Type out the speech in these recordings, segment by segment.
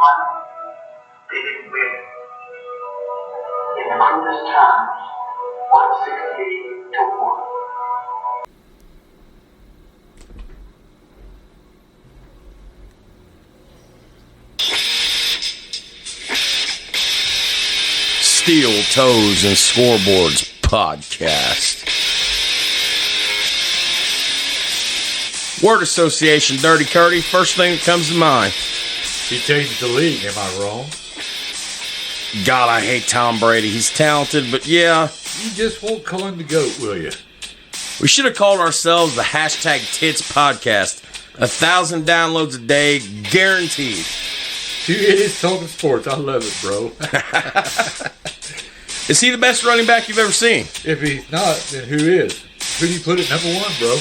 won, they didn't win. In the crudest terms, 168 to 1. Steel Toes and Scoreboards podcast. Word association, Dirty Curdy. First thing that comes to mind. He changed the league, am I wrong? God, I hate Tom Brady. He's talented, but yeah. You just won't call him the GOAT, will you? We should have called ourselves the hashtag Tits Podcast. 1,000 downloads a day, guaranteed. Two idiots talking sports. I love it, bro. Is he the best running back you've ever seen? If he's not, then who is? Who do you put at number one, bro?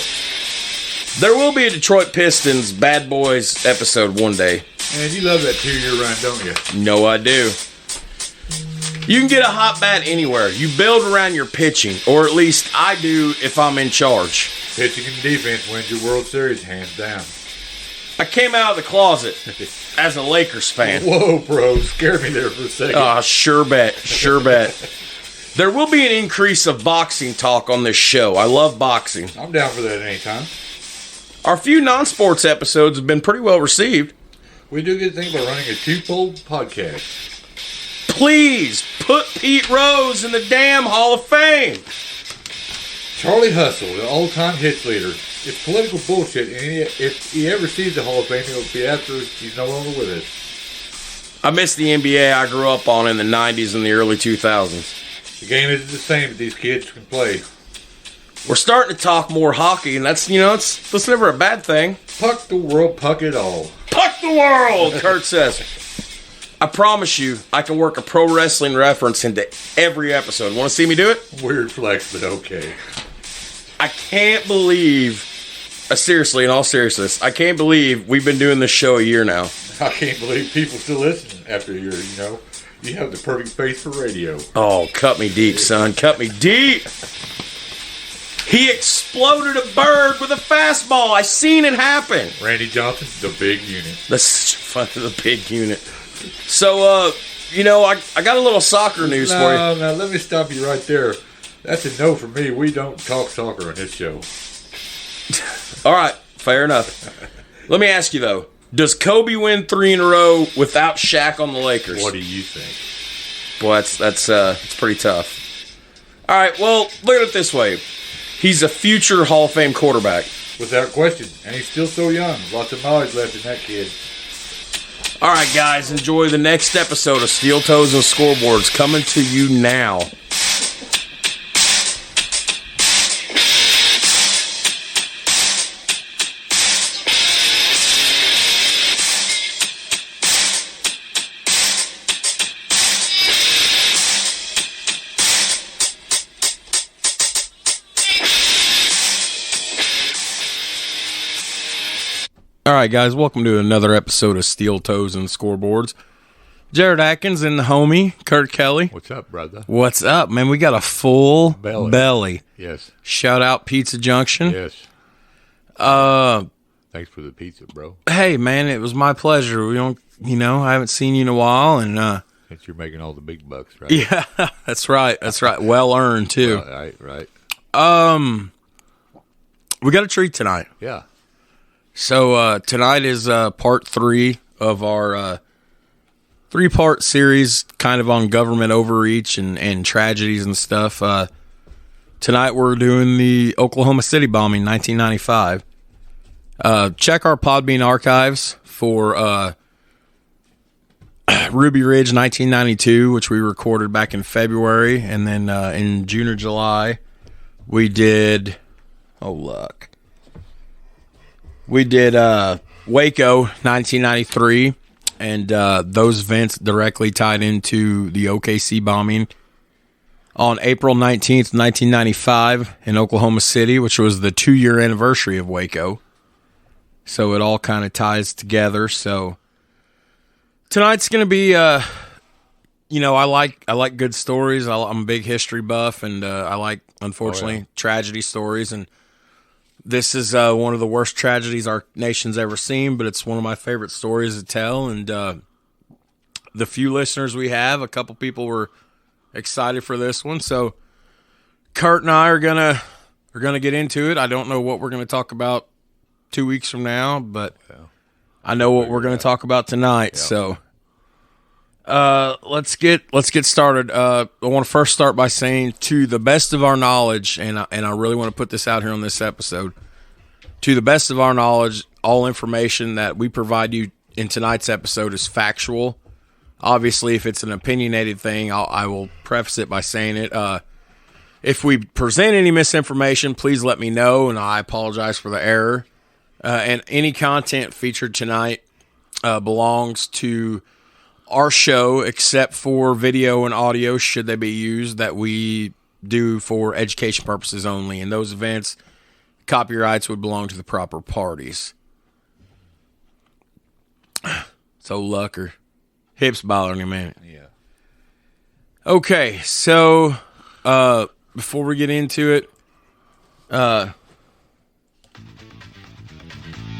There will be a Detroit Pistons Bad Boys episode one day. Man, you love that 2-year run, don't you? No, I do. You can get a hot bat anywhere. You build around your pitching, or at least I do if I'm in charge. Pitching and defense wins your World Series, hands down. I came out of the closet as a Lakers fan. Whoa, bro. Scared me there for a second. Oh, sure bet. Sure bet. There will be an increase of boxing talk on this show. I love boxing. I'm down for that anytime. Our few non-sports episodes have been pretty well received. We do a good thing by running a two-fold podcast. Please put Pete Rose in the damn Hall of Fame. Charlie Hustle, the all-time hits leader. It's political bullshit, and if he ever sees the Hall of Fame, he'll be after he's no longer with us. I miss the NBA I grew up on in the 90s and the early 2000s. The game isn't the same, but these kids can play. We're starting to talk more hockey, and that's never a bad thing. Puck the world, puck it all. Puck the world, Kurt says. I promise you, I can work a pro wrestling reference into every episode. Want to see me do it? Weird flex, but okay. I can't believe, seriously, in all seriousness, I can't believe we've been doing this show a year now. I can't believe people still listen after a year, you know. You have the perfect face for radio. Oh, cut me deep, son. Cut me deep. He exploded a bird with a fastball. I seen it happen. Randy Johnson, the big unit. That's fun, the big unit. So, I got a little soccer news for you. No, let me stop you right there. That's a no for me. We don't talk soccer on this show. All right, fair enough. Let me ask you, though. Does Kobe win 3 in a row without Shaq on the Lakers? What do you think? Boy, that's pretty tough. All right, well, look at it this way. He's a future Hall of Fame quarterback. Without question. And he's still so young. Lots of knowledge left in that kid. All right, guys, enjoy the next episode of Steel Toes and Scoreboards coming to you now. All right, guys, welcome to another episode of Steel Toes and Scoreboards. Jared Atkins and the homie, Kurt Kelly. What's up, brother? What's up, man? We got a full belly. Yes. Shout out Pizza Junction. Yes. Thanks for the pizza, bro. Hey, man, it was my pleasure. I haven't seen you in a while, and since you're making all the big bucks, right? Yeah, that's right. That's right. Well earned too. Right. We got a treat tonight. Yeah. So tonight is part 3 of our 3-part series, kind of on government overreach and tragedies and stuff. Tonight we're doing the Oklahoma City bombing, 1995. Check our Podbean archives for Ruby Ridge, 1992, which we recorded back in February, and then in June or July we did. Oh, luck. We did Waco, 1993, and those events directly tied into the OKC bombing on April 19th, 1995 in Oklahoma City, which was the 2-year anniversary of Waco. So it all kind of ties together. So tonight's going to be, I like good stories. I'm a big history buff, and I like, unfortunately, tragedy stories, and this is one of the worst tragedies our nation's ever seen, but it's one of my favorite stories to tell, and the few listeners we have. A couple people were excited for this one. So Kurt and I are gonna get into it. I don't know what we're gonna talk about 2 weeks from now, but I know what we're gonna talk about tonight. Yeah. So let's get started. I want to first start by saying, to the best of our knowledge, and I really want to put this out here on this episode, to the best of our knowledge, all information that we provide you in tonight's episode is factual. Obviously, if it's an opinionated thing, I will preface it by saying it. If we present any misinformation, please let me know, and I apologize for the error. And any content featured tonight belongs to our show, except for video and audio, should they be used, that we do for education purposes only. In those events, copyrights would belong to the proper parties. So, Lucker. Hips bothering you, man. Yeah. Okay, so before we get into it,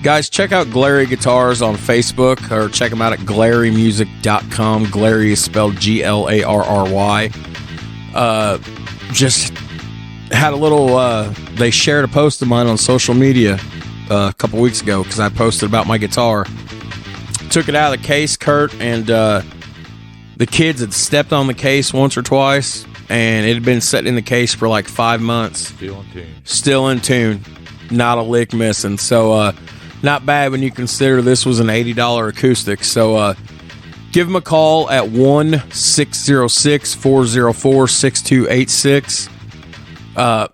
guys, check out Glary Guitars on Facebook, or check them out at glarymusic.com. Glary is spelled Glarry. Just had a little, they shared a post of mine on social media a couple weeks ago because I posted about my guitar. Took it out of the case, Kurt, and the kids had stepped on the case once or twice, and it had been sitting in the case for like 5 months. Still in tune. Not a lick missing. So, not bad when you consider this was an $80 acoustic. So, give them a call at 1-606-404-6286.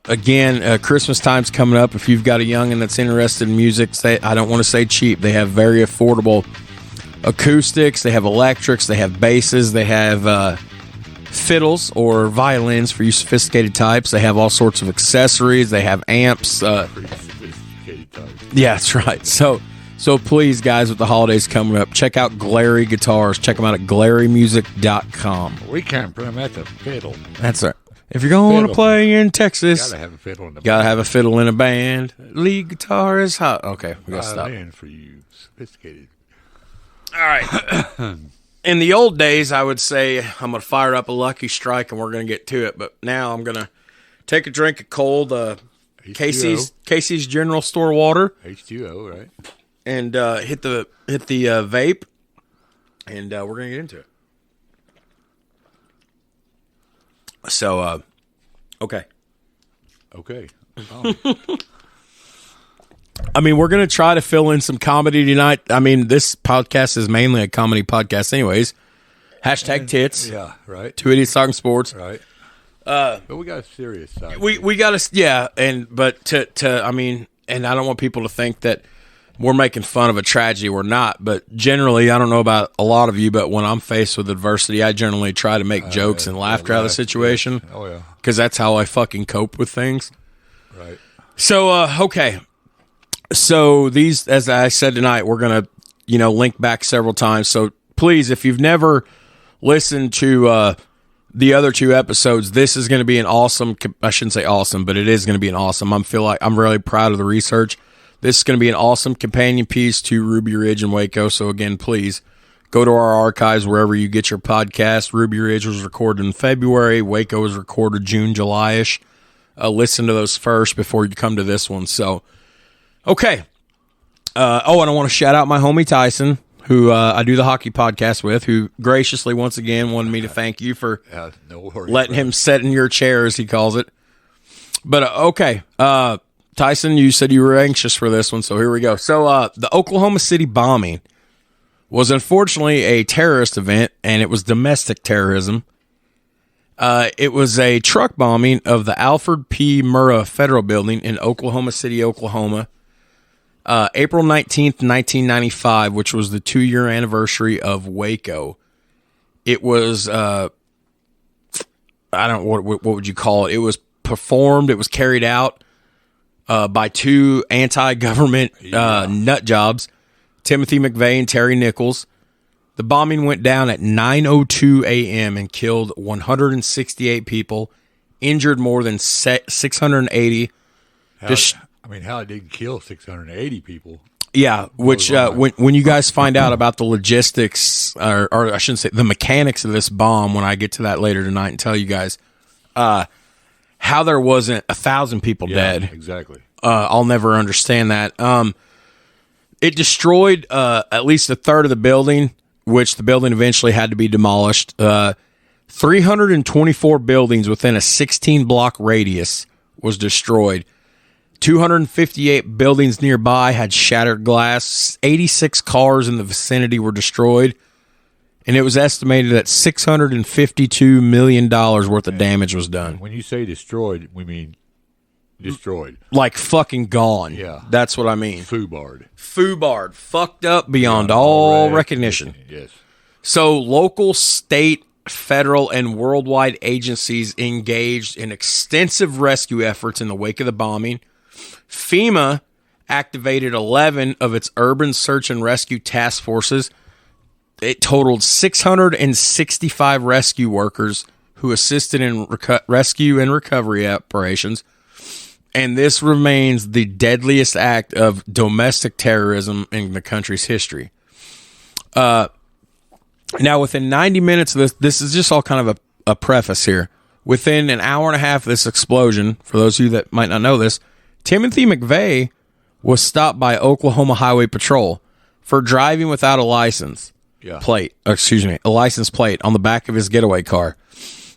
Again, Christmas time's coming up. If you've got a youngin' that's interested in music, I don't want to say cheap. They have very affordable acoustics. They have electrics. They have basses. They have fiddles or violins for you sophisticated types. They have all sorts of accessories. They have amps. Pretty sophisticated types. Yeah, that's right. So please, guys, with the holidays coming up, check out Glary Guitars. Check them out at glarymusic.com. We can't put them at the fiddle. That's right. If you're going to play in Texas, gotta have a fiddle in the gotta have a fiddle in a band. Lead guitar is hot. Okay, we gotta stop. For you sophisticated. All right. In the old days, I would say I'm going to fire up a Lucky Strike and we're going to get to it. But now I'm going to take a drink of cold Casey's General Store water. H2O, right? And hit the vape, and we're going to get into it. So, okay. Okay. I mean, we're going to try to fill in some comedy tonight. I mean, this podcast is mainly a comedy podcast anyways. Hashtag tits. Yeah, right. Two Idiots Talking Sports. Right. But we got a serious side. We got to, yeah, but I mean, and I don't want people to think that we're making fun of a tragedy. We're not, but generally, I don't know about a lot of you, but when I'm faced with adversity, I generally try to make jokes and laughter out of the situation. Yeah. Oh, yeah. Because that's how I fucking cope with things. Right. So, okay. So these, as I said tonight, we're going to, link back several times. So please, if you've never listened to the other two episodes, this is going to be an awesome, I shouldn't say awesome, but it is going to be an awesome. Feel like I'm really proud of the research. This is going to be an awesome companion piece to Ruby Ridge and Waco. So again, please go to our archives wherever you get your podcast. Ruby Ridge was recorded in February. Waco was recorded June, July-ish. Listen to those first before you come to this one. So, okay. And I want to shout out my homie Tyson, who I do the hockey podcast with, who graciously once again wanted me to thank you for letting him sit in your chair, as he calls it. But okay. Tyson, you said you were anxious for this one, so here we go. So the Oklahoma City bombing was unfortunately a terrorist event, and it was domestic terrorism. It was a truck bombing of the Alfred P Murrah Federal Building in Oklahoma City, Oklahoma, April 19th, 1995, which was the 2-year anniversary of Waco. It was, what would you call it? It was performed, it was carried out by two anti-government nut jobs, Timothy McVeigh and Terry Nichols. The bombing went down at 9:02 a.m. and killed 168 people, injured more than 680. How it didn't kill 680 people? Yeah, which when you guys find out about the logistics, or I shouldn't say the mechanics of this bomb, when I get to that later tonight and tell you guys how there wasn't 1,000 people dead. Exactly. I'll never understand that. It destroyed at least a third of the building, which the building eventually had to be demolished. 324 buildings within a 16-block radius was destroyed. 258 buildings nearby had shattered glass. 86 cars in the vicinity were destroyed. And it was estimated that $652 million worth of damage was done. When you say destroyed, we mean destroyed. Like fucking gone. Yeah. That's what I mean. Foobarred. Foobarred. Fucked up beyond all recognition. Yes. So local, state, federal, and worldwide agencies engaged in extensive rescue efforts in the wake of the bombing. FEMA activated 11 of its urban search and rescue task forces. It totaled 665 rescue workers who assisted in rescue and recovery operations. And this remains the deadliest act of domestic terrorism in the country's history. Now, within 90 minutes of this is just all kind of a preface here. Within an hour and a half of this explosion, for those of you that might not know this, Timothy McVeigh was stopped by Oklahoma Highway Patrol for driving without a license plate. A license plate on the back of his getaway car.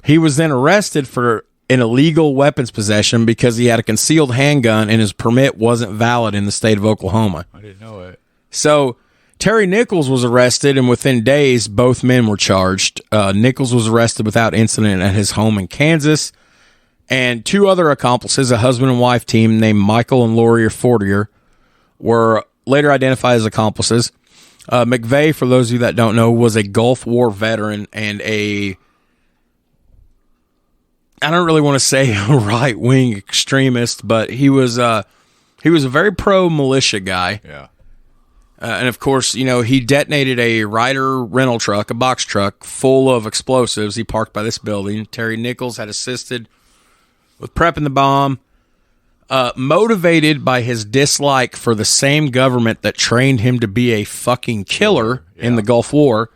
He was then arrested for an illegal weapons possession because he had a concealed handgun and his permit wasn't valid in the state of Oklahoma. I didn't know it. So Terry Nichols was arrested, and within days, both men were charged. Nichols was arrested without incident at his home in Kansas. And two other accomplices, a husband and wife team named Michael and Lori Fortier, were later identified as accomplices. McVeigh, for those of you that don't know, was a Gulf War veteran and I don't really want to say a right-wing extremist, but he was a very pro-militia guy. Yeah. And of course, he detonated a Ryder rental truck, a box truck, full of explosives. He parked by this building. Terry Nichols had assisted with prepping the bomb, motivated by his dislike for the same government that trained him to be a fucking killer in the Gulf War,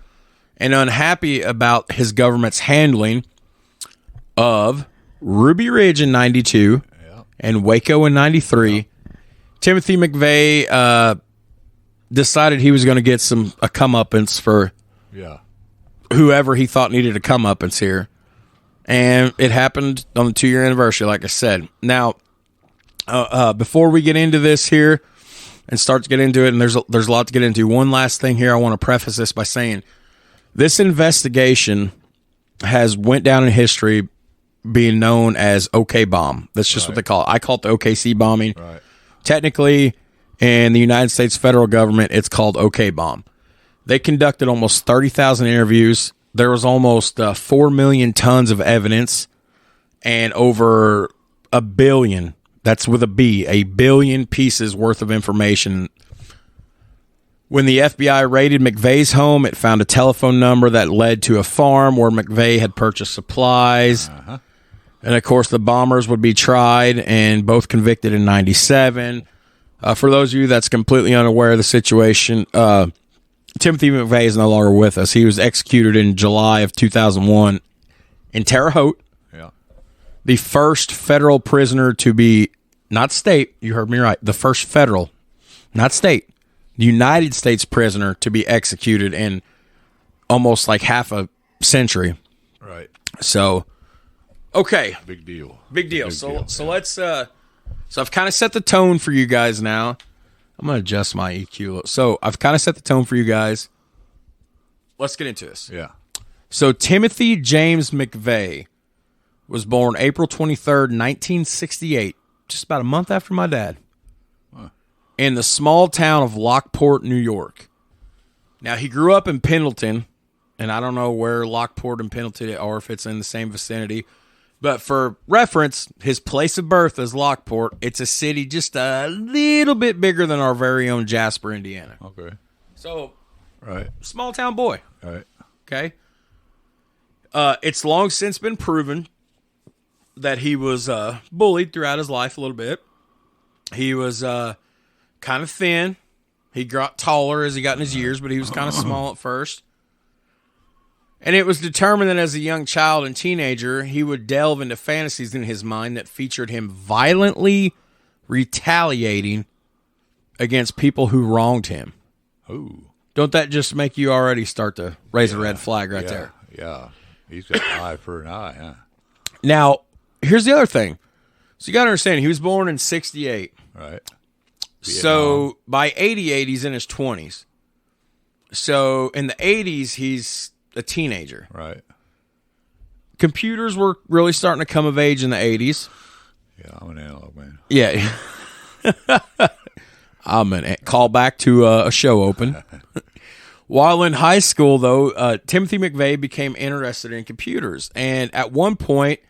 and unhappy about his government's handling of Ruby Ridge in 92 and Waco in 93. Timothy McVeigh decided he was going to get a comeuppance for whoever he thought needed a comeuppance here. And it happened on the 2-year anniversary, like I said. Now, before we get into this here and start to get into it, and there's a lot to get into, one last thing here I want to preface this by saying this investigation has went down in history being known as OK Bomb. That's just what they call it. I call it the OKC Bombing. Right. Technically, in the United States federal government, it's called OK Bomb. They conducted almost 30,000 interviews. There was almost 4 million tons of evidence and over a billion, that's with a billion pieces worth of information. When the FBI raided McVeigh's home, it found a telephone number that led to a farm where McVeigh had purchased supplies. And, of course, the bombers would be tried and both convicted in 97. For those of you that's completely unaware of the situation, Timothy McVeigh is no longer with us. He was executed in July of 2001 in Terre Haute. Yeah. The first federal prisoner to be, not state, you heard me right, the first federal, not state, United States prisoner to be executed in almost like half a century. Right. So, okay. Big deal. Big deal. So let's, so I've kind of set the tone for you guys now. I'm going to adjust my EQ. So I've kind of set the tone for you guys. Let's get into this. Yeah. So Timothy James McVeigh was born April 23rd, 1968, just about a month after my dad, in the small town of Lockport, New York. Now, he grew up in Pendleton, and I don't know where Lockport and Pendleton are, or if it's in the same vicinity. But for reference, his place of birth is Lockport. It's a city just a little bit bigger than our very own Jasper, Indiana. Okay. So, Right. small town boy. Right. Okay. It's long since been proven that he was bullied throughout his life a little bit. He was kind of thin, He got taller as he got in his years, but he was kind of small at first. And it was determined that as a young child and teenager, he would delve into fantasies in his mind that featured him violently retaliating against people who wronged him. Ooh. Don't that just make you already start to raise a red flag right there? Yeah. He's got an eye for an eye, huh? Now, here's the other thing. So you got to understand, he was born in 68. Right. So by 88, he's in his 20s. So in the 80s, he's a teenager. Right. Computers were really starting to come of age in the 80s. Yeah, I'm an analog man. Yeah. I'm an call back to a show open. While in high school, though, Timothy McVeigh became interested in computers. And at one point,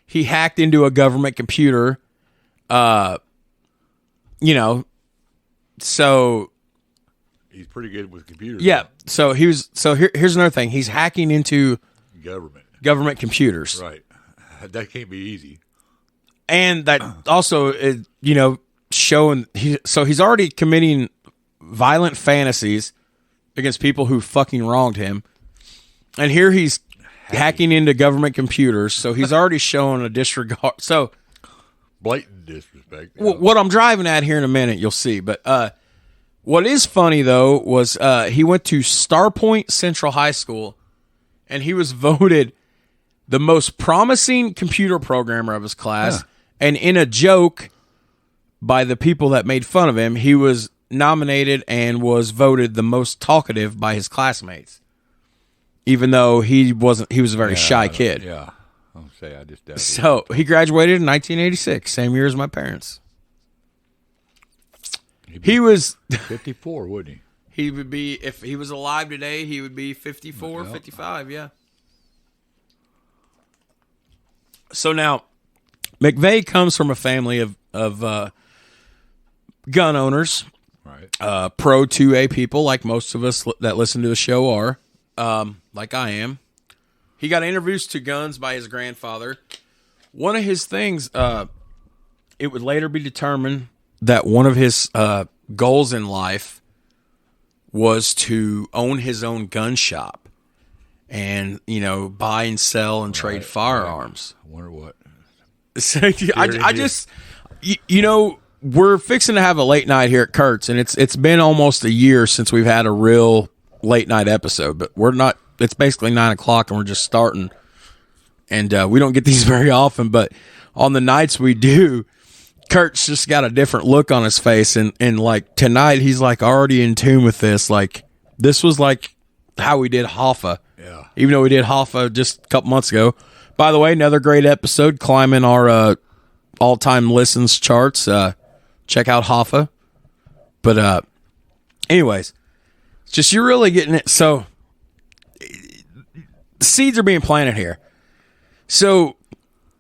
he hacked into a government computer, so... He's pretty good with computers. Yeah, so here's another thing. He's hacking into government computers. Right. That can't be easy. And that also is, showing he's already committing violent fantasies against people who fucking wronged him. And here he's hacking into government computers, so he's already showing a disregard. So blatant disrespect. What I'm driving at here in a minute, you'll see. But what is funny, though, was he went to Starpoint Central High School, and he was voted the most promising computer programmer of his class. Huh. And in a joke by the people that made fun of him, he was nominated and was voted the most talkative by his classmates, even though he was a very shy kid. Yeah, I'll say I just doubt. So he graduated in 1986, same year as my parents. He was 54, wouldn't he? He would be, if he was alive today, he would be 54, 55, yeah. So now, McVeigh comes from a family of gun owners, right? Pro 2A people, like most of us that listen to the show are, like I am. He got introduced to guns by his grandfather. One of his things, it would later be determined that one of his goals in life was to own his own gun shop and, buy and sell and trade firearms. I wonder what. So I just, we're fixing to have a late night here at Kurt's, and it's been almost a year since we've had a real late night episode, but we're not, it's basically 9 o'clock and we're just starting, and we don't get these very often, but on the nights we do, Kurt's just got a different look on his face, and like tonight he's like already in tune with this. Like this was like how we did Hoffa. Yeah. Even though we did Hoffa just a couple months ago. By the way, another great episode, climbing our all-time listens charts. Check out Hoffa. But anyways, it's just you're really getting it. So seeds are being planted here. So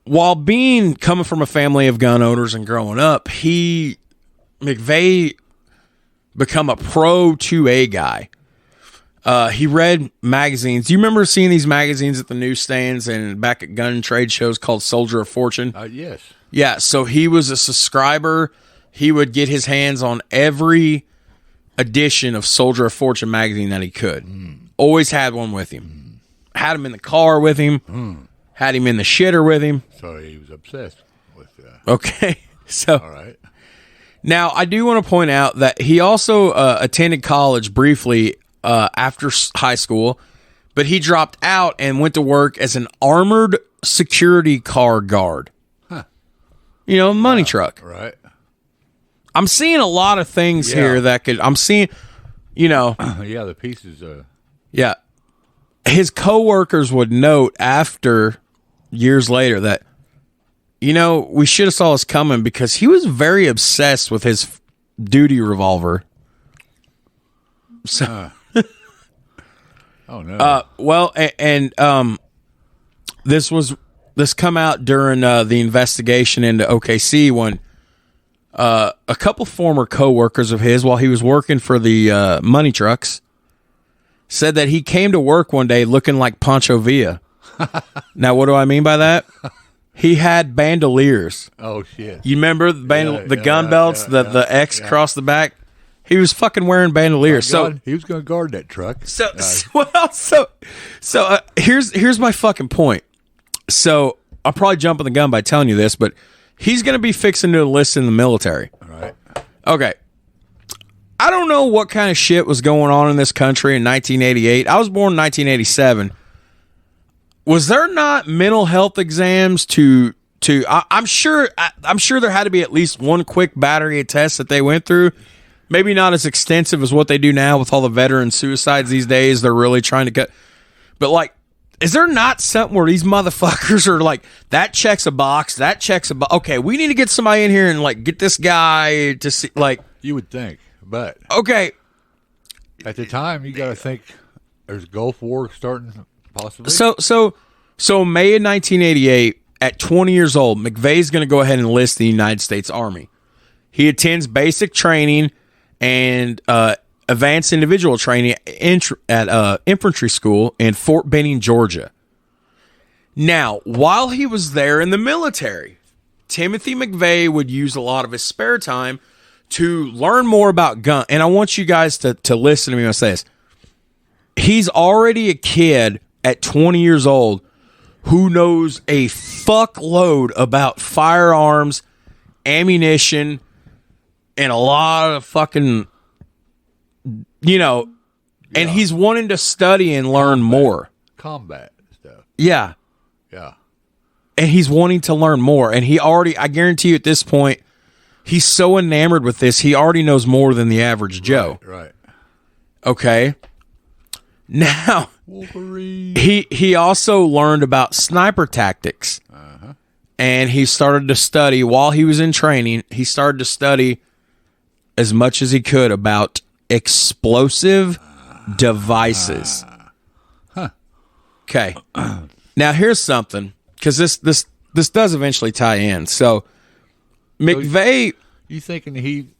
while coming from a family of gun owners and growing up, McVeigh become a pro 2A guy. He read magazines. Do you remember seeing these magazines at the newsstands and back at gun trade shows called Soldier of Fortune? Yes. Yeah, so he was a subscriber. He would get his hands on every edition of Soldier of Fortune magazine that he could. Always had one with him. Had him in the car with him. Had him in the shitter with him. So he was obsessed with okay. So all right. Now, I do want to point out that he also attended college briefly after high school, but he dropped out and went to work as an armored security car guard. Huh. Money truck. Right. I'm seeing a lot of things here that I'm seeing, Yeah, the pieces. Yeah. His coworkers would note after years later that, we should have saw this coming because he was very obsessed with his duty revolver. So, oh no. Well, and this come out during the investigation into OKC when a couple former coworkers of his, while he was working for the money trucks, said that he came to work one day looking like Pancho Villa. Now, what do I mean by that? He had bandoliers. Oh shit! You remember the gun belts, the X across the back? He was fucking wearing bandoliers. So he was going to guard that truck. Here's my fucking point. So I'll probably jump on the gun by telling you this, but he's going to be fixing to enlist in the military. All right. Okay. I don't know what kind of shit was going on in this country in 1988. I was born in 1987. Was there not mental health exams I'm sure there had to be at least one quick battery of tests that they went through. Maybe not as extensive as what they do now with all the veteran suicides these days. They're really trying to cut. But, like, is there not something where these motherfuckers are like, that checks a box, that checks a box. Okay, we need to get somebody in here and, like, get this guy to see, like. You would think, but. Okay. At the time, you got to think there's Gulf War starting, possibly. So May of 1988, at 20 years old, McVeigh's going to go ahead and enlist in the United States Army. He attends basic training and advanced individual training at infantry school in Fort Benning, Georgia. Now, while he was there in the military, Timothy McVeigh would use a lot of his spare time to learn more about gun. And I want you guys to listen to me when I say this. He's already a kid at 20 years old who knows a fuckload about firearms, ammunition, and a lot of fucking, and he's wanting to study and learn more. Combat stuff. Yeah. Yeah. And he's wanting to learn more. And I guarantee you at this point, he's so enamored with this, he already knows more than the average Joe. Right. Okay. Now, Wolverine. He also learned about sniper tactics. Uh-huh. And he started to study, while he was in training, he started to study as much as he could about explosive devices. Okay. Now here's something, because this does eventually tie in. So McVeigh, you thinking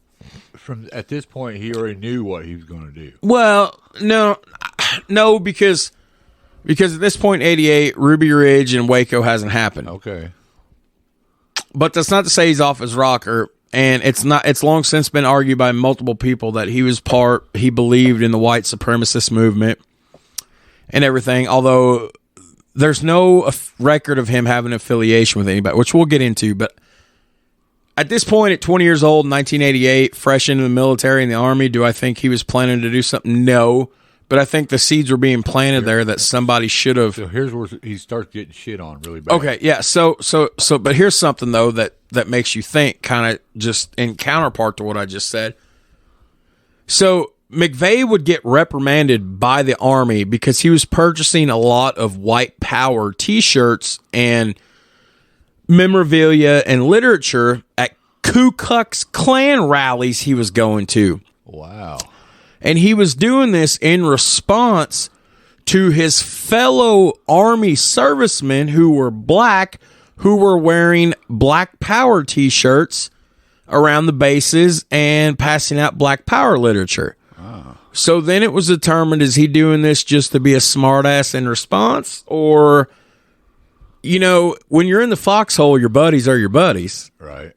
from at this point he already knew what he was going to do? Well, no, because at this point, 88, Ruby Ridge and Waco hasn't happened. Okay. But that's not to say he's off his rocker. And it's long since been argued by multiple people that he believed in the white supremacist movement and everything, although there's no record of him having affiliation with anybody, which we'll get into. But at this point, at 20 years old, 1988, fresh into the military and the Army, do I think he was planning to do something? No. But I think the seeds were being planted there that somebody should have. So here's where he starts getting shit on really bad. Okay, yeah. So, but here's something though that makes you think, kind of just in counterpart to what I just said. So McVeigh would get reprimanded by the Army because he was purchasing a lot of white power T-shirts and memorabilia and literature at Ku Klux Klan rallies he was going to. Wow. And he was doing this in response to his fellow Army servicemen who were black, who were wearing Black Power T-shirts around the bases and passing out Black Power literature. Oh. So then it was determined, is he doing this just to be a smartass in response? Or, when you're in the foxhole, your buddies are your buddies. Right.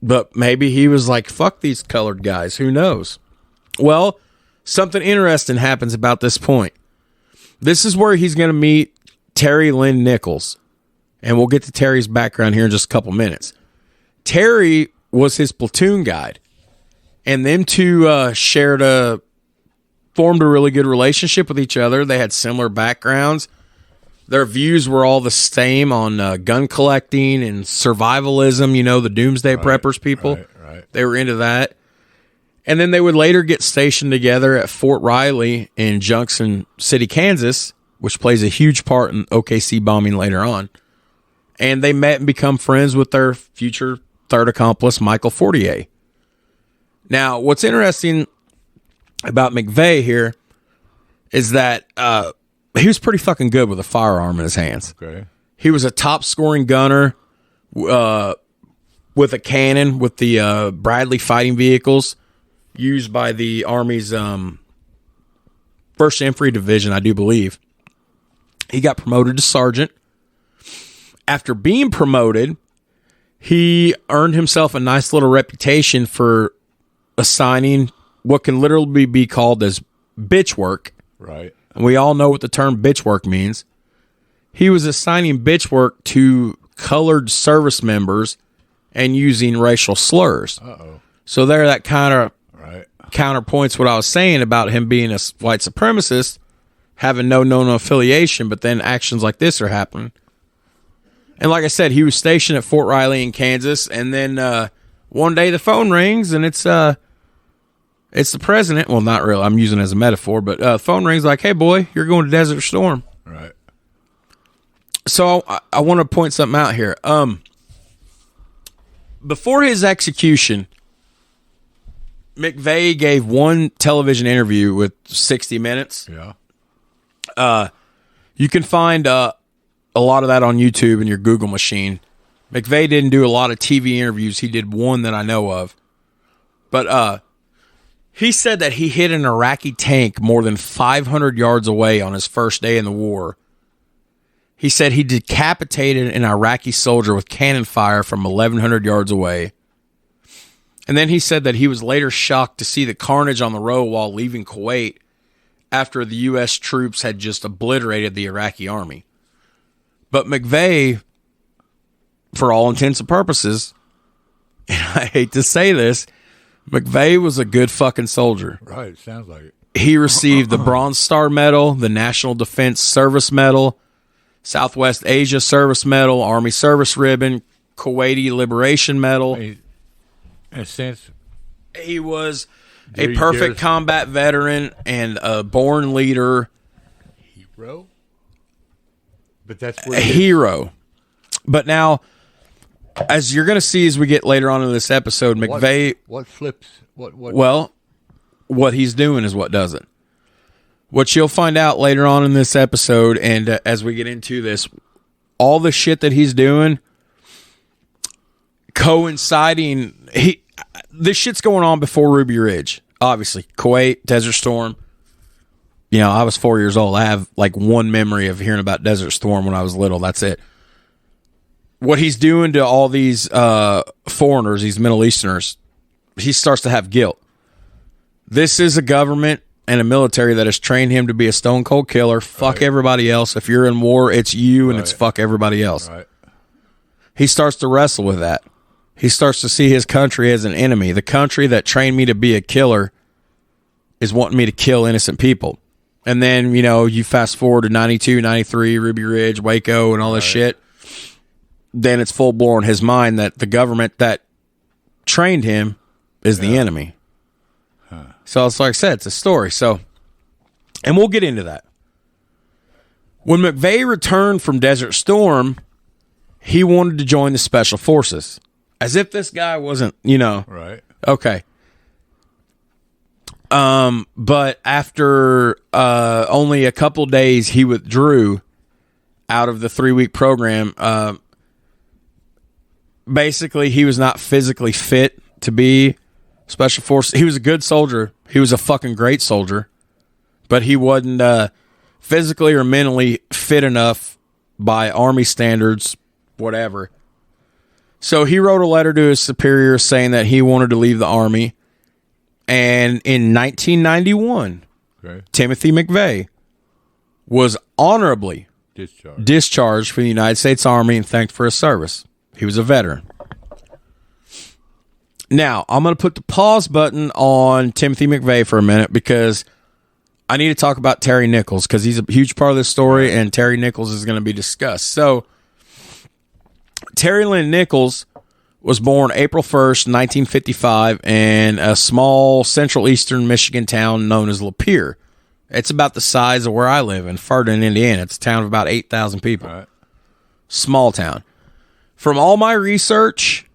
But maybe he was like, fuck these colored guys. Who knows? Well, something interesting happens about this point. This is where he's going to meet Terry Lynn Nichols. And we'll get to Terry's background here in just a couple minutes. Terry was his platoon guide. And them two formed a really good relationship with each other. They had similar backgrounds. Their views were all the same on gun collecting and survivalism, the doomsday preppers people. Right. They were into that. And then they would later get stationed together at Fort Riley in Junction City, Kansas, which plays a huge part in OKC bombing later on. And they met and become friends with their future third accomplice, Michael Fortier. Now, what's interesting about McVeigh here is that he was pretty fucking good with a firearm in his hands. Okay. He was a top-scoring gunner with a cannon with the Bradley fighting vehicles used by the Army's 1st Infantry Division, I do believe. He got promoted to sergeant. After being promoted, he earned himself a nice little reputation for assigning what can literally be called as bitch work. Right. And we all know what the term bitch work means. He was assigning bitch work to colored service members and using racial slurs. Uh-oh. So there, that kind of Right. counterpoints what I was saying about him being a white supremacist, having no known affiliation, but then actions like this are happening. And like I said, he was stationed at Fort Riley in Kansas, and then one day the phone rings, and it's the president. Well, not really. I'm using it as a metaphor, but phone rings like, "Hey, boy, you're going to Desert Storm." Right. So I want to point something out here. Before his execution, McVeigh gave one television interview with 60 Minutes. Yeah. You can find a lot of that on YouTube in your Google machine. McVeigh didn't do a lot of TV interviews. He did one that I know of. But he said that he hit an Iraqi tank more than 500 yards away on his first day in the war. He said he decapitated an Iraqi soldier with cannon fire from 1,100 yards away. And then he said that he was later shocked to see the carnage on the road while leaving Kuwait after the U.S. troops had just obliterated the Iraqi army. But McVeigh, for all intents and purposes, and I hate to say this, McVeigh was a good fucking soldier. Right. Sounds like it. He received the Bronze Star Medal, the National Defense Service Medal, Southwest Asia Service Medal, Army Service Ribbon, Kuwaiti Liberation Medal. In a sense, He was a perfect combat veteran and a born leader. hero. But that's where A hero. But now, as you're going to see as we get later on in this episode, McVeigh... What flips? What? Well, what he's doing is what does it. What you'll find out later on in this episode, and as we get into this, all the shit that he's doing, coinciding... This shit's going on before Ruby Ridge, obviously. Kuwait, Desert Storm. You know, I was 4 years old. I have like one memory of hearing about Desert Storm when I was little. That's it. What he's doing to all these foreigners, these Middle Easterners, he starts to have guilt. This is a government and a military that has trained him to be a stone cold killer. Fuck everybody else. If you're in war, it's you and it's fuck everybody else. Right. He starts to wrestle with that. He starts to see his country as an enemy. The country that trained me to be a killer is wanting me to kill innocent people. And then, you know, you fast forward to 92, 93, Ruby Ridge, Waco, and all this shit. Then it's full blown in his mind that the government that trained him is the enemy. So it's like I said, it's a story. So, and we'll get into that. When McVeigh returned from Desert Storm, he wanted to join the Special Forces. As if this guy wasn't, you know. Right. Okay. But after only a couple days, he withdrew out of the 3-week program. Basically, he was not physically fit to be Special Forces. He was a good soldier. He was a fucking great soldier. But he wasn't physically or mentally fit enough by Army standards, whatever. So he wrote a letter to his superior saying that he wanted to leave the Army. And in 1991, Timothy McVeigh was honorably discharged from the United States Army and thanked for his service. He was a veteran. Now, I'm going to put the pause button on Timothy McVeigh for a minute because I need to talk about Terry Nichols because he's a huge part of this story, and Terry Nichols is going to be discussed. So, Terry Lynn Nichols was born April 1st, 1955, in a small central eastern Michigan town known as Lapeer. It's about the size of where I live in Ferdinand, Indiana. It's a town of about 8,000 people. Right. Small town. From all my research,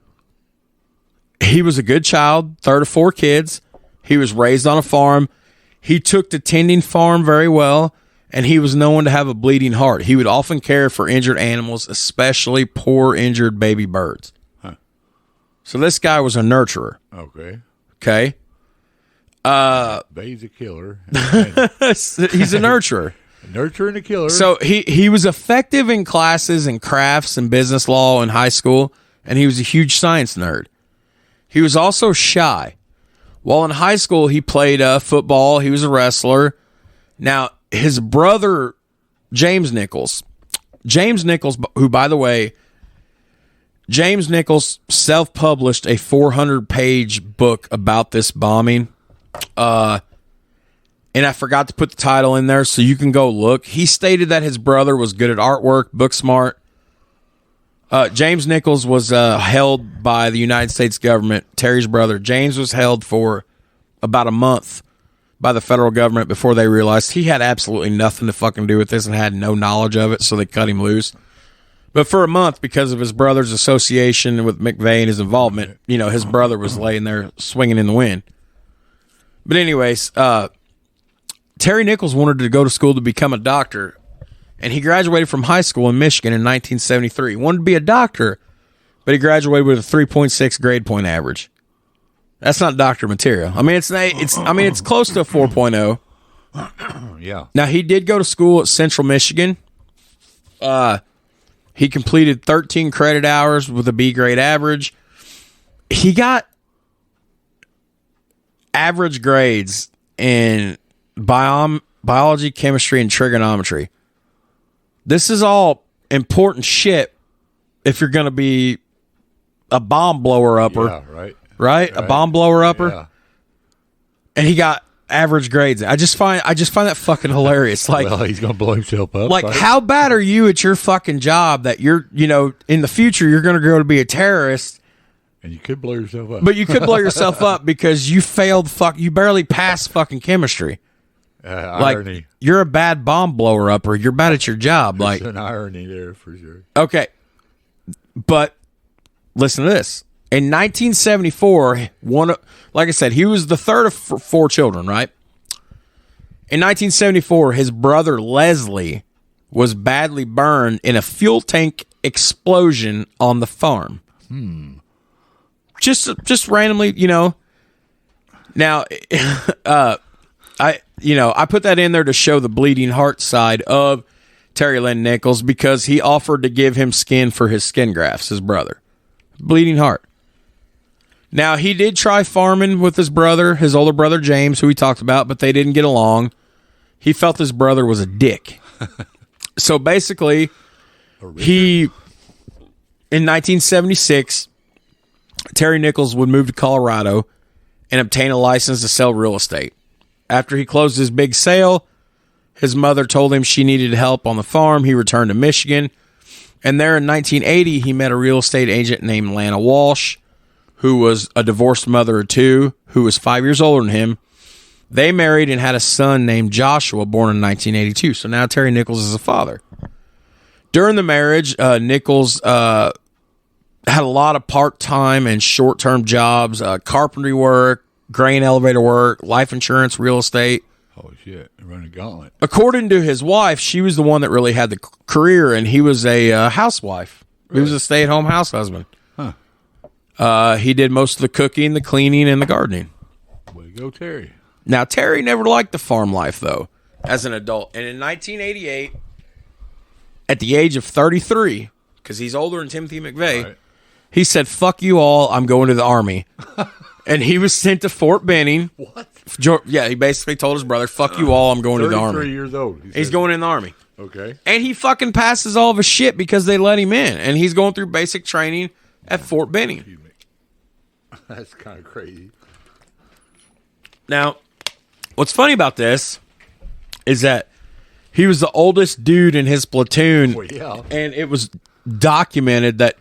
he was a good child, third of 4 kids. He was raised on a farm. He took to tending farm very well, and he was known to have a bleeding heart. He would often care for injured animals, especially poor injured baby birds. So this guy was a nurturer. Okay. Okay. He's a killer. He's a nurturer. Nurturing a killer. So he was effective in classes in crafts and business law in high school, and he was a huge science nerd. He was also shy. While in high school, he played football. He was a wrestler. Now, his brother, James Nichols, who, by the way, James Nichols self-published a 400-page book about this bombing. And I forgot to put the title in there, so you can go look. He stated that his brother was good at artwork, book smart. James Nichols was held by the United States government. Terry's brother, James, was held for about a month by the federal government before they realized he had absolutely nothing to fucking do with this and had no knowledge of it, so they cut him loose. But for a month, because of his brother's association with McVeigh and his involvement, his brother was laying there swinging in the wind. But anyways, Terry Nichols wanted to go to school to become a doctor, and he graduated from high school in Michigan in 1973. He wanted to be a doctor, but he graduated with a 3.6 grade point average. That's not doctor material. I mean, it's close to a 4.0. Yeah. Now, he did go to school at Central Michigan. He completed 13 credit hours with a B grade average. He got average grades in biology, chemistry, and trigonometry. This is all important shit if you're going to be a bomb blower upper. Yeah, right. Right? A bomb blower upper. Yeah. And he got average grades. I just find that fucking hilarious. Like, well, he's going to blow himself up. Like, right? how bad are you at your fucking job that you're, in the future you're going to go to be a terrorist? And you could blow yourself up. But you could blow yourself up because you failed you barely passed fucking chemistry. Irony. Like, you're a bad bomb blower upper. You're bad at your job. There's an irony there for sure. Okay. But listen to this. In 1974, like I said, he was the third of four children, right? In 1974, his brother Leslie was badly burned in a fuel tank explosion on the farm. Just randomly, Now, I put that in there to show the bleeding heart side of Terry Lynn Nichols because he offered to give him skin for his skin grafts, his brother. Bleeding heart. Now, he did try farming with his brother, his older brother James, who we talked about, but they didn't get along. He felt his brother was a dick. So basically, in 1976, Terry Nichols would move to Colorado and obtain a license to sell real estate. After he closed his big sale, his mother told him she needed help on the farm. He returned to Michigan. And there in 1980, he met a real estate agent named Lana Walsh, who was a divorced mother of two, who was 5 years older than him. They married and had a son named Joshua, born in 1982. So now Terry Nichols is a father. During the marriage, Nichols had a lot of part-time and short-term jobs, carpentry work, grain elevator work, life insurance, real estate. Oh, shit. Run a gauntlet. According to his wife, she was the one that really had the career, and he was a housewife. Really? He was a stay-at-home house husband. He did most of the cooking, the cleaning, and the gardening. Way to go, Terry. Now, Terry never liked the farm life, though, as an adult. And in 1988, at the age of 33, because he's older than Timothy McVeigh, right, he said, "Fuck you all, I'm going to the Army." And he was sent to Fort Benning. What? Yeah, he basically told his brother, "Fuck you all, I'm going to the Army." 33 years old. He's going in the Army. Okay. And he fucking passes all of his shit because they let him in. And he's going through basic training at Fort Benning. That's kind of crazy. Now, what's funny about this is that he was the oldest dude in his platoon. Well, yeah. And it was documented that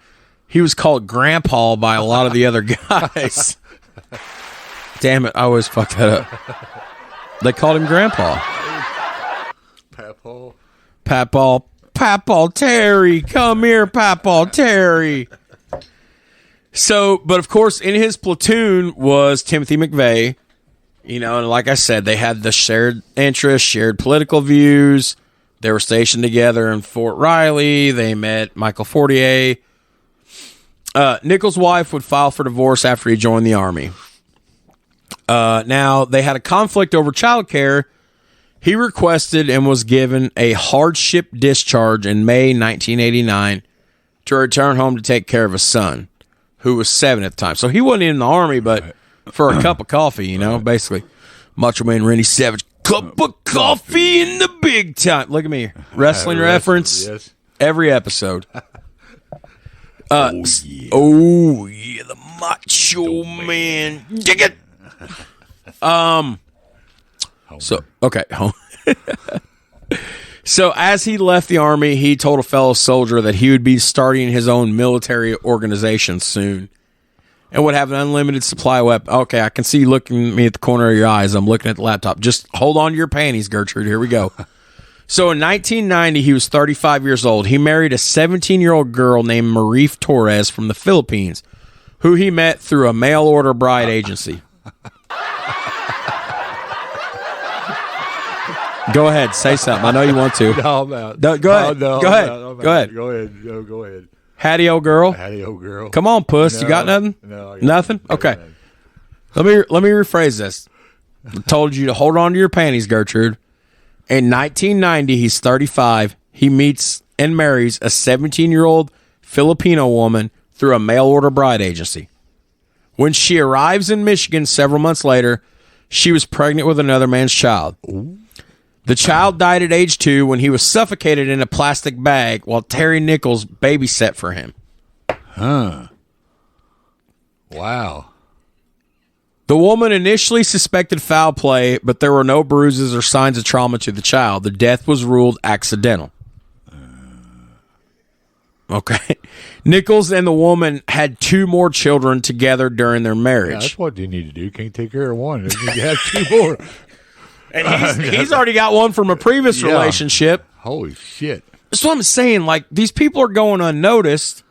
he was called Grandpa by a lot of the other guys. Damn it, I always fuck that up. They called him Grandpa. Papaw. Papaw Terry, come here, Papaw Terry. So, but of course, in his platoon was Timothy McVeigh. And like I said, they had the shared interests, shared political views. They were stationed together in Fort Riley. They met Michael Fortier. Nichols' wife would file for divorce after he joined the Army. Now, they had a conflict over child care. He requested and was given a hardship discharge in May 1989 to return home to take care of his son, who was 7 at the time. So he wasn't in the Army, but for a cup of coffee, you know, basically. Macho Man Randy Savage, cup of coffee in the big time. Look at me. Wrestling reference Yes. every episode. Oh, yeah, the Macho Man. Dig it. So, okay. So, as he left the Army, he told a fellow soldier that he would be starting his own military organization soon and would have an unlimited supply of weapons. Okay, I can see you looking at me at the corner of your eyes. I'm looking at the laptop. Just hold on to your panties, Gertrude. Here we go. So, in 1990, he was 35 years old. He married a 17-year-old girl named Marie Torres from the Philippines, who he met through a mail-order bride agency. Go ahead, say something. I know you want to. No, I'm out. Go ahead. No, go ahead. I'm out. Go ahead. Go ahead. No, go ahead. Hattie, old girl. Hattie, old girl. Come on, puss. No, you got nothing? No. I got Nothing? Okay. Let me rephrase this. I told you to hold on to your panties, Gertrude. In 1990, he's 35. He meets and marries a 17-year-old Filipino woman through a mail-order bride agency. When she arrives in Michigan several months later, she was pregnant with another man's child. Ooh. The child died at age 2 when he was suffocated in a plastic bag while Terry Nichols babysat for him. Huh. Wow. The woman initially suspected foul play, but there were no bruises or signs of trauma to the child. The death was ruled accidental. Okay. Nichols and the woman had 2 more children together during their marriage. Yeah, that's what you need to do. You can't take care of one. You need to have 2 more. And he's already got one from a previous relationship. Holy shit. That's what I'm saying. Like, these people are going unnoticed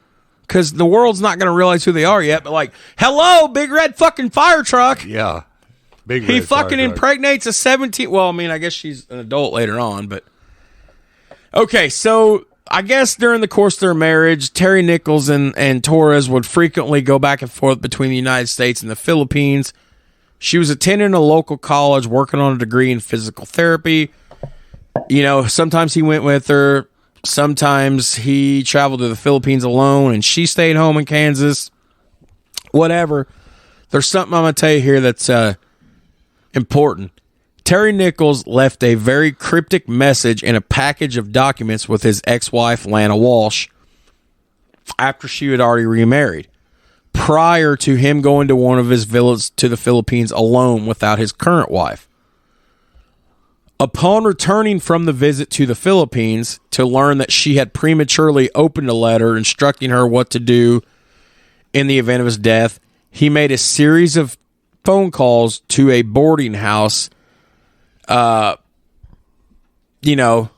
because the world's not going to realize who they are yet. But, like, hello, big red fucking fire truck. Yeah. Big He red fucking fire truck. impregnates a 17. Well, I mean, I guess she's an adult later on. But, okay, so I guess during the course of their marriage, Terry Nichols and Torres would frequently go back and forth between the United States and the Philippines. She was attending a local college, working on a degree in physical therapy. You know, sometimes he went with her. Sometimes he traveled to the Philippines alone, and she stayed home in Kansas. Whatever. There's something I'm going to tell you here that's important. Terry Nichols left a very cryptic message in a package of documents with his ex-wife, Lana Walsh, after she had already remarried, prior to him going to one of his villas to the Philippines alone without his current wife. Upon returning from the visit to the Philippines to learn that she had prematurely opened a letter instructing her what to do in the event of his death, he made a series of phone calls to a boarding house, you know,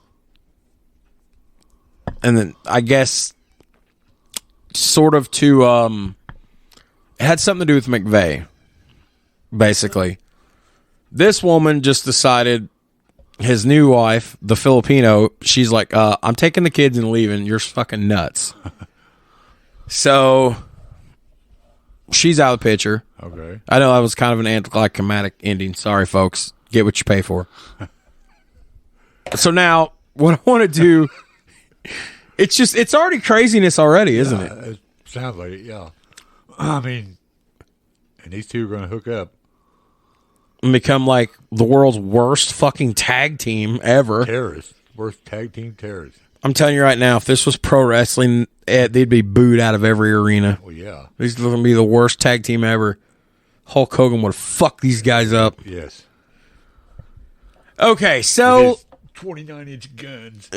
and then I guess sort of to, it had something to do with McVeigh, basically. This woman just decided, his new wife, the Filipino, she's like, I'm taking the kids and leaving. You're fucking nuts. So she's out of the picture. Okay. I know that was kind of an anticlimactic ending. Sorry, folks. Get what you pay for. So now, what I want to do, it's already craziness already, isn't it? It sounds like it, yeah. I mean, and these 2 are going to hook up. And become like the world's worst fucking tag team ever. Terrorists. Worst tag team terrorists. I'm telling you right now, if this was pro wrestling, they'd be booed out of every arena. Well, yeah. These are going to be the worst tag team ever. Hulk Hogan would have fucked these guys up. Yes. Okay, so 29-inch guns.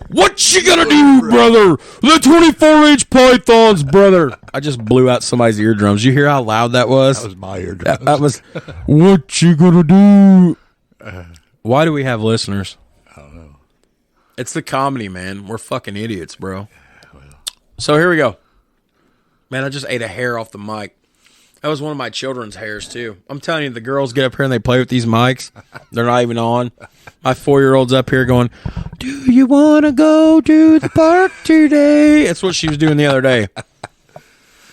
what you gonna do, brother? The 24-inch pythons, brother. I just blew out somebody's eardrums. You hear how loud that was? That was my eardrums. That was, what you gonna do? Why do we have listeners? I don't know. It's the comedy, man. We're fucking idiots, bro. So here we go. Man, I just ate a hair off the mic. That was one of my children's hairs, too. I'm telling you, the girls get up here and they play with these mics. They're not even on. My 4-year-old's up here going, do you want to go to the park today? That's what she was doing the other day.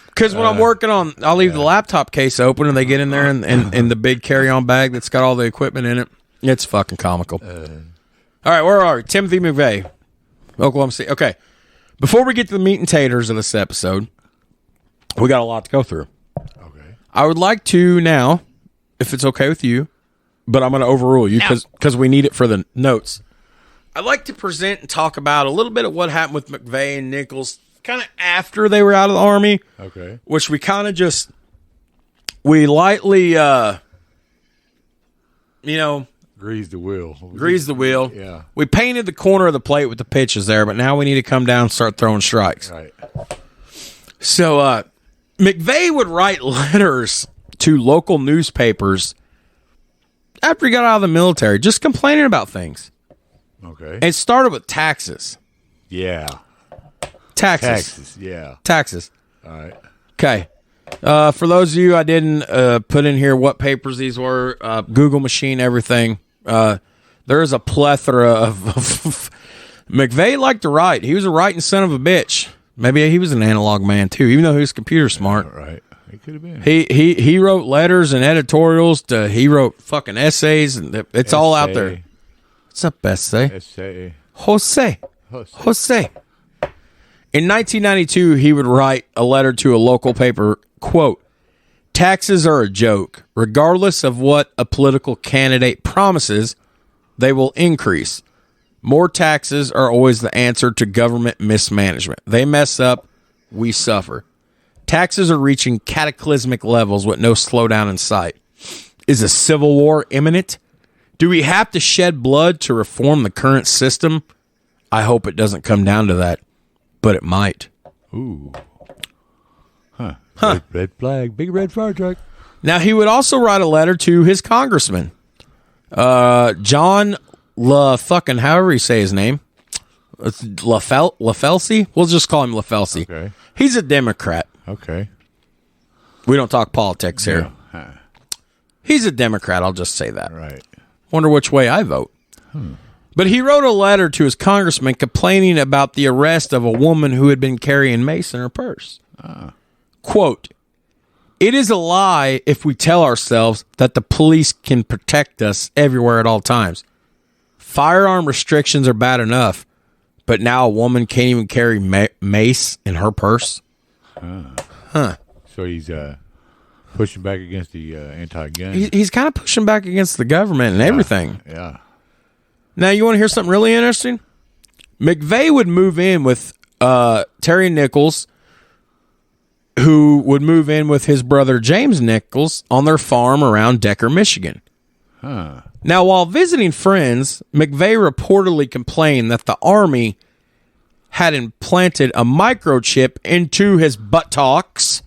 Because when I'm working on, I'll leave the laptop case open and they get in there and the big carry-on bag that's got all the equipment in it. It's fucking comical. All right, where are we? Timothy McVeigh, Oklahoma City. Okay, before we get to the meat and taters of this episode, we got a lot to go through. I would like to now, if it's okay with you, but I'm going to overrule you because we need it for the notes. I'd like to present and talk about a little bit of what happened with McVeigh and Nichols kind of after they were out of the Army. Okay. Which we kind of just, we lightly, greased the wheel. Yeah. We painted the corner of the plate with the pitches there, but now we need to come down and start throwing strikes. Right. So, McVeigh would write letters to local newspapers after he got out of the military, just complaining about things. Okay. It started with taxes. Yeah. Taxes. Yeah. Taxes. All right. Okay. For those of you I didn't put in here what papers these were, Google machine, everything. There is a plethora of McVeigh liked to write. He was a writing son of a bitch. Maybe he was an analog man too, even though he was computer smart. Right. He could have been. He wrote letters and editorials. He wrote fucking essays, and it's all out there. What's up, essay? Jose. In 1992, he would write a letter to a local paper, quote, "Taxes are a joke. Regardless of what a political candidate promises, they will increase. More taxes are always the answer to government mismanagement. They mess up, we suffer. Taxes are reaching cataclysmic levels with no slowdown in sight. Is a civil war imminent? Do we have to shed blood to reform the current system? I hope it doesn't come down to that, but it might." Ooh. Huh. Red flag. Big red fire truck. Now, he would also write a letter to his congressman, John fucking however you say his name. LaFelsey? We'll just call him LaFelsey. Okay. He's a Democrat. Okay. We don't talk politics here. Huh. He's a Democrat, I'll just say that. Right. Wonder which way I vote. But he wrote a letter to his congressman complaining about the arrest of a woman who had been carrying mace in her purse. Quote, "It is a lie if we tell ourselves that the police can protect us everywhere at all times. Firearm restrictions are bad enough, but now a woman can't even carry mace in her purse." So he's pushing back against the anti-gun. He's kind of pushing back against the government and everything. Yeah. Now, you want to hear something really interesting? McVeigh would move in with Terry Nichols, who would move in with his brother James Nichols on their farm around Decker, Michigan. Now, while visiting friends, McVeigh reportedly complained that the Army had implanted a microchip into his buttocks.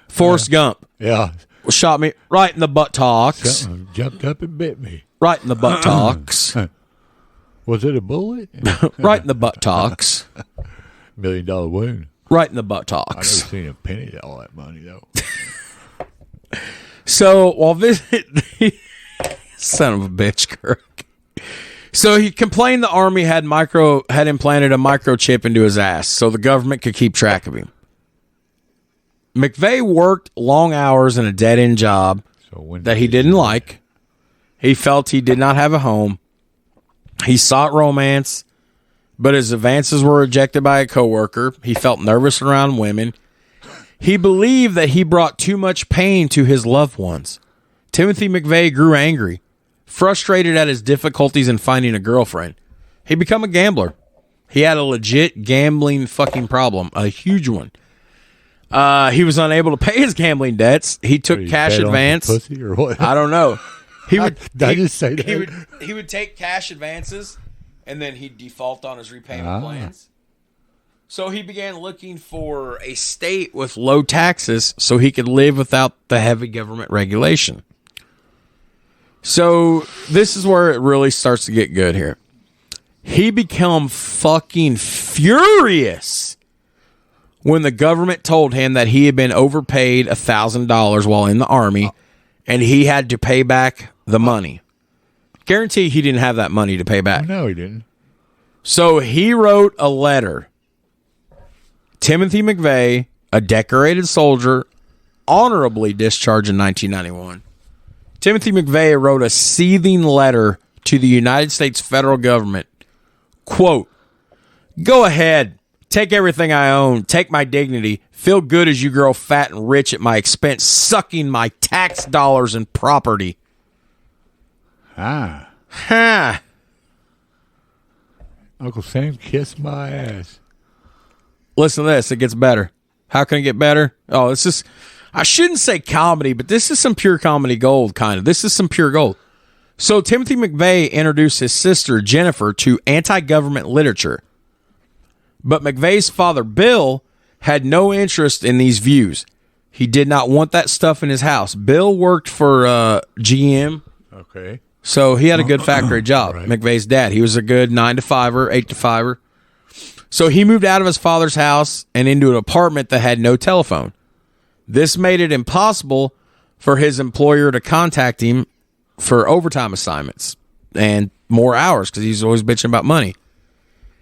Forrest Gump. Yeah. Shot me right in the buttocks. Something jumped up and bit me. Right in the buttocks. Was it a bullet? Right in the buttocks. $1 million wound. Right in the I've buttocks. never seen a penny of all that money, though. So, while son of a bitch, Kirk. So he complained the Army had implanted a microchip into his ass so the government could keep track of him. McVeigh worked long hours in a dead-end job that he didn't like. He felt he did not have a home. He sought romance, but his advances were rejected by a coworker. He felt nervous around women. He believed that he brought too much pain to his loved ones. Timothy McVeigh grew angry, frustrated at his difficulties in finding a girlfriend. He became a gambler. He had a legit gambling fucking problem, a huge one. He was unable to pay his gambling debts. He took cash advance. Pussy or what? I don't know. He would. I just say that? He would take cash advances, and then he'd default on his repayment plans. So he began looking for a state with low taxes so he could live without the heavy government regulation. So this is where it really starts to get good here. He became fucking furious when the government told him that he had been overpaid $1,000 while in the Army and he had to pay back the money. Guarantee he didn't have that money to pay back. No, he didn't. So he wrote a letter. Timothy McVeigh, a decorated soldier, honorably discharged in 1991. Timothy McVeigh wrote a seething letter to the United States federal government. Quote, "Go ahead. Take everything I own. Take my dignity. Feel good as you grow fat and rich at my expense, sucking my tax dollars and property. Ah. Ha. Uncle Sam kissed my ass. Listen to this. It gets better. How can it get better? Oh, this is, I shouldn't say comedy, but this is some pure comedy gold, kind of. This is some pure gold. So Timothy McVeigh introduced his sister, Jennifer, to anti-government literature. But McVeigh's father, Bill, had no interest in these views. He did not want that stuff in his house. Bill worked for GM. Okay. So he had a good factory job, Right. McVeigh's dad. He was a good 9-to-5er, 8-to-5er. So he moved out of his father's house and into an apartment that had no telephone. This made it impossible for his employer to contact him for overtime assignments and more hours because he's always bitching about money.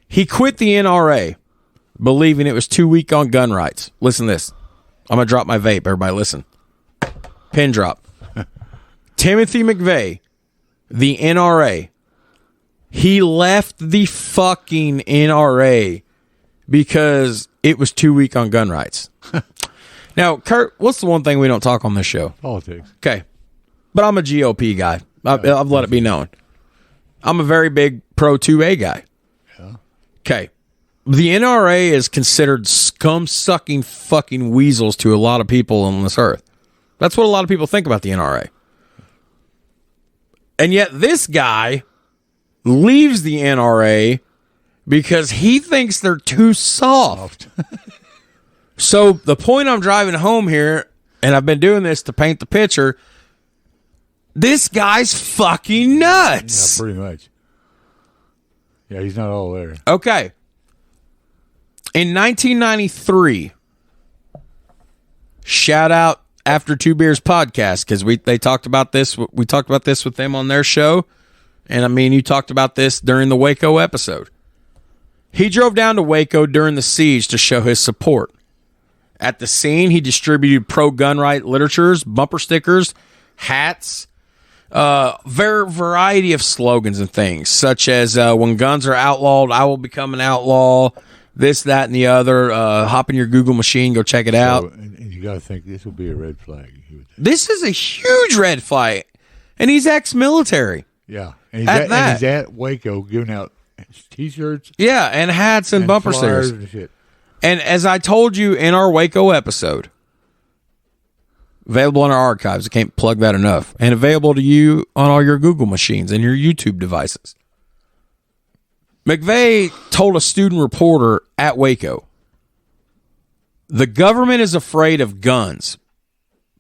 He quit the NRA, believing it was too weak on gun rights. Listen to this. I'm going to drop my vape. Everybody listen. Pin drop. Timothy McVeigh, the NRA, he left the fucking NRA because it was too weak on gun rights. Now, Kurt, what's the one thing we don't talk on this show? Politics. Okay. But I'm a GOP guy. I've let it be known. I'm a very big pro 2A guy. Yeah. Okay. The NRA is considered scum-sucking fucking weasels to a lot of people on this earth. That's what a lot of people think about the NRA. And yet this guy leaves the NRA because he thinks they're too soft. So the point I'm driving home here, and I've been doing this to paint the picture, this guy's fucking nuts. Yeah, pretty much. Yeah, he's not all there. Okay. In 1993, shout out After Two Beers podcast, because they talked about this. We talked about this with them on their show. And I mean, you talked about this during the Waco episode. He drove down to Waco during the siege to show his support. At the scene, he distributed pro-gun right literatures, bumper stickers, hats, variety of slogans and things, such as when guns are outlawed, I will become an outlaw, this, that, and the other. Hop in your Google machine, go check it out. And you got to think this will be a red flag. This is a huge red flag, and he's ex-military. Yeah. And he's at Waco giving out T-shirts. Yeah, and hats and bumper stickers. And shit. And as I told you in our Waco episode, available in our archives, I can't plug that enough, and available to you on all your Google machines and your YouTube devices. McVeigh told a student reporter at Waco, the government is afraid of guns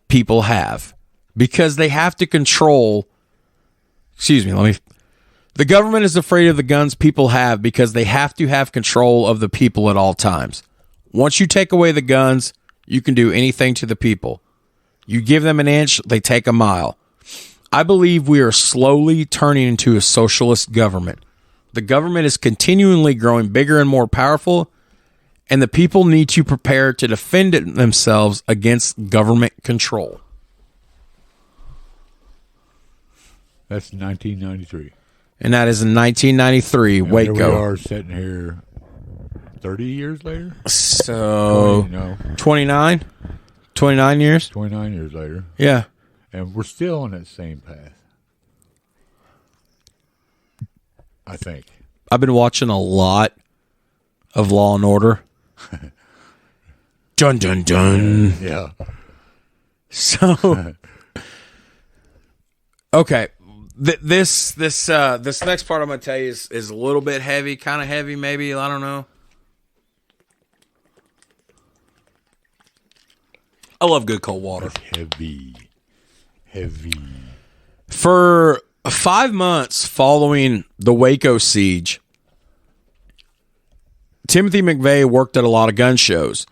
people have because they have to control, the government is afraid of the guns people have because they have to have control of the people at all times. Once you take away the guns, you can do anything to the people. You give them an inch, they take a mile. I believe we are slowly turning into a socialist government. The government is continually growing bigger and more powerful, and the people need to prepare to defend themselves against government control. That's 1993. And that is in 1993, And Waco. Here we are sitting here 30 years later? So, 29 years? 29 years later. Yeah. And we're still on that same path. I think. I've been watching a lot of Law and Order. Dun, dun, dun. Yeah. So, okay. This next part I'm going to tell you is a little bit heavy, kind of heavy maybe, I don't know. I love good cold water. Heavy. For 5 months following the Waco siege, Timothy McVeigh worked at a lot of gun shows,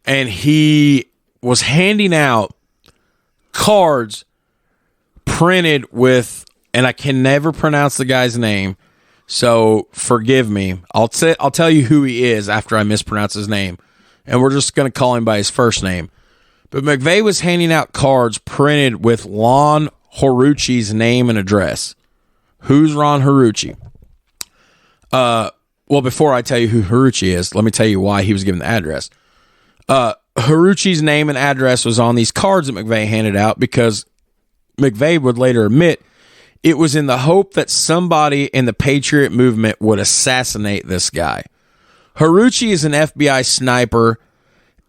and he was handing out cards printed with, and I can never pronounce the guy's name, so forgive me. I'll tell you who he is after I mispronounce his name, and we're just going to call him by his first name. But McVeigh was handing out cards printed with Ron Horiuchi's name and address. Who's Ron Horiuchi? Well, before I tell you who Haruchi is, let me tell you why he was given the address. Haruchi's name and address was on these cards that McVeigh handed out because McVeigh would later admit it was in the hope that somebody in the Patriot movement would assassinate this guy. Haruchi is an FBI sniper,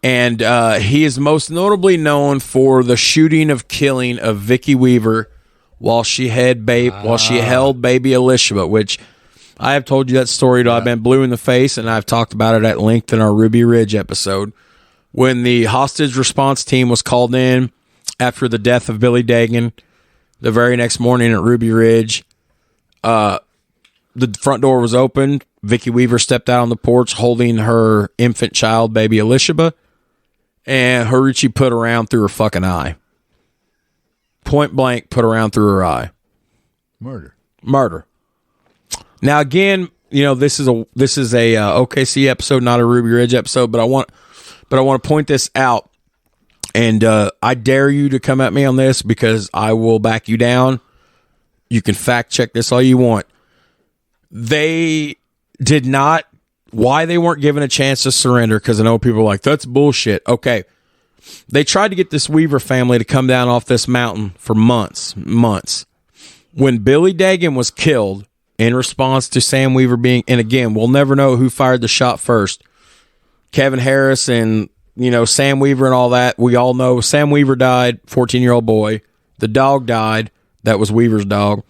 and he is most notably known for the shooting of killing of Vicki Weaver while she held baby Elishaba, which I have told you that story till I've been blue in the face, and I've talked about it at length in our Ruby Ridge episode. When the hostage response team was called in after the death of Billy Dagan, the very next morning at Ruby Ridge, the front door was open. Vicki Weaver stepped out on the porch holding her infant child, baby Elishaba, and Haruchi put a round through her fucking eye. Point blank, put a round through her eye. Murder. Now, again, this is a OKC episode, not a Ruby Ridge episode, but I want to point this out. And I dare you to come at me on this because I will back you down. You can fact check this all you want. They did not, why they weren't given a chance to surrender, because I know people are like, that's bullshit. Okay. They tried to get this Weaver family to come down off this mountain for months. When Billy Dagan was killed in response to Sam Weaver being, and again, we'll never know who fired the shot first. Kevin Harris and Sam Weaver and all that. We all know Sam Weaver died, 14-year-old boy. The dog died. That was Weaver's dog.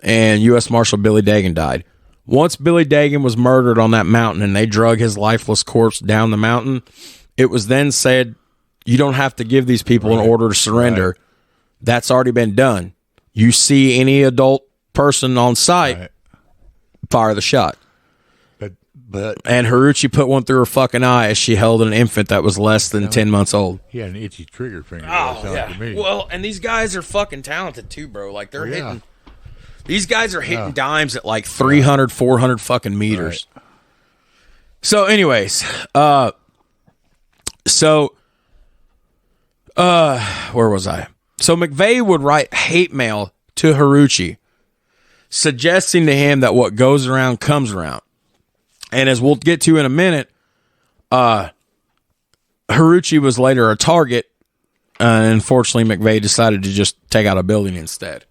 And U.S. Marshal Billy Dagan died. Once Billy Dagan was murdered on that mountain and they drug his lifeless corpse down the mountain, it was then said, you don't have to give these people an order to surrender. Right. That's already been done. You see any adult person on site, fire the shot. And Haruchi put one through her fucking eye as she held an infant that was less than 10 months old. He had an itchy trigger finger. Oh, yeah. Well, and these guys are fucking talented too, bro. Like, they're hitting... These guys are hitting dimes at like 300, 400 fucking meters. Right. So, anyways, where was I? So McVeigh would write hate mail to Haruchi, suggesting to him that what goes around comes around. And as we'll get to in a minute, Haruchi was later a target. And unfortunately, McVeigh decided to just take out a building instead.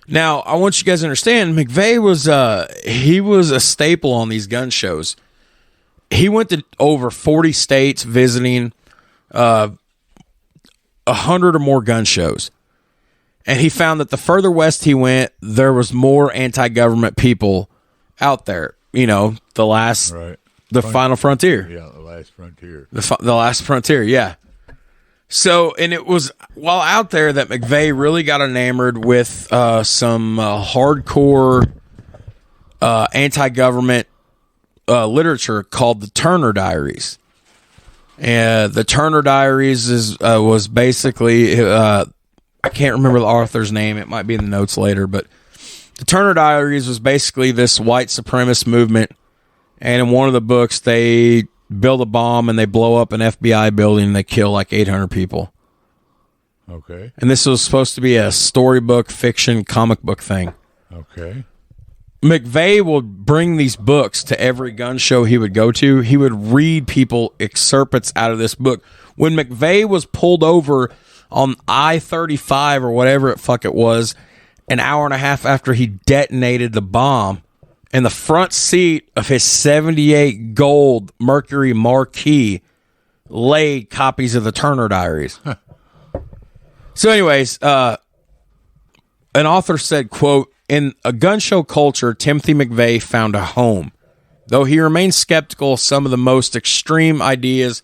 Now, I want you guys to understand, McVeigh was he was a staple on these gun shows. He went to over 40 states visiting 100 or more gun shows. And he found that the further west he went, there was more anti-government people out there. The last, the final frontier. Yeah, the last frontier. The last frontier, yeah. So, and it was while out there that McVeigh really got enamored with some hardcore anti-government literature called the Turner Diaries. And the Turner Diaries was basically, I can't remember the author's name. It might be in the notes later, but the Turner Diaries was basically this white supremacist movement. And in one of the books, they build a bomb and they blow up an FBI building and they kill like 800 people. Okay. And this was supposed to be a storybook, fiction, comic book thing. Okay. McVeigh would bring these books to every gun show he would go to. He would read people excerpts out of this book. When McVeigh was pulled over on I-35 or whatever it was, an hour and a half after he detonated the bomb, in the front seat of his 78 gold Mercury Marquis lay copies of the Turner Diaries. So anyways, an author said, quote, in a gun show culture, Timothy McVeigh found a home. Though he remained skeptical of some of the most extreme ideas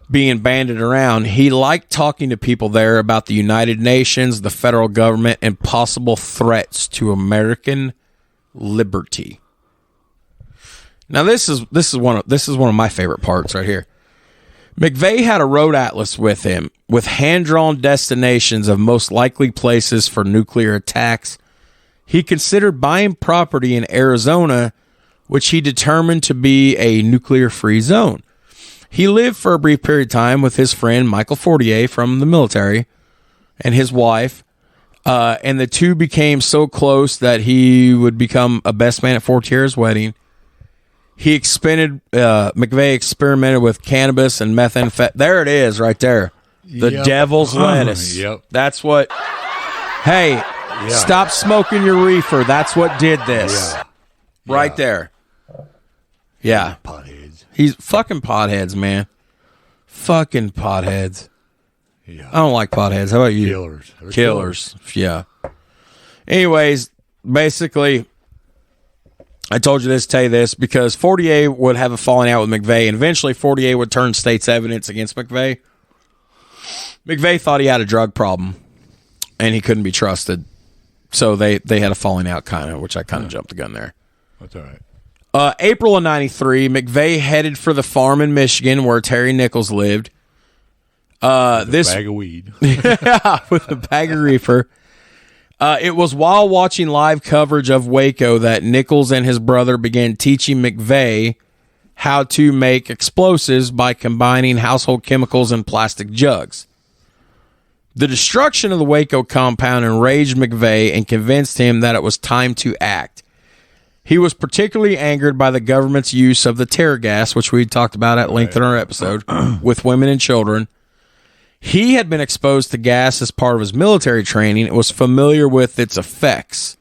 being bandied around, he liked talking to people there about the United Nations, the federal government, and possible threats to American liberty. Now this is one of my favorite parts right here. McVeigh had a road atlas with him with hand-drawn destinations of most likely places for nuclear attacks. He considered buying property in Arizona, which he determined to be a nuclear-free zone. He lived for a brief period of time with his friend Michael Fortier from the military and his wife. And the two became so close that he would become a best man at Fortier's wedding. McVeigh experimented with cannabis and methamphetamine. There it is right there. The devil's lettuce. Yep. That's what. Hey, stop smoking your reefer. That's what did this. Yeah. Right there. Yeah. Potheads. He's fucking potheads, man. Fucking potheads. Yeah. I don't like potheads. How about you? Killers. They're Killers. Yeah. Anyways, basically, I told you this, tell you this, because Fortier would have a falling out with McVeigh, and eventually Fortier would turn state's evidence against McVeigh. McVeigh thought he had a drug problem, and he couldn't be trusted. So they had a falling out, kind of, which I kind of jumped the gun there. That's all right. April of 93, McVeigh headed for the farm in Michigan where Terry Nichols lived. This bag of weed. Yeah, with a bag of reefer. It was while watching live coverage of Waco that Nichols and his brother began teaching McVeigh how to make explosives by combining household chemicals and plastic jugs. The destruction of the Waco compound enraged McVeigh and convinced him that it was time to act. He was particularly angered by the government's use of the tear gas, which we talked about at length in our episode, with women and children. He had been exposed to gas as part of his military training and was familiar with its effects.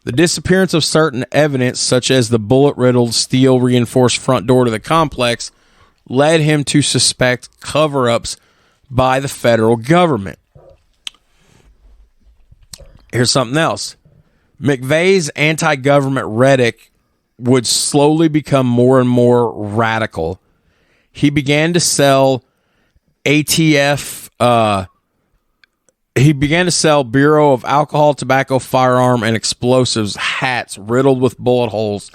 The disappearance of certain evidence, such as the bullet-riddled, steel-reinforced front door to the complex, led him to suspect cover-ups by the federal government. Here's something else. McVeigh's anti-government rhetoric would slowly become more and more radical. He began to sell ATF, he began to sell Bureau of Alcohol, Tobacco, Firearm, and Explosives hats riddled with bullet holes,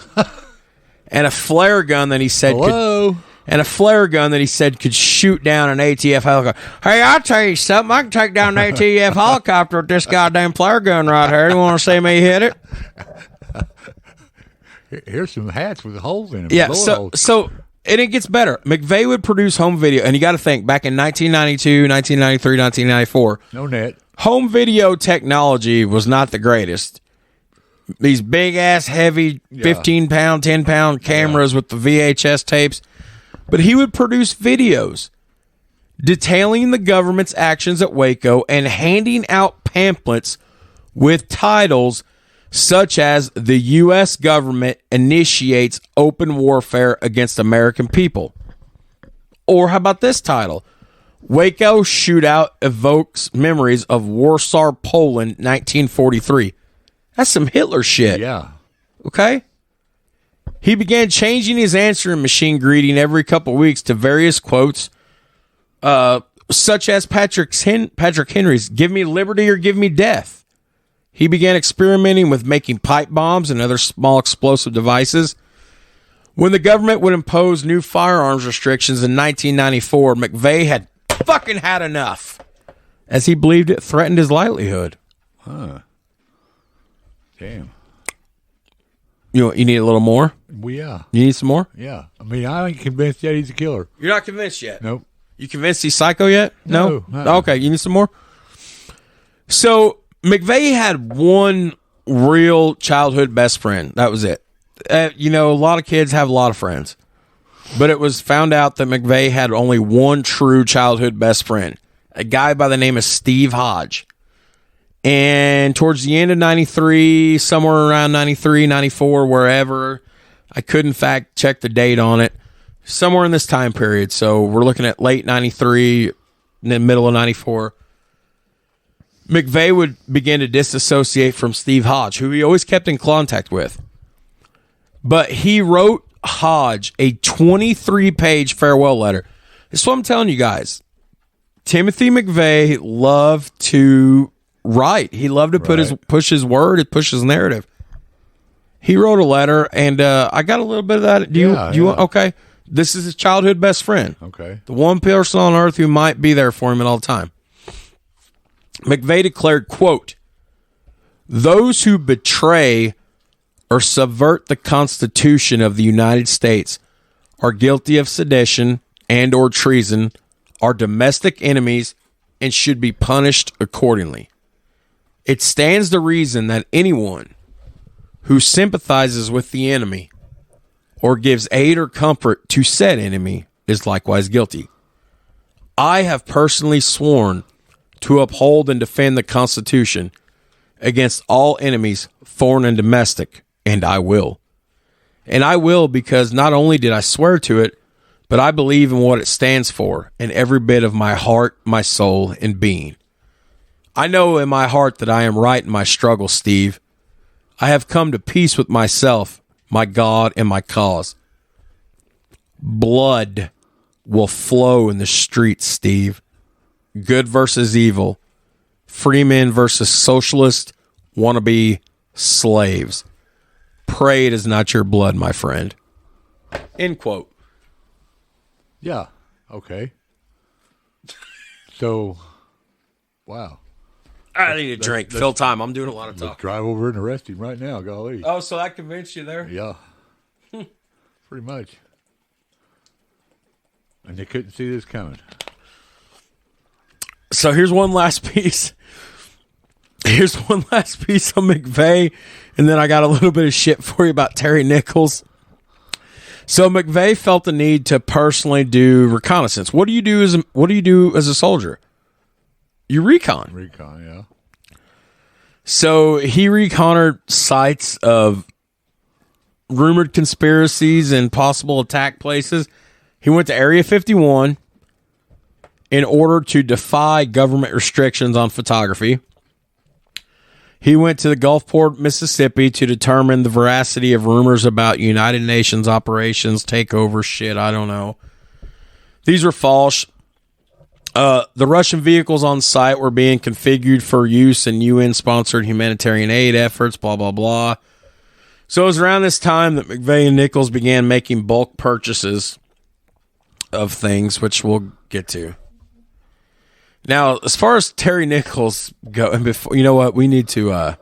and a flare gun that he said could shoot down an ATF helicopter. Hey, I'll tell you something. I can take down an ATF helicopter with this goddamn flare gun right here. You want to see me hit it? Here's some hats with holes in them. Yeah, and it gets better. McVeigh would produce home video, and you got to think, back in 1992, 1993, 1994, no net. Home video technology was not the greatest. These big-ass, heavy 15-pound, 10-pound cameras with the VHS tapes. But he would produce videos detailing the government's actions at Waco and handing out pamphlets with titles such as "The U.S. Government Initiates Open Warfare Against American People." Or how about this title? "Waco Shootout Evokes Memories of Warsaw, Poland, 1943. That's some Hitler shit. Yeah. Okay? He began changing his answering machine greeting every couple weeks to various quotes, such as Patrick Henry's, "Give me liberty or give me death." He began experimenting with making pipe bombs and other small explosive devices. When the government would impose new firearms restrictions in 1994, McVeigh had fucking had enough, as he believed it threatened his livelihood. Huh. Damn. You need a little more? Well, yeah. You need some more? Yeah. I mean, I ain't convinced yet he's a killer. You're not convinced yet? Nope. You convinced he's psycho yet? No? Uh-uh. Okay, you need some more? So, McVeigh had one real childhood best friend. That was it. A lot of kids have a lot of friends. But it was found out that McVeigh had only one true childhood best friend, a guy by the name of Steve Hodge. And towards the end of 93, somewhere around 93, 94, wherever, I could in fact check the date on it, somewhere in this time period. So we're looking at late 93, and then middle of 94. McVeigh would begin to disassociate from Steve Hodge, who he always kept in contact with. But he wrote Hodge a 23-page farewell letter. This is what I'm telling you guys. Timothy McVeigh loved to write. He loved to push his word, push his narrative. He wrote a letter, and I got a little bit of that. Do you want? Okay. This is his childhood best friend. Okay. The one person on earth who might be there for him at all time. McVeigh declared, quote, "Those who betray or subvert the Constitution of the United States are guilty of sedition and or treason, are domestic enemies, and should be punished accordingly. It stands to reason that anyone who sympathizes with the enemy or gives aid or comfort to said enemy is likewise guilty. I have personally sworn to uphold and defend the Constitution against all enemies, foreign and domestic, and I will. And I will because not only did I swear to it, but I believe in what it stands for in every bit of my heart, my soul, and being. I know in my heart that I am right in my struggle, Steve. I have come to peace with myself, my God, and my cause. Blood will flow in the streets, Steve. Good versus evil. Free men versus socialist wannabe slaves. Pray it is not your blood, my friend. End quote. Yeah. Okay. So, wow. I need a drink. Fill time. I'm doing a lot of Let's talking. drive over and arrest him right now, golly. Oh, so that convinced you there? Yeah. Pretty much. And they couldn't see this coming. So here's one last piece. Here's one last piece on McVeigh, and then I got a little bit of shit for you about Terry Nichols. So McVeigh felt the need to personally do reconnaissance. What do you do as a soldier? You recon. Recon, yeah. So he reconnoitered sites of rumored conspiracies and possible attack places. He went to Area 51 in order to defy government restrictions on photography. He went to the Gulfport, Mississippi to determine the veracity of rumors about United Nations operations, takeover shit, I don't know. These were false. The Russian vehicles on site were being configured for use in UN-sponsored humanitarian aid efforts, blah, blah, blah. So it was around this time that McVeigh and Nichols began making bulk purchases of things, which we'll get to. Now, as far as Terry Nichols go, and before, you know what, we need to.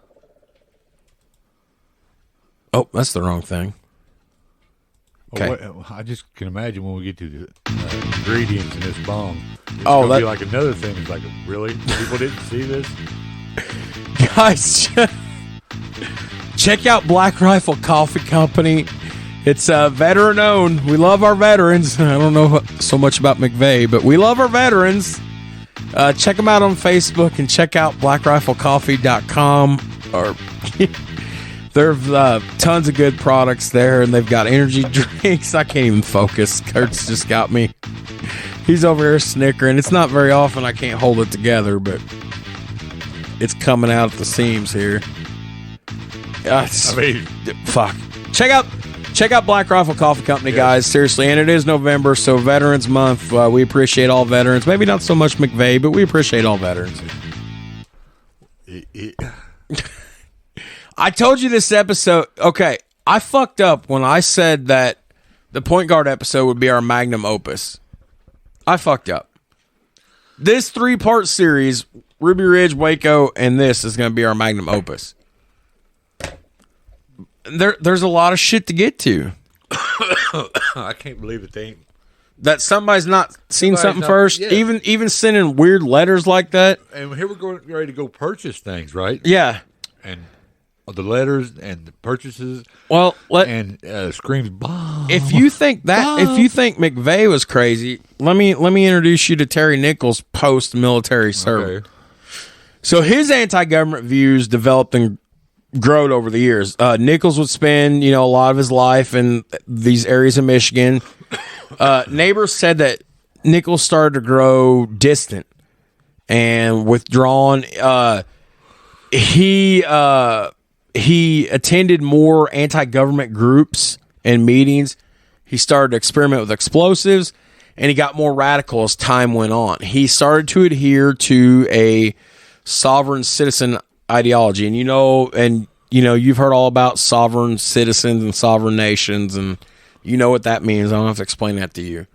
Oh, that's the wrong thing. Okay. Well, I just can imagine when we get to the ingredients in this bomb. It's Oh, gonna be like another thing. It's like, really? People didn't see this? Guys, check out Black Rifle Coffee Company. It's veteran owned. We love our veterans. I don't know so much about McVeigh, but we love our veterans. Check them out on Facebook and check out blackriflecoffee.com. Or there's tons of good products there, and they've got energy drinks. I can't even focus. Kurt's just got me. He's over here snickering. It's not very often I can't hold it together, but it's coming out at the seams here. Fuck. Check out Black Rifle Coffee Company, guys. Seriously, and it is November, so Veterans Month. We appreciate all veterans. Maybe not so much McVeigh, but we appreciate all veterans. I told you this episode. Okay, I fucked up when I said that the Point Guard episode would be our magnum opus. I fucked up. This 3-part series, Ruby Ridge, Waco, and this is going to be our magnum opus. There's a lot of shit to get to. I can't believe it. That somebody's not seen something first. Yeah. Even sending weird letters like that. And here we're ready to go purchase things, right? Yeah. And the letters and the purchases. Well, screams bomb. If you think McVeigh was crazy, let me introduce you to Terry Nichols' post-military service. Okay. So his anti-government views developed and growed over the years. Nichols would spend, a lot of his life in these areas of Michigan. Neighbors said that Nichols started to grow distant and withdrawn. He attended more anti-government groups and meetings. He started to experiment with explosives, and he got more radical as time went on. He started to adhere to a sovereign citizen ideology, and you've heard all about sovereign citizens and sovereign nations, and you know what that means. I don't have to explain that to you.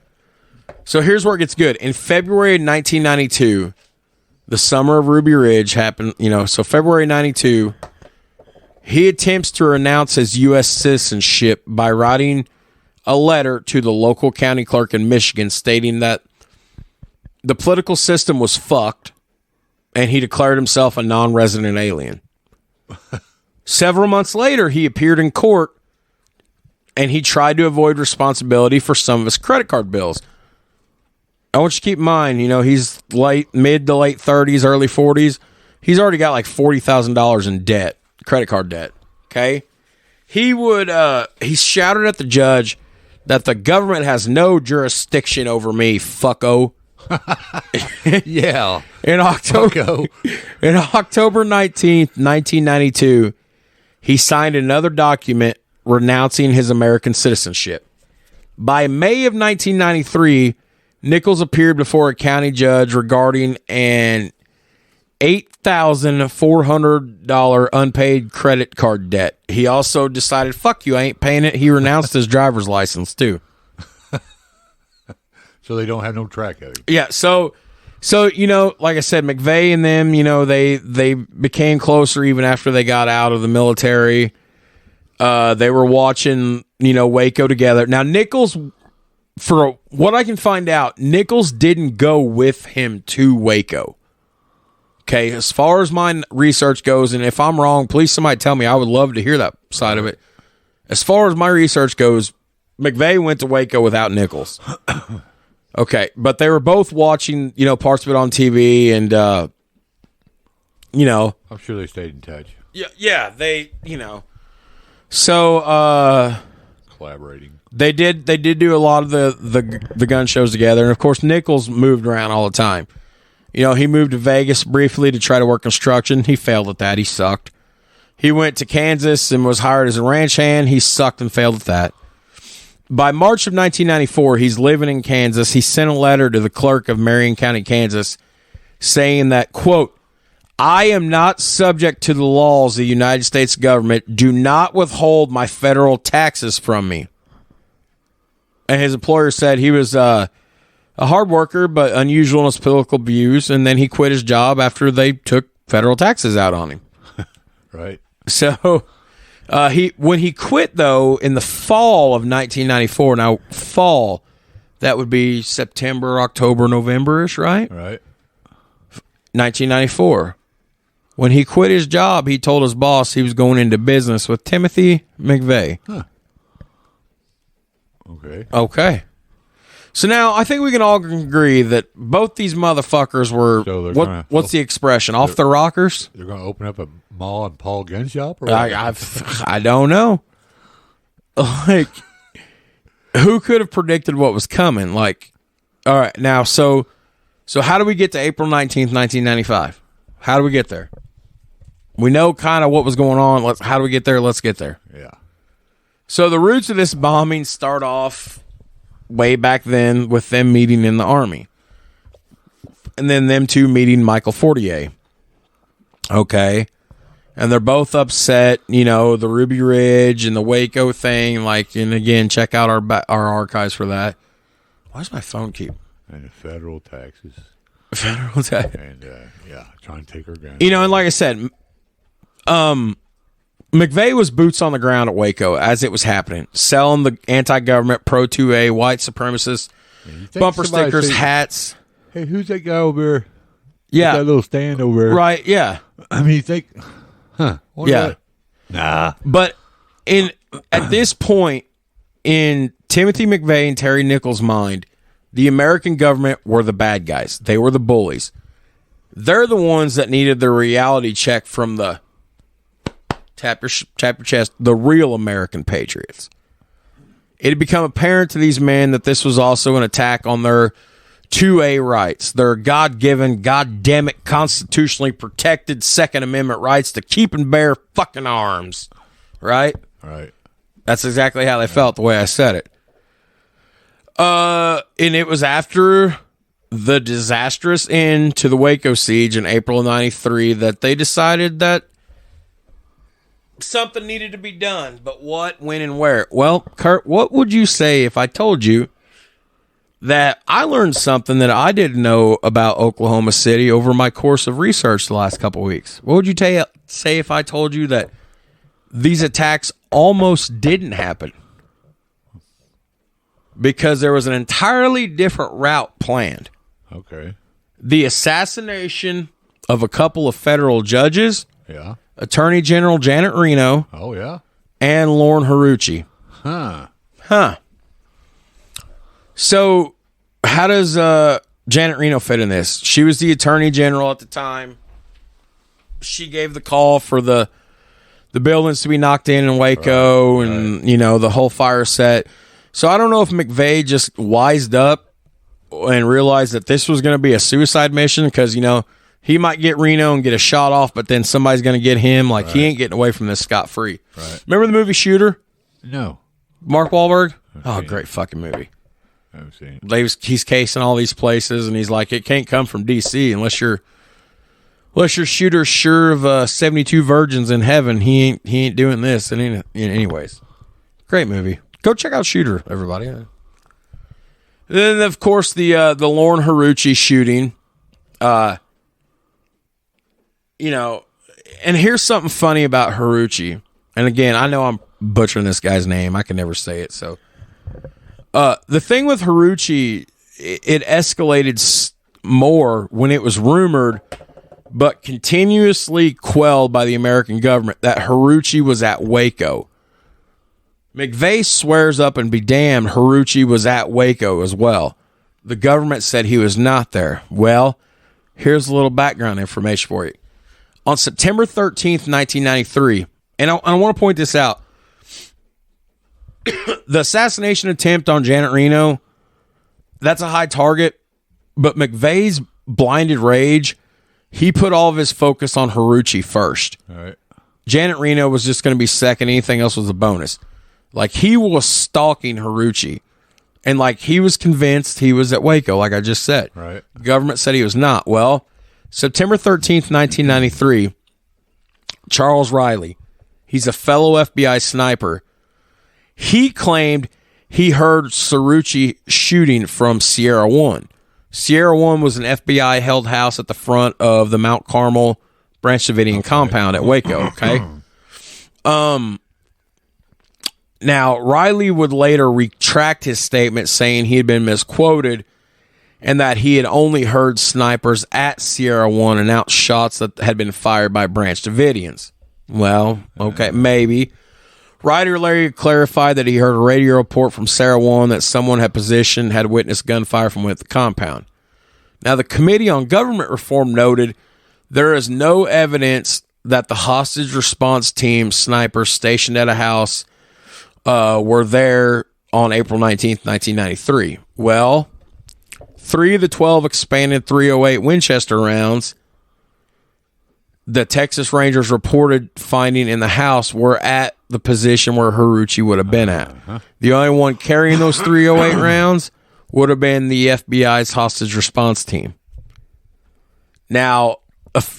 So here's where it gets good. In February 1992, the summer of Ruby Ridge happened. So February 92, he attempts to renounce his U.S. citizenship by writing a letter to the local county clerk in Michigan stating that the political system was fucked and he declared himself a non-resident alien. Several months later, he appeared in court, and he tried to avoid responsibility for some of his credit card bills. I want you to keep in mind, he's mid to late 30s, early 40s. He's already got like $40,000 in debt, credit card debt. Okay? He shouted at the judge that the government has no jurisdiction over me, fucko. Yeah. In October 19th, 1992, he signed another document renouncing his American citizenship. By May of 1993, Nichols appeared before a county judge regarding an $8,400 unpaid credit card debt. He also decided, fuck you, I ain't paying it. He renounced his driver's license, too. So they don't have no track of him. Yeah, so like I said, McVeigh and them, they became closer even after they got out of the military. They were watching, Waco together. Now, Nichols, for what I can find out, Nichols didn't go with him to Waco. Okay, as far as my research goes, and if I'm wrong, please somebody tell me. I would love to hear that side of it. As far as my research goes, McVeigh went to Waco without Nichols. Okay, but they were both watching, parts of it on TV, and, I'm sure they stayed in touch. Yeah, they, So, collaborating. They did do a lot of the gun shows together, and of course Nichols moved around all the time. He moved to Vegas briefly to try to work construction. He failed at that. He sucked. He went to Kansas and was hired as a ranch hand. He sucked and failed at that. By March of 1994, he's living in Kansas. He sent a letter to the clerk of Marion County, Kansas, saying that, quote, I am not subject to the laws of the United States government. Do not withhold my federal taxes from me. And his employer said he was a hard worker, but unusual in his political views. And then he quit his job after they took federal taxes out on him. Right. So when he quit, though, in the fall of 1994, now fall, that would be September, October, November-ish, right? Right. 1994. When he quit his job, he told his boss he was going into business with Timothy McVeigh. Huh. Okay. Okay. So now I think we can all agree that both these motherfuckers were, what's the expression, off the rockers? They're going to open up a mall and Paul gun shop? Or I don't know. Like, who could have predicted what was coming? Like, all right, now, so how do we get to April 19th, 1995? How do we get there? We know kind of what was going on. How do we get there? Let's get there. Yeah. So the roots of this bombing start off way back then with them meeting in the Army. And then them two meeting Michael Fortier. Okay. And they're both upset, the Ruby Ridge and the Waco thing. Like, and again, check out our archives for that. Why does my phone keep? And the federal taxes. Federal tax. And, trying to take her guns. And like I said, McVeigh was boots on the ground at Waco as it was happening, selling the anti-government, pro-2A, white supremacist, bumper stickers, hats. Hey, who's that guy over there? Yeah. That little stand over there. Right, yeah. I mean, you think, yeah. Nah. But at this point, in Timothy McVeigh and Terry Nichols' mind, the American government were the bad guys. They were the bullies. They're the ones that needed the reality check from the tap your chest, the real American patriots. It had become apparent to these men that this was also an attack on their 2A rights, their God-given, goddamn-it, constitutionally protected Second Amendment rights to keep and bear fucking arms. Right? Right. That's exactly how they felt the way I said it. And it was after the disastrous end to the Waco siege in April of 93 that they decided that something needed to be done. But what, when, and where? Well, Kurt, what would you say if I told you that I learned something that I didn't know about Oklahoma City over my course of research the last couple of weeks? What would you say if I told you that these attacks almost didn't happen because there was an entirely different route planned? Okay. The assassination of a couple of federal judges, Yeah. Attorney General Janet Reno, Oh, yeah. and Lauren Haruchi. Huh. So, how does Janet Reno fit in this? She was the Attorney General at the time. She gave the call for the buildings to be knocked in Waco, right. And the whole fire set. So I don't know if McVeigh just wised up and realized that this was going to be a suicide mission because he might get Reno and get a shot off, but then somebody's going to get him. Like he ain't getting away from this scot-free. Right. Remember the movie Shooter? No. Mark Wahlberg? Oh, seen great fucking movie. I haven't seen it. He's casing all these places, and he's like, it can't come from D.C. unless your shooter's sure of 72 virgins in heaven. He ain't doing this. And anyways, great movie. Go check out Shooter, everybody. Then of course the Lauren Haruchi shooting. And here's something funny about Haruchi. And again, I know I'm butchering this guy's name. I can never say it. So, the thing with Haruchi, it escalated more when it was rumored, but continuously quelled by the American government, that Haruchi was at Waco. McVeigh swears up and be damned Haruchi was at Waco as well. The government said he was not there. Well, here's a little background information for you. On September 13th, 1993, and I want to point this out, the assassination attempt on Janet Reno, that's a high target, but McVeigh's blinded rage, he put all of his focus on Haruchi first. All right. Janet Reno was just going to be second. Anything else was a bonus. Like, he was stalking Haruchi. And, like, he was convinced he was at Waco, like I just said. Right. The government said he was not. Well, September 13th, 1993, Charles Riley, he's a fellow FBI sniper. He claimed he heard Haruchi shooting from Sierra One. Sierra One was an FBI-held house at the front of the Mount Carmel Branch Davidian compound at Waco, okay? Now, Riley would later retract his statement, saying he had been misquoted and that he had only heard snipers at Sierra One announce shots that had been fired by Branch Davidians. Well, okay, maybe. Ryder later clarified that he heard a radio report from Sierra One that someone had witnessed gunfire from within the compound. Now, the Committee on Government Reform noted there is no evidence that the hostage response team snipers stationed at a house were there on April 19th, 1993. Well, 3 of the 12 expanded .308 Winchester rounds the Texas Rangers reported finding in the house were at the position where Haruchi would have been at. The only one carrying those .308 rounds would have been the FBI's hostage response team. Now,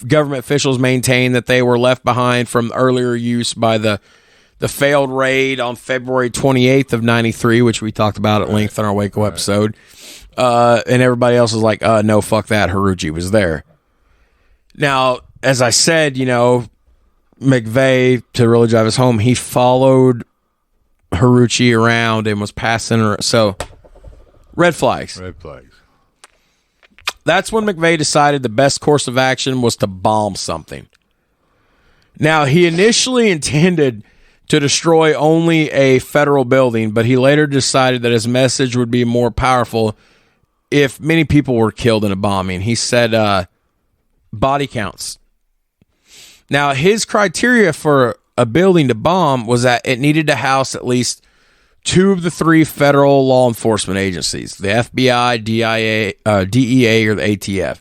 government officials maintain that they were left behind from earlier use by the failed raid on February 28th of 93, which we talked about at length on our Waco episode. And everybody else was like, no, fuck that. Haruchi was there. Now, as I said, McVeigh, to really drive us home, he followed Haruchi around and was passing her. So, red flags. Red flags. That's when McVeigh decided the best course of action was to bomb something. Now, he initially intended to destroy only a federal building, but he later decided that his message would be more powerful if many people were killed in a bombing. He said body counts. Now, his criteria for a building to bomb was that it needed to house at least 2 of the 3 federal law enforcement agencies, the FBI, DEA, or the ATF.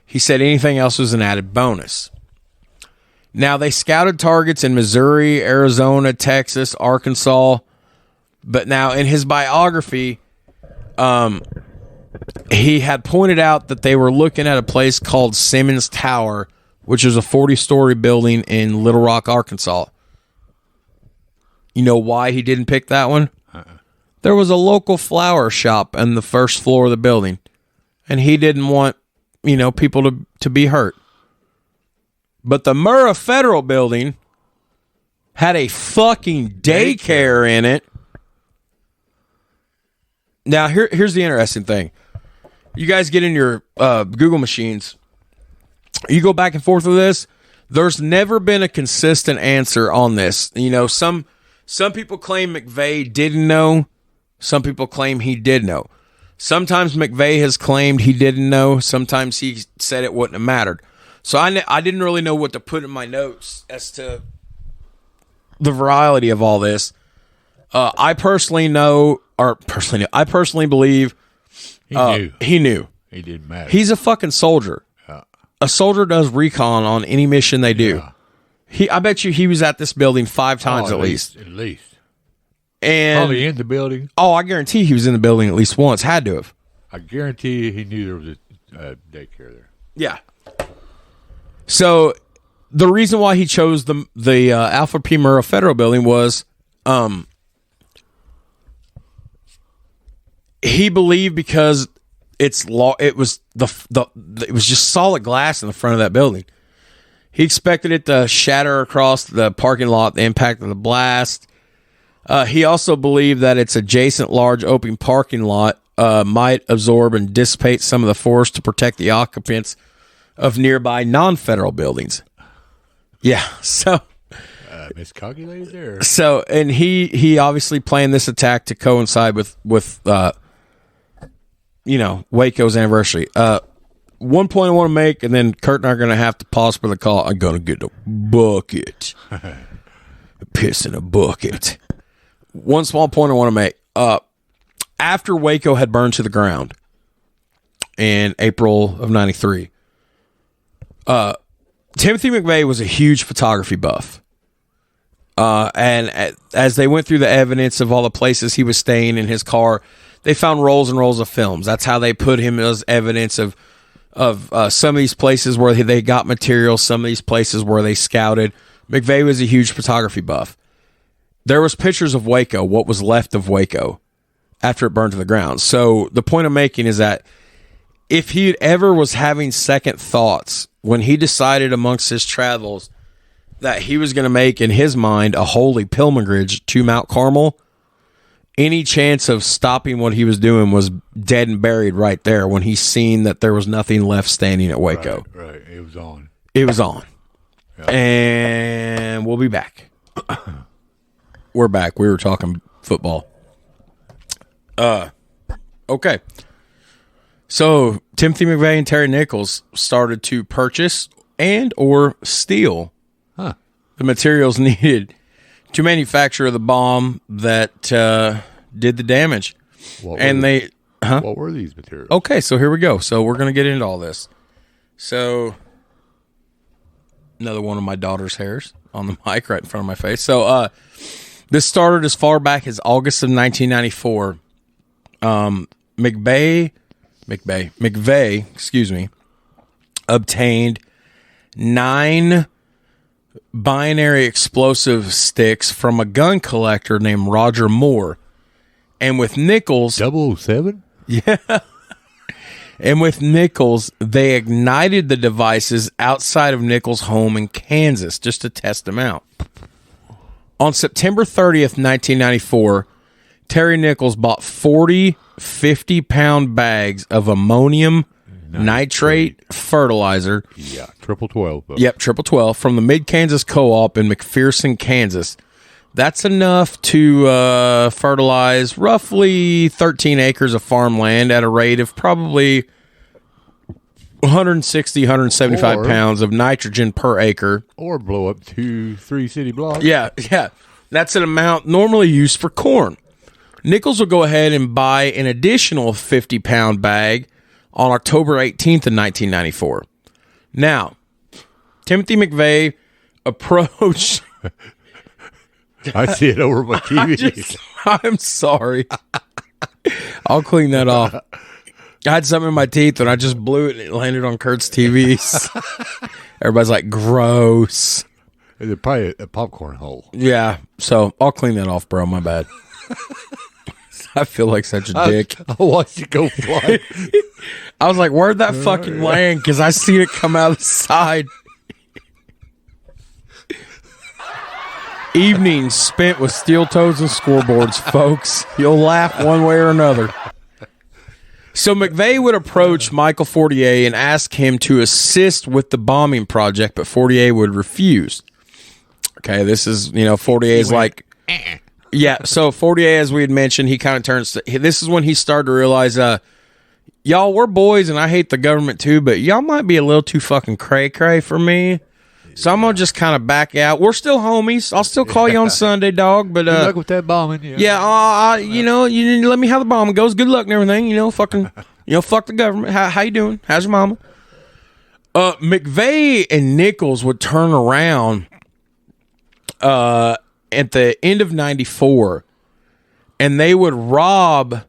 He said anything else was an added bonus. Now, they scouted targets in Missouri, Arizona, Texas, Arkansas. But now, in his biography, he had pointed out that they were looking at a place called Simmons Tower, which is a 40-story building in Little Rock, Arkansas. You know why he didn't pick that one? There was a local flower shop on the first floor of the building, and he didn't want, people to be hurt. But the Murrah Federal Building had a fucking daycare in it. Now, here's the interesting thing. You guys get in your Google machines You go back and forth with this. There's never been a consistent answer on this. You know, some people claim McVeigh didn't know. Some people claim he did know. Sometimes McVeigh has claimed he didn't know. Sometimes he said it wouldn't have mattered. So I didn't really know what to put in my notes as to the variety of all this. I personally believe he knew. He didn't matter. He's a fucking soldier. A soldier does recon on any mission they do. I bet you he was at this building 5 times at least. At least. And probably in the building. Oh, I guarantee he was in the building at least once. Had to have. I guarantee he knew there was a daycare there. Yeah. So the reason why he chose the Alfred P Murrah Federal Building was he believed because it was just solid glass in the front of that building. He expected it to shatter across the parking lot, the impact of the blast. He also believed that its adjacent large open parking lot might absorb and dissipate some of the force to protect the occupants of nearby non-federal buildings. Yeah, so miscalculated there. So, and he obviously planned this attack to coincide with Waco's anniversary. One point I want to make, and then Kurt and I are going to have to pause for the call. I'm going to get a bucket. Piss in a bucket. One small point I want to make. After Waco had burned to the ground in April of 93, Timothy McVeigh was a huge photography buff. And as they went through the evidence of all the places he was staying in his car, they found rolls and rolls of films. That's how they put him as evidence of some of these places where they got material, some of these places where they scouted. McVeigh was a huge photography buff. There was pictures of Waco, what was left of Waco, after it burned to the ground. So the point I'm making is that if he ever was having second thoughts when he decided amongst his travels that he was going to make, in his mind, a holy pilgrimage to Mount Carmel, any chance of stopping what he was doing was dead and buried right there when he seen that there was nothing left standing at Waco. Right. It was on. It was on. Yep. And we'll be back. We're back. We were talking football. Okay. So Timothy McVeigh and Terry Nichols started to purchase and or steal the materials needed to manufacture the bomb that did the damage. What were these materials? Okay, so here we go. So we're going to get into all this. So another one of my daughter's hairs on the mic right in front of my face. So this started as far back as August of 1994. McVeigh, obtained 9 binary explosive sticks from a gun collector named Roger Moore. And with Nichols... 007? Yeah. And with Nichols, they ignited the devices outside of Nichols' home in Kansas just to test them out. On September 30th, 1994, Terry Nichols bought 40 50-pound bags of ammonium nitrate fertilizer. Yeah, triple 12. Yep, triple 12 from the Mid-Kansas Co-op in McPherson, Kansas. That's enough to fertilize roughly 13 acres of farmland at a rate of probably 160, 175 pounds of nitrogen per acre. Or blow up 2-3 city blocks. Yeah. That's an amount normally used for corn. Nichols will go ahead and buy an additional 50-pound bag on October 18th of 1994. Now, Timothy McVeigh approached... I see it over my TV. I'm sorry. I'll clean that off. I had something in my teeth and I just blew it and it landed on Kurt's TVs. Everybody's like, gross. It's probably a popcorn hole. Yeah, so I'll clean that off, bro. My bad. I feel like such a dick. I watched it go fly. I was like, where'd that fucking land? Because I seen it come out of the side. Evenings spent with steel toes and scoreboards, folks. You'll laugh one way or another. So McVeigh would approach Michael Fortier and ask him to assist with the bombing project, but Fortier would refuse. Okay, this is, Fortier's like... Yeah, so Fortier, as we had mentioned, he kind of turns... This is when he started to realize, y'all, we're boys, and I hate the government too, but y'all might be a little too fucking cray-cray for me. So I'm going to just kind of back out. We're still homies. I'll still call you on Sunday, dog. But Good luck with that bombing. you let me how the bombing goes. Good luck and everything. Fuck the government. How you doing? How's your mama? McVeigh and Nichols would turn around at the end of 94, and they would rob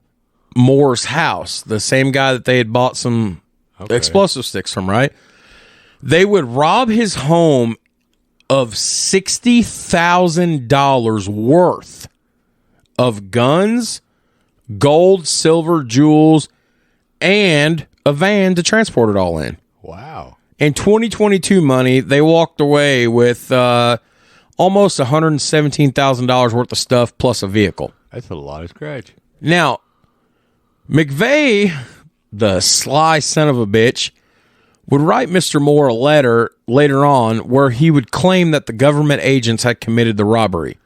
Moore's house, the same guy that they had bought some explosive sticks from, right? They would rob his home of $60,000 worth of guns, gold, silver, jewels, and a van to transport it all in. Wow. In 2022 money, they walked away with almost $117,000 worth of stuff plus a vehicle. That's a lot of scratch. Now, McVeigh, the sly son of a bitch, would write Mr. Moore a letter later on where he would claim that the government agents had committed the robbery.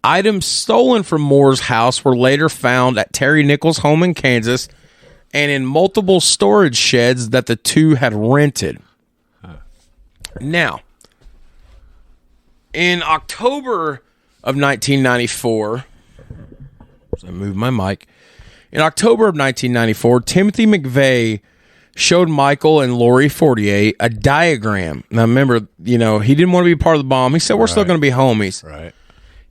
Items stolen from Moore's house were later found at Terry Nichols' home in Kansas and in multiple storage sheds that the two had rented. Now, in October of 1994, as I move my mic, in October of 1994, Timothy McVeigh showed Michael and Lori Fortier a diagram. Now, remember, he didn't want to be part of the bomb. He said, we're still going to be homies. Right.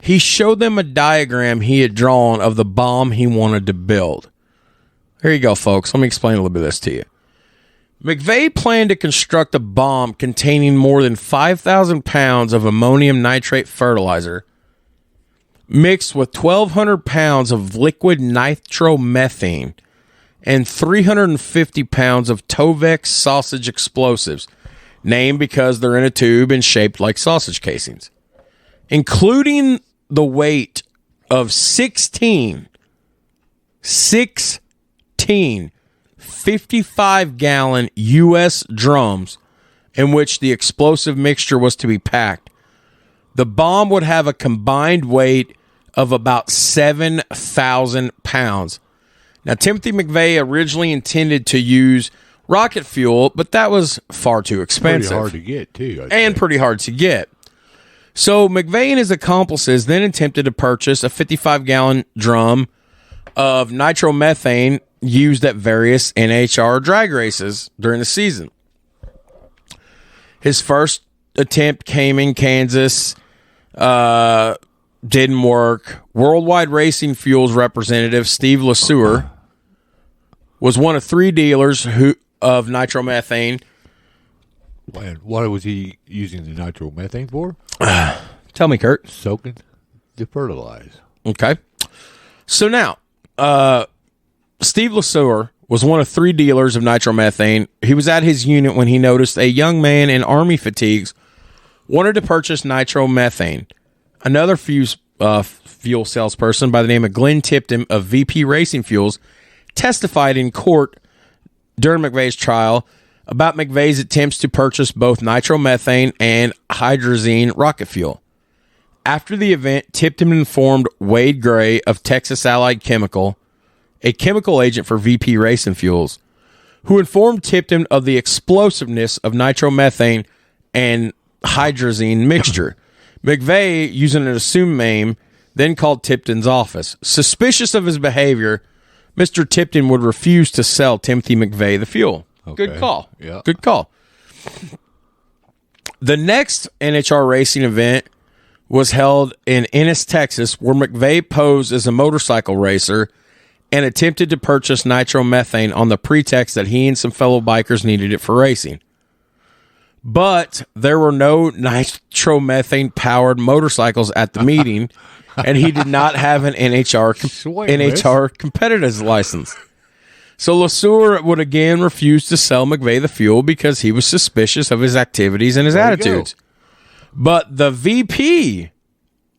He showed them a diagram he had drawn of the bomb he wanted to build. Here you go, folks. Let me explain a little bit of this to you. McVeigh planned to construct a bomb containing more than 5,000 pounds of ammonium nitrate fertilizer mixed with 1,200 pounds of liquid nitromethane and 350 pounds of Tovex sausage explosives, named because they're in a tube and shaped like sausage casings, including the weight of 16 55-gallon U.S. drums in which the explosive mixture was to be packed. The bomb would have a combined weight of about 7,000 pounds. Now, Timothy McVeigh originally intended to use rocket fuel, but that was far too expensive. Pretty hard to get, too. And pretty hard to get. So McVeigh and his accomplices then attempted to purchase a 55-gallon drum of nitromethane used at various NHR drag races during the season. His first attempt came in Kansas, didn't work. Worldwide Racing Fuels representative Steve LeSueur was one of three dealers of nitromethane. And what was he using the nitromethane for? Tell me, Kurt. Soaking to fertilize. Okay. So now, Steve LeSueur was one of three dealers of nitromethane. He was at his unit when he noticed a young man in Army fatigues wanted to purchase nitromethane. Another fuel salesperson by the name of Glenn Tipton of VP Racing Fuels testified in court during McVeigh's trial about McVeigh's attempts to purchase both nitromethane and hydrazine rocket fuel. After the event, Tipton informed Wade Gray of Texas Allied Chemical, a chemical agent for VP Racing Fuels, who informed Tipton of the explosiveness of nitromethane and hydrazine mixture. McVeigh, using an assumed name, then called Tipton's office. Suspicious of his behavior, Mr. Tipton would refuse to sell Timothy McVeigh the fuel. Okay. Good call. Yeah. Good call. The next NHR racing event was held in Ennis, Texas, where McVeigh posed as a motorcycle racer and attempted to purchase nitromethane on the pretext that he and some fellow bikers needed it for racing. But there were no nitromethane-powered motorcycles at the meeting, and he did not have an NHR competitor's license. So LeSueur would again refuse to sell McVeigh the fuel because he was suspicious of his activities and his attitudes. But VP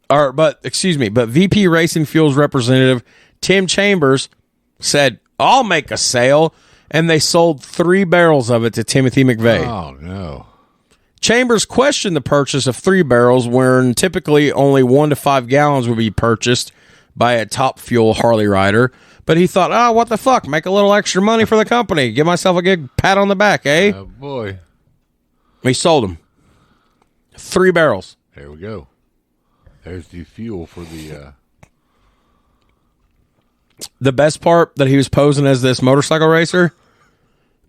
Racing Fuels representative Tim Chambers said, I'll make a sale. And they sold 3 barrels of it to Timothy McVeigh. Oh, no. Chambers questioned the purchase of 3 barrels when typically only 1 to 5 gallons would be purchased by a top fuel Harley rider. But he thought, what the fuck? Make a little extra money for the company. Give myself a good pat on the back, eh? Oh, boy. He sold them. 3 barrels. There we go. There's the fuel for the... The best part that he was posing as this motorcycle racer,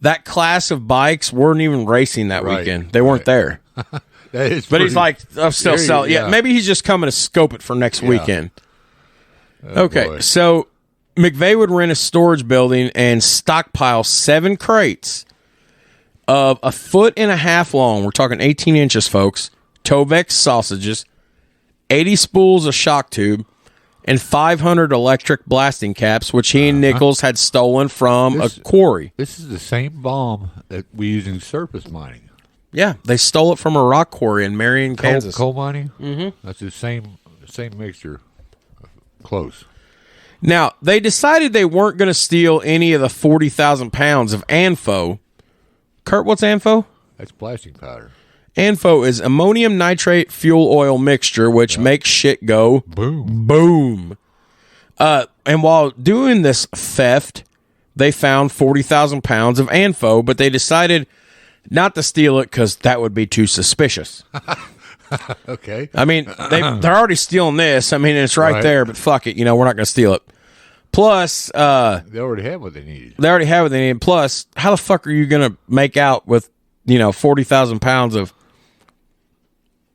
that class of bikes weren't even racing that weekend. They weren't there. That is but he's like, I'm still selling. Yeah, maybe he's just coming to scope it for next weekend. Okay, boy. So McVeigh would rent a storage building and stockpile 7 crates of 1.5 foot long. We're talking 18 inches, folks. Tovex sausages, 80 spools of shock tube, and 500 electric blasting caps, which he and Nichols had stolen from a quarry. This is the same bomb that we use in surface mining. Yeah, they stole it from a rock quarry in Marion, Kansas. Coal mining? Mm-hmm. That's the same mixture. Close. Now, they decided they weren't going to steal any of the 40,000 pounds of ANFO. Kurt, what's ANFO? That's blasting powder. ANFO is ammonium nitrate fuel oil mixture, which makes shit go boom. Boom. And while doing this theft, they found 40,000 pounds of ANFO, but they decided not to steal it because that would be too suspicious. Okay. I mean, they're already stealing this. I mean, it's right there, but fuck it. We're not going to steal it. Plus, they already have what they needed. Plus, how the fuck are you going to make out with, 40,000 pounds of...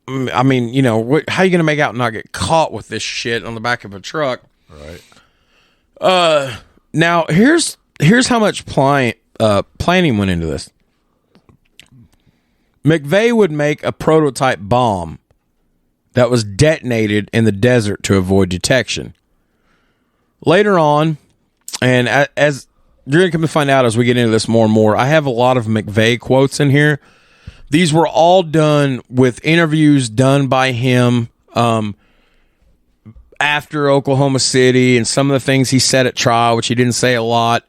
I mean, how are you going to make out and not get caught with this shit on the back of a truck? Right. Now, here's how much planning went into this. McVeigh would make a prototype bomb that was detonated in the desert to avoid detection. Later on, and as you're going to come to find out as we get into this more and more, I have a lot of McVeigh quotes in here. These were all done with interviews done by him after Oklahoma City and some of the things he said at trial, which he didn't say a lot,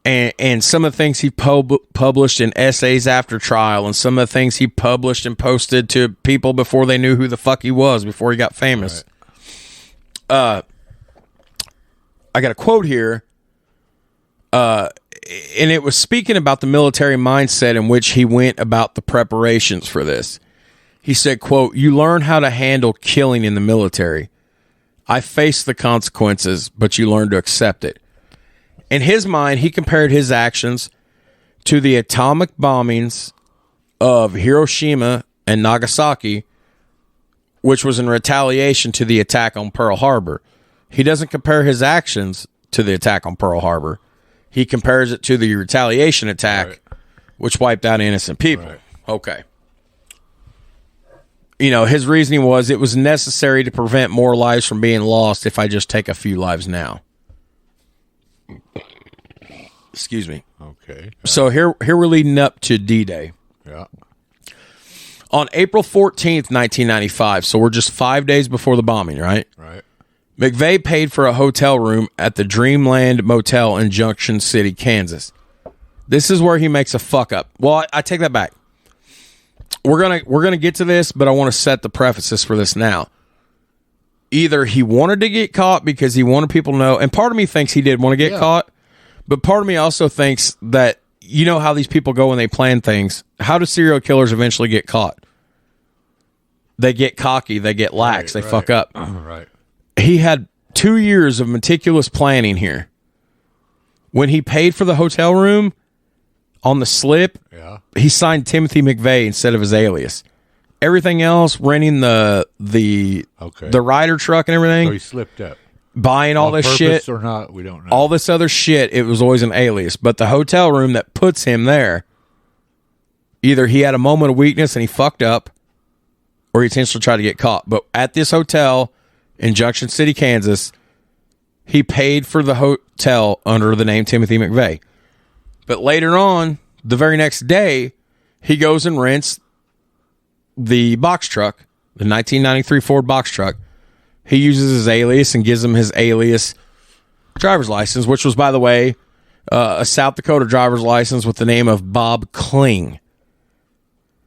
and some of the things he published in essays after trial, and some of the things he published and posted to people before they knew who the fuck he was, before he got famous. Right. I got a quote here. And it was speaking about the military mindset in which he went about the preparations for this. He said, quote, "You learn how to handle killing in the military. I faced the consequences, but you learn to accept it." In his mind, he compared his actions to the atomic bombings of Hiroshima and Nagasaki, which was in retaliation to the attack on Pearl Harbor. He doesn't compare his actions to the attack on Pearl Harbor. He compares it to the retaliation attack, which wiped out innocent people. Right. Okay. His reasoning was it was necessary to prevent more lives from being lost if I just take a few lives now. Excuse me. Okay. So here we're leading up to D-Day. Yeah. On April 14th, 1995, so we're just 5 days before the bombing, right? Right. McVeigh paid for a hotel room at the Dreamland Motel in Junction City, Kansas. This is where he makes a fuck up. Well, I take that back. We're gonna get to this, but I want to set the prefaces for this now. Either he wanted to get caught because he wanted people to know, and part of me thinks he did want to get caught, but part of me also thinks that how these people go when they plan things. How do serial killers eventually get caught? They get cocky, they get lax, they fuck up. Right. He had 2 years of meticulous planning here. When he paid for the hotel room on the slip, he signed Timothy McVeigh instead of his alias. Everything else, renting the rider truck and everything. So he slipped up. Buying all this shit or not, we don't know. All this other shit, it was always an alias. But the hotel room that puts him there, either he had a moment of weakness and he fucked up, or he intentionally tried to get caught. But at this hotel in Junction City, Kansas, he paid for the hotel under the name Timothy McVeigh. But later on, the very next day, he goes and rents the box truck, the 1993 Ford box truck. He uses his alias and gives him his alias driver's license, which was, by the way, a South Dakota driver's license with the name of Bob Kling.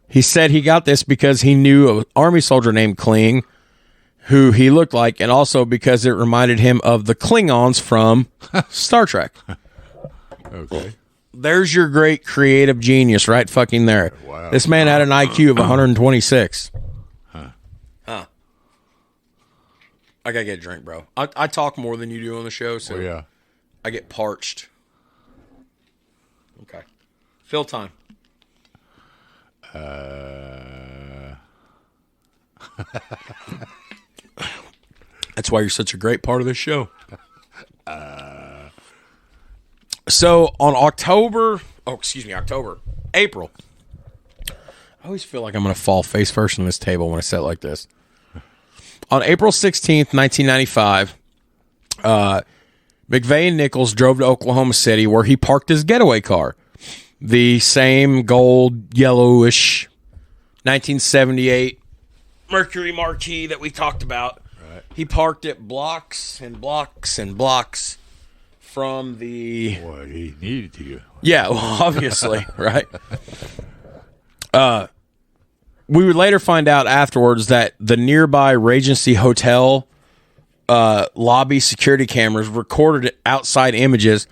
He said he got this because he knew an Army soldier named Kling, who he looked like, and also because it reminded him of the Klingons from Star Trek. Okay. There's your great creative genius right fucking there. Wow. This man had an IQ of 126. Huh. I gotta get a drink, bro. I talk more than you do on the show, so Yeah. I get parched. Okay. Fill time. That's why you're such a great part of this show. So on April. I always feel like I'm going to fall face first on this table when I sit like this. On April 16th, 1995, McVeigh and Nichols drove to Oklahoma City where he parked his getaway car. The same gold, yellowish 1978 Mercury Marquis that we talked about. Right. He parked it blocks and blocks and blocks from the... What he needed to. Yeah, well, obviously, right? We would later find out afterwards that the nearby Regency Hotel lobby security cameras recorded outside images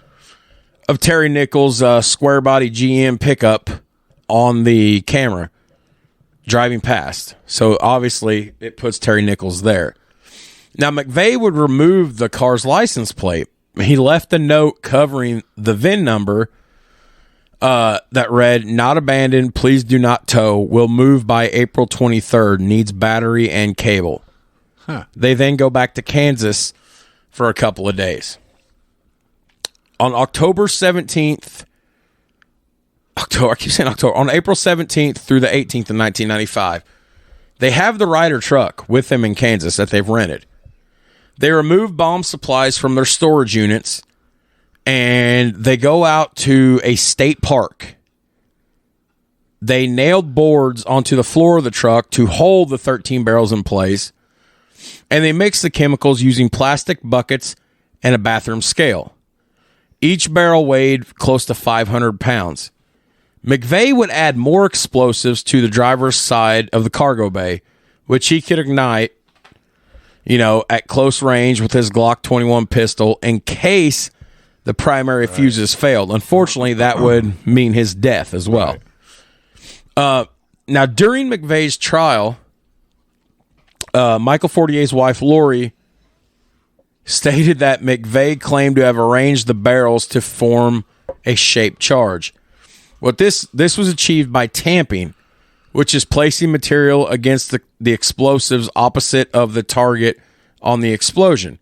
of Terry Nichols' square body GM pickup on the camera driving past. So obviously it puts Terry Nichols there. Now McVeigh would remove the car's license plate. He left a note covering the VIN number that read, "Not abandoned, please do not tow, will move by April 23rd, needs battery and cable." Huh. They then go back to Kansas for a couple of days. On October 17th, on April 17th through the 18th of 1995, they have the Ryder truck with them in Kansas that they've rented. They remove bomb supplies from their storage units, and they go out to a state park. They nailed boards onto the floor of the truck to hold the 13 barrels in place, and they mix the chemicals using plastic buckets and a bathroom scale. Each barrel weighed close to 500 pounds. McVeigh would add more explosives to the driver's side of the cargo bay, which he could ignite, at close range with his Glock 21 pistol in case the primary fuses failed. Unfortunately, that would mean his death as well. Right. Now, during McVeigh's trial, Michael Fortier's wife, Lori, stated that McVeigh claimed to have arranged the barrels to form a shaped charge. This was achieved by tamping, which is placing material against the explosives opposite of the target on the explosion.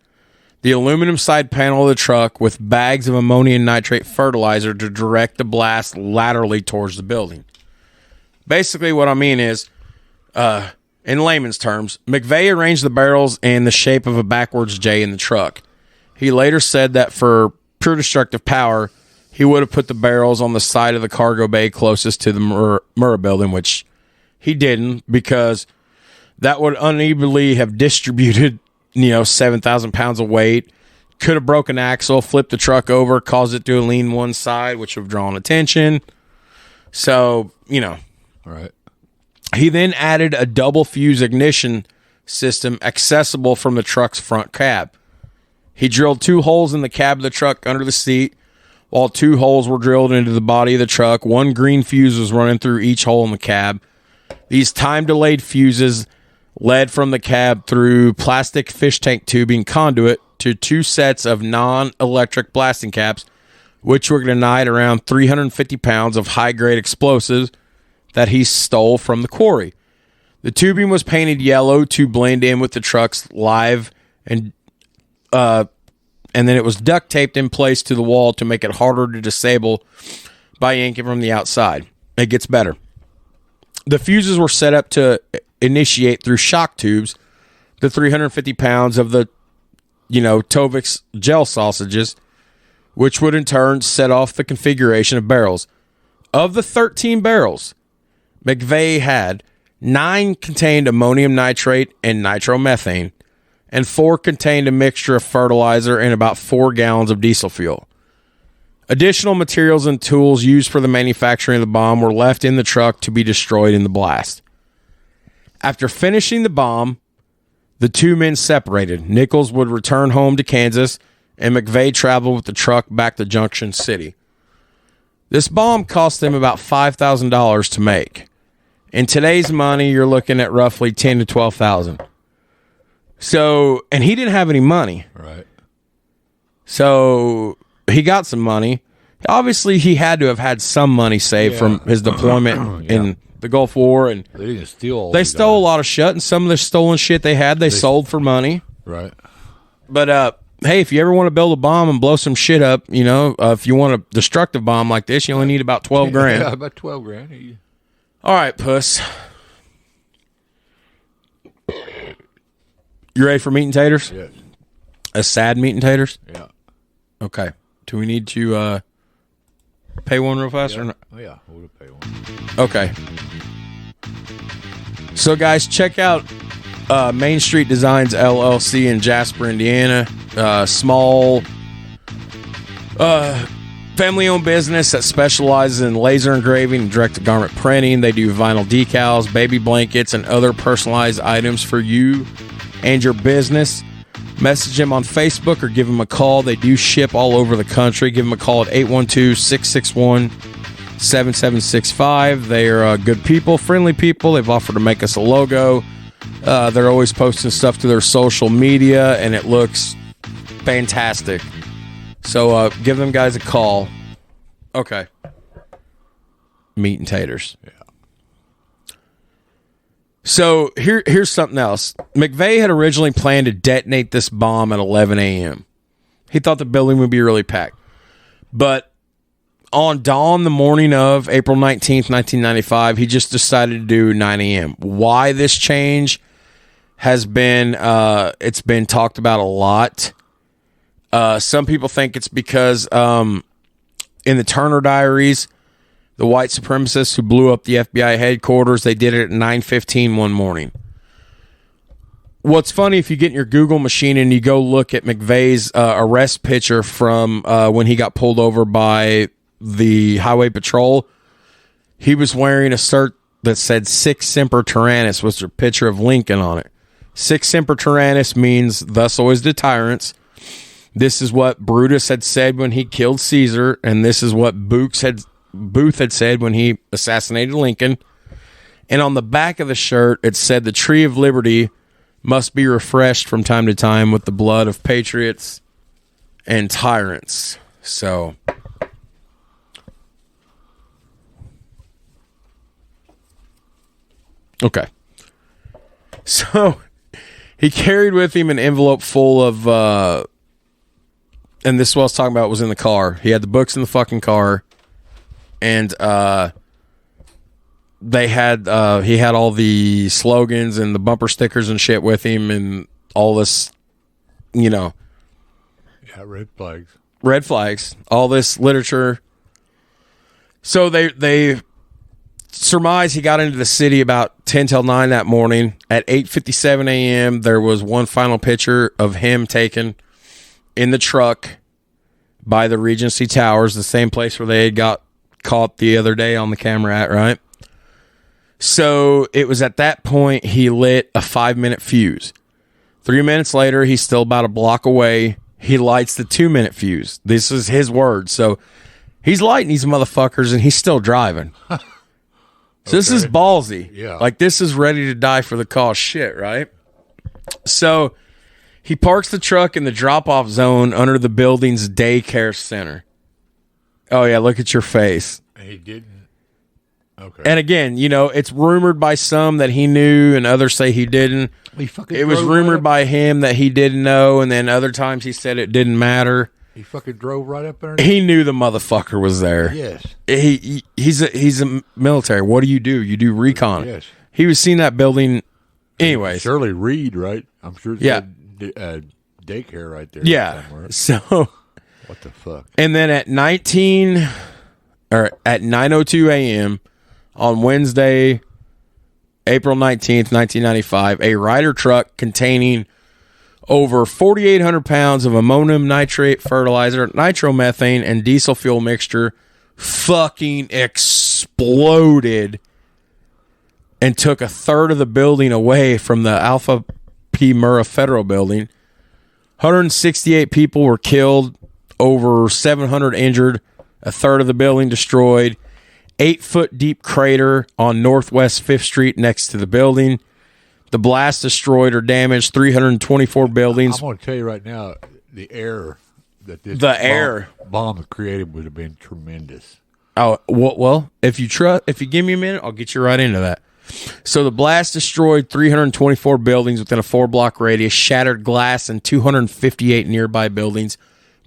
The aluminum side panel of the truck with bags of ammonium nitrate fertilizer to direct the blast laterally towards the building. Basically, what I mean is, in layman's terms, McVeigh arranged the barrels in the shape of a backwards J in the truck. He later said that for pure destructive power, he would have put the barrels on the side of the cargo bay closest to the Murrah building, which he didn't, because that would unevenly have distributed, 7,000 pounds of weight. Could have broken axle, flipped the truck over, caused it to lean one side, which would have drawn attention. So, Right. He then added a double fuse ignition system accessible from the truck's front cab. He drilled 2 holes in the cab of the truck under the seat, while 2 holes were drilled into the body of the truck. 1 green fuse was running through each hole in the cab. These time-delayed fuses led from the cab through plastic fish tank tubing conduit to 2 sets of non-electric blasting caps, which were going to ignite around 350 pounds of high-grade explosives that he stole from the quarry. The tubing was painted yellow to blend in with the truck's live, and then it was duct taped in place to the wall to make it harder to disable by yanking from the outside. It gets better. The fuses were set up to initiate through shock tubes the 350 pounds of the, Tovix gel sausages, which would in turn set off the configuration of barrels. Of the 13 barrels, McVeigh had 9 contained ammonium nitrate and nitromethane, and 4 contained a mixture of fertilizer and about 4 gallons of diesel fuel. Additional materials and tools used for the manufacturing of the bomb were left in the truck to be destroyed in the blast. After finishing the bomb, the 2 men separated. Nichols would return home to Kansas, and McVeigh traveled with the truck back to Junction City. This bomb cost them about $5,000 to make. In today's money, you're looking at roughly $10,000 to $12,000. So, and he didn't have any money. Right. So he got some money. Obviously, he had to have had some money saved from his deployment in the Gulf War, and they didn't steal. They stole a lot of shit, and some of the stolen shit they sold for money. Right. But hey, if you ever want to build a bomb and blow some shit up, if you want a destructive bomb like this, you only need about $12,000. Yeah, about $12,000. All right, puss. You ready for meat and taters? Yes. A sad meat and taters? Yeah. Okay. Do we need to pay one real fast or not? Oh, yeah, we'll pay one. Okay. So, guys, check out Main Street Designs LLC in Jasper, Indiana. Small family-owned business that specializes in laser engraving and direct-to-garment printing. They do vinyl decals, baby blankets, and other personalized items for you and your business. Message them on Facebook or give them a call. They do ship all over the country. Give them a call at 812-661-7765. They are good people, friendly people. They've offered to make us a logo. They're always posting stuff to their social media, and it looks fantastic. So give them guys a call. Okay. Meat and taters. Yeah. So here's something else. McVeigh had originally planned to detonate this bomb at 11 a.m. He thought the building would be really packed. But on dawn, the morning of April 19th, 1995, he just decided to do 9 a.m. Why this change has been, it's been talked about a lot. Some people think it's because in the Turner Diaries, the white supremacists who blew up the FBI headquarters, they did it at 9:15 one morning. What's funny, if you get in your Google machine and you go look at McVeigh's arrest picture from when he got pulled over by the Highway Patrol, he was wearing a shirt that said Sic Semper Tyrannis, with a picture of Lincoln on it. Sic Semper Tyrannis means thus always the tyrants. This is what Brutus had said when he killed Caesar, and this is what Booth had said when he assassinated Lincoln. And on the back of the shirt, it said the tree of liberty must be refreshed from time to time with the blood of patriots and tyrants. So, okay. So, he carried with him an envelope full of, and this is what I was talking about, was in the car. He had the books in the fucking car. And he had all the slogans and the bumper stickers and shit with him, and all this, Yeah, red flags, all this literature. So they surmise he got into the city about 10 till 9 that morning. At 8:57 a.m., there was one final picture of him taken in the truck by the Regency Towers, the same place where they had got caught the other day on the camera at, right? So it was at that point he lit a 5-minute fuse. 3 minutes later, he's still about a block away. He lights the 2-minute fuse. This is his word. So he's lighting these motherfuckers and he's still driving. So this is ballsy. Yeah. Like, this is ready to die for the cause shit, right? So he parks the truck in the drop-off zone under the building's daycare center. Oh, yeah, look at your face. He didn't. Okay. And again, it's rumored by some that he knew and others say he didn't. It was rumored by him that he didn't know, and then other times he said it didn't matter. He fucking drove right up there. He knew the motherfucker was there. Yes. He's a military. What do? You do recon. Yes. He was seeing that building anyways. Shirley Reed, right? I'm sure it's daycare right there. Yeah. Somewhere. So what the fuck? And then at 9:02 a.m. on Wednesday, April 19th, 1995, a Ryder truck containing over 4,800 pounds of ammonium nitrate fertilizer, nitromethane, and diesel fuel mixture fucking exploded and took a third of the building away from the Alfred P Murrah Federal Building. 168 people were killed, over 700 injured, a third of the building destroyed. 8-foot deep crater on Northwest 5th Street next to the building. The blast destroyed or damaged 324 buildings. I'm going to tell you right now, the air that this bomb created would have been tremendous. Oh, well, if you give me a minute, I'll get you right into that. So the blast destroyed 324 buildings within a 4-block radius, shattered glass in 258 nearby buildings.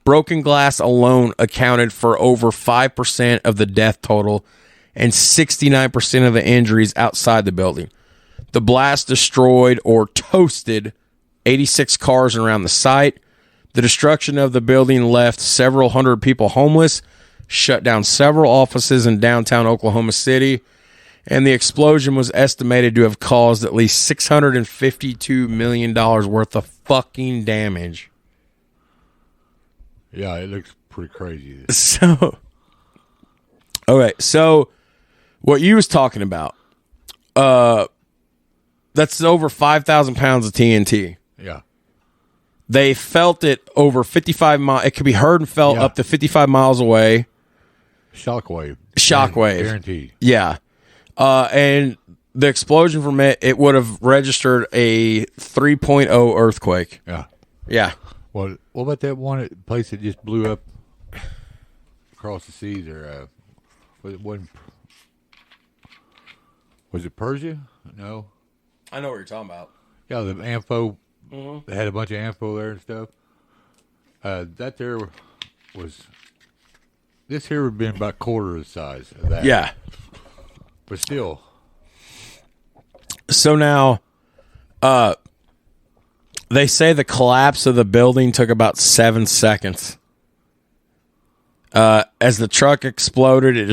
Broken glass alone accounted for over 5% of the death total and 69% of the injuries outside the building. The blast destroyed or toasted 86 cars around the site. The destruction of the building left several hundred people homeless, shut down several offices in downtown Oklahoma City, and the explosion was estimated to have caused at least $652 million worth of fucking damage. Yeah, it looks pretty crazy. So, okay, so what you was talking about, that's over 5,000 pounds of TNT. Yeah. They felt it over 55 miles. It could be heard and felt up to 55 miles away. Shockwave. Guaranteed. Yeah. And the explosion from it would have registered a 3.0 earthquake. Yeah. Yeah. Well, what about that one place that just blew up across the seas? Or was it Persia? No. I know what you're talking about. Yeah, the Ampho. They had a bunch of Ampho there and stuff. That there was. This here would have been about a quarter of the size of that. Yeah. But still. So now, they say the collapse of the building took about 7 seconds. As the truck exploded, it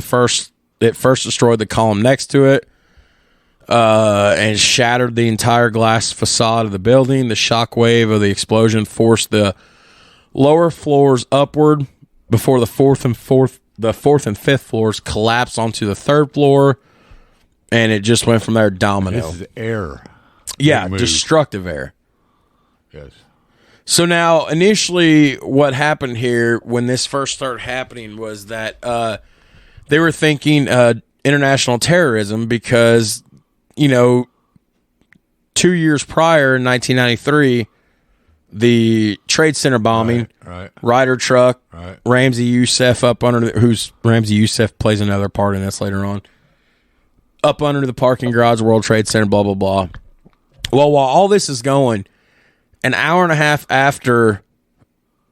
first destroyed the column next to it, and shattered the entire glass facade of the building. The shockwave of the explosion forced the lower floors upward before the fourth and fifth floors collapsed onto the third floor, and it just went from there domino. This is air. Yeah, destructive air. Yes. So now, initially, what happened here when this first started happening was that they were thinking international terrorism because, 2 years prior, in 1993, the Trade Center bombing, right. Ryder truck, right. Ramzi Youssef Ramzi Youssef plays another part in this later on, up under the parking garage, World Trade Center, blah, blah, blah. Well, while all this is going, an hour and a half after,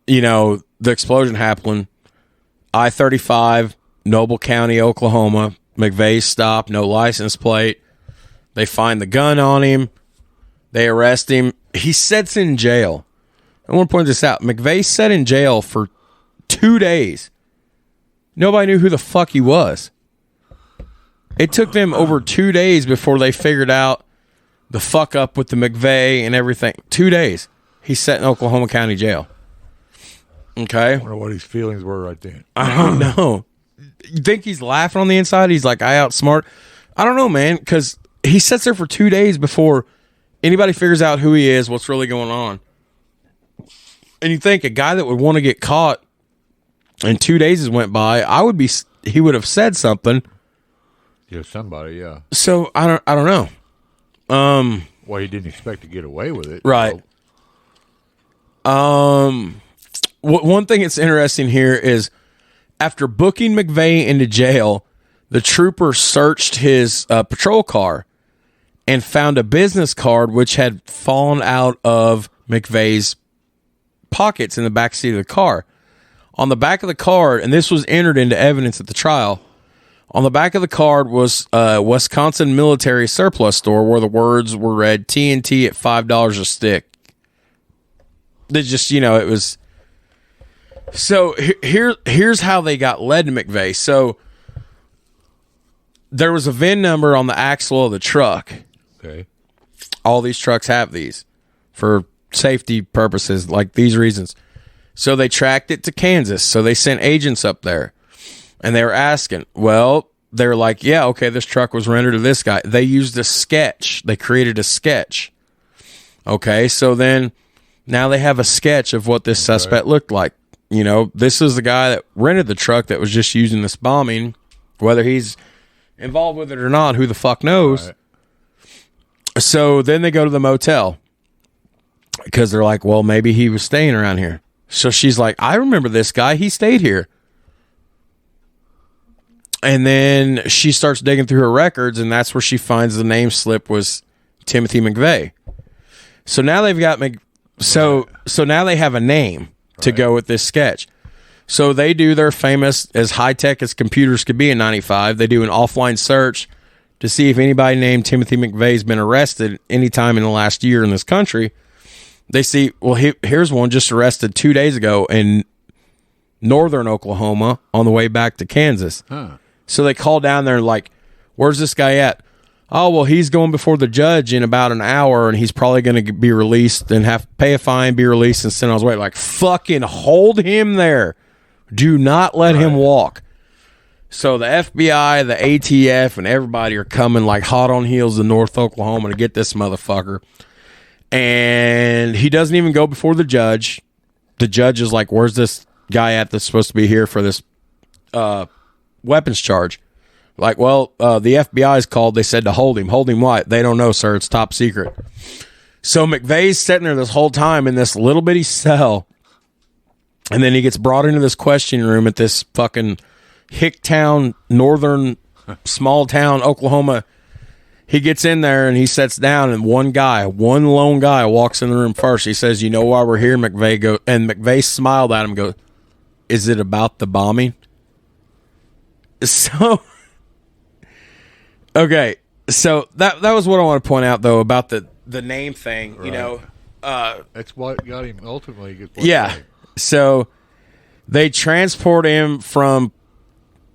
the explosion happened, I-35, Noble County, Oklahoma, McVeigh stopped, no license plate. They find the gun on him. They arrest him. He sits in jail. I want to point this out. McVeigh sat in jail for 2 days. Nobody knew who the fuck he was. It took them over 2 days before they figured out the fuck up with the McVeigh and everything. 2 days. He sat in Oklahoma County Jail. Okay? I wonder what his feelings were right then. I don't know. You think he's laughing on the inside? He's like, I outsmart. I don't know, man, because he sits there for 2 days before anybody figures out who he is, what's really going on. And you think a guy that would want to get caught and 2 days went by, he would have said something. Yeah, somebody, yeah. So I don't know. Well, he didn't expect to get away with it. Right. One thing that's interesting here is after booking McVeigh into jail, the trooper searched his patrol car and found a business card which had fallen out of McVeigh's pockets in the back seat of the car. On the back of the card, and this was entered into evidence at the trial, on the back of the card was a Wisconsin military surplus store where the words were read TNT at $5 a stick. They just, it was. So here's how they got led to McVeigh. So there was a VIN number on the axle of the truck. Okay. All these trucks have these for safety purposes, like these reasons. So they tracked it to Kansas. So they sent agents up there, and they were asking, well, they're like, yeah, okay, this truck was rendered to this guy. They used a sketch. They created a sketch. Okay, so then now they have a sketch of what this suspect looked like. You know, this is the guy that rented the truck that was just using this bombing. Whether he's involved with it or not, who the fuck knows? Right. So then they go to the motel because they're like, well, maybe he was staying around here. So she's like, I remember this guy. He stayed here. And then she starts digging through her records, and that's where she finds the name slip was Timothy McVeigh. So now they've got so now they have a name to go with this sketch. So they do their famous, as high tech as computers could be in '95. They do an offline search to see if anybody named Timothy McVeigh has been arrested anytime in the last year in this country. They see, well, here's one just arrested 2 days ago in northern Oklahoma on the way back to Kansas. Huh. So they call down there and like, where's this guy at? Oh, well, he's going before the judge in about an hour, and he's probably going to be released and have to pay a fine, be released, and sent on his way. Like, fucking hold him there. Do not let him walk. So the FBI, the ATF, and everybody are coming like hot on heels to North Oklahoma to get this motherfucker. And he doesn't even go before the judge. The judge is like, where's this guy at that's supposed to be here for this weapons charge? Like, well, the FBI's called. They said to hold him. Hold him what? They don't know, sir. It's top secret. So McVeigh's sitting there this whole time in this little bitty cell. And then he gets brought into this questioning room at this fucking Hicktown, northern, small town, Oklahoma. He gets in there and he sits down, and one lone guy walks in the room first. He says, you know why we're here? And McVeigh smiled at him and goes, is it about the bombing? So, okay. So that was what I want to point out, though, about the name thing, right. You know. That's what got him ultimately. Yeah. So they transport him from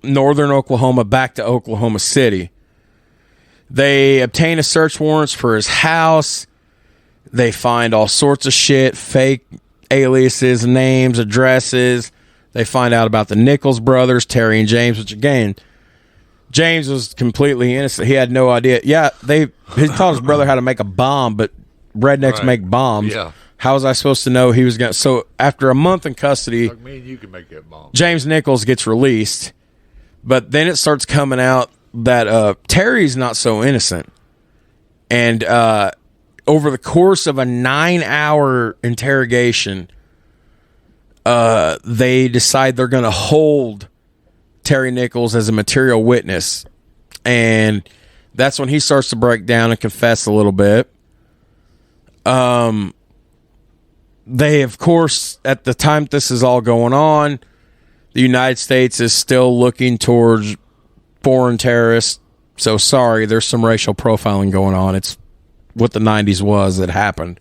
northern Oklahoma back to Oklahoma City. They obtain a search warrants for his house. They find all sorts of shit, fake aliases, names, addresses. They find out about the Nichols brothers, Terry and James, which again, James was completely innocent. He had no idea. Yeah, he taught his brother how to make a bomb, but rednecks make bombs. Yeah. How was I supposed to know he was going to... So after a month in custody, like me and you can make that bomb. James Nichols gets released, but then it starts coming out that Terry's not so innocent. And over the course of a 9-hour interrogation, they decide they're going to hold Terry Nichols as a material witness. And that's when he starts to break down and confess a little bit. They, of course, at the time this is all going on, the United States is still looking towards foreign terrorists. So sorry, there's some racial profiling going on. It's what the 90s was that happened.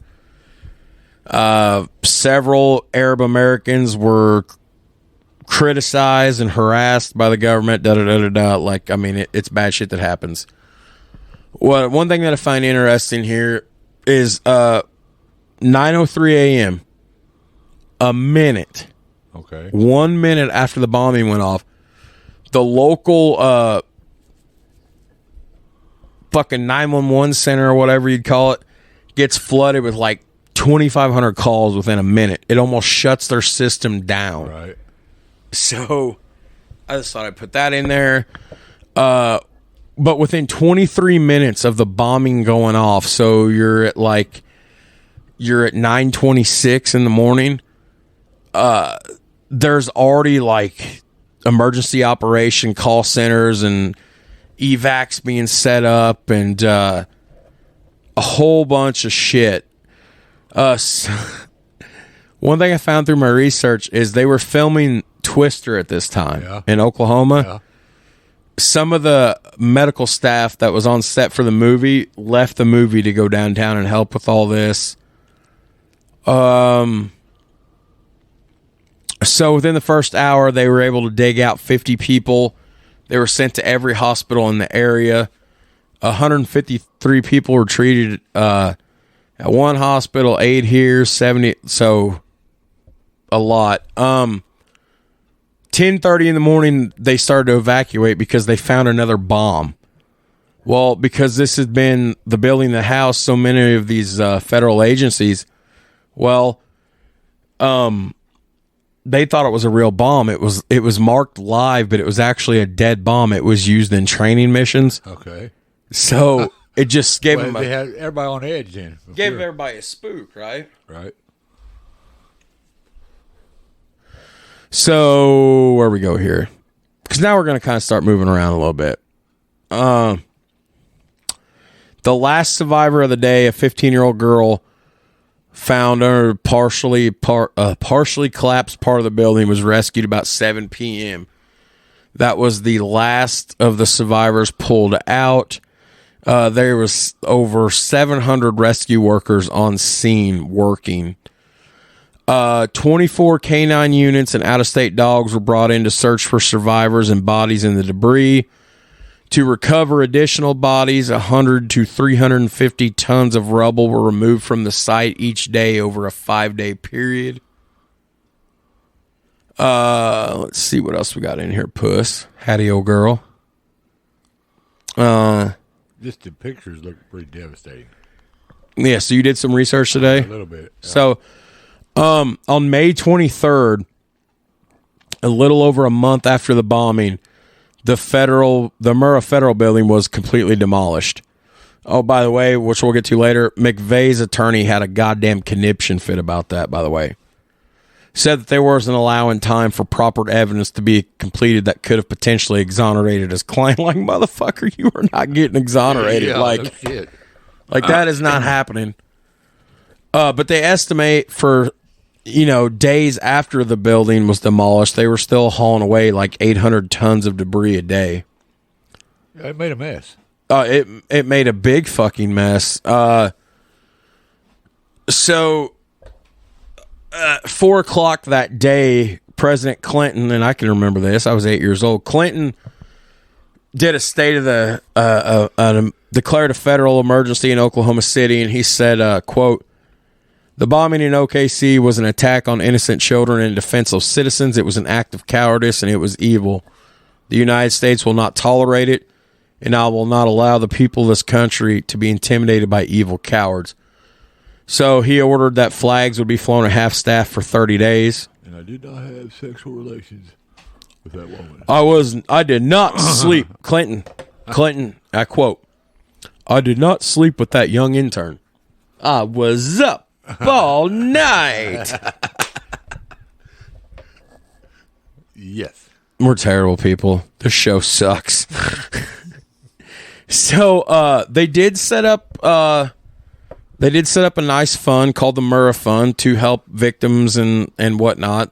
Several Arab Americans were criticized and harassed by the government. Like, I mean, it's bad shit that happens. Well, one thing that I find interesting here is 9:03 a.m. a minute. Okay. 1 minute after the bombing went off, the local fucking 911 center or whatever you'd call it gets flooded with like 2,500 calls within a minute. It almost shuts their system down. Right. So I just thought I'd put that in there. But within 23 minutes of the bombing going off, so you're at 9:26 in the morning, there's already like emergency operation call centers and evacs being set up and a whole bunch of shit. So one thing I found through my research is they were filming Twister at this time in Oklahoma. Yeah. Some of the medical staff that was on set for the movie left the movie to go downtown and help with all this. So within the first hour, they were able to dig out 50 people. They were sent to every hospital in the area. 153 people were treated At one hospital, 8 here, 70. So a lot. 10:30 in the morning, they started to evacuate because they found another bomb. Well, because this has been the building that housed so many of these federal agencies. Well, they thought it was a real bomb. It was marked live, but it was actually a dead bomb. It was used in training missions. Okay. So it just gave them. They had everybody on edge then. Gave everybody a spook, right? Right. So where we go here? Because now we're going to kind of start moving around a little bit. The last survivor of the day, a 15-year-old girl, found under partially collapsed part of the building, was rescued about 7 p.m. That was the last of the survivors pulled out. There was over 700 rescue workers on scene working. 24 canine units and out-of-state dogs were brought in to search for survivors and bodies in the debris. To recover additional bodies, 100 to 350 tons of rubble were removed from the site each day over a 5-day period. Let's see what else we got in here, Puss. Hattie, old girl. Just the pictures look pretty devastating. Yeah, so you did some research today? A little bit. Yeah. So, on May 23rd, a little over a month after the bombing, the Murrah Federal Building was completely demolished. Oh, by the way, which we'll get to later, McVeigh's attorney had a goddamn conniption fit about that, by the way. Said that they wasn't allowing time for proper evidence to be completed that could have potentially exonerated his client. Like, motherfucker, you are not getting exonerated. Yeah, like, no shit. Like, that is not happening. But they estimate for, days after the building was demolished, they were still hauling away like 800 tons of debris a day. Yeah, it made a mess. It made a big fucking mess. So, 4 o'clock that day, President Clinton, and I can remember this, I was 8 years old, Clinton did a declared a federal emergency in Oklahoma City, and he said, quote, "The bombing in OKC was an attack on innocent children and defenseless citizens. It was an act of cowardice, and it was evil. The United States will not tolerate it, and I will not allow the people of this country to be intimidated by evil cowards." So he ordered that flags would be flown at half-staff for 30 days. And I did not have sexual relations with that woman. I did not sleep. Clinton, I quote, "I did not sleep with that young intern. I was up all night." Yes. We're terrible people. This show sucks. So they did set up a nice fund called the Murrah Fund to help victims and whatnot.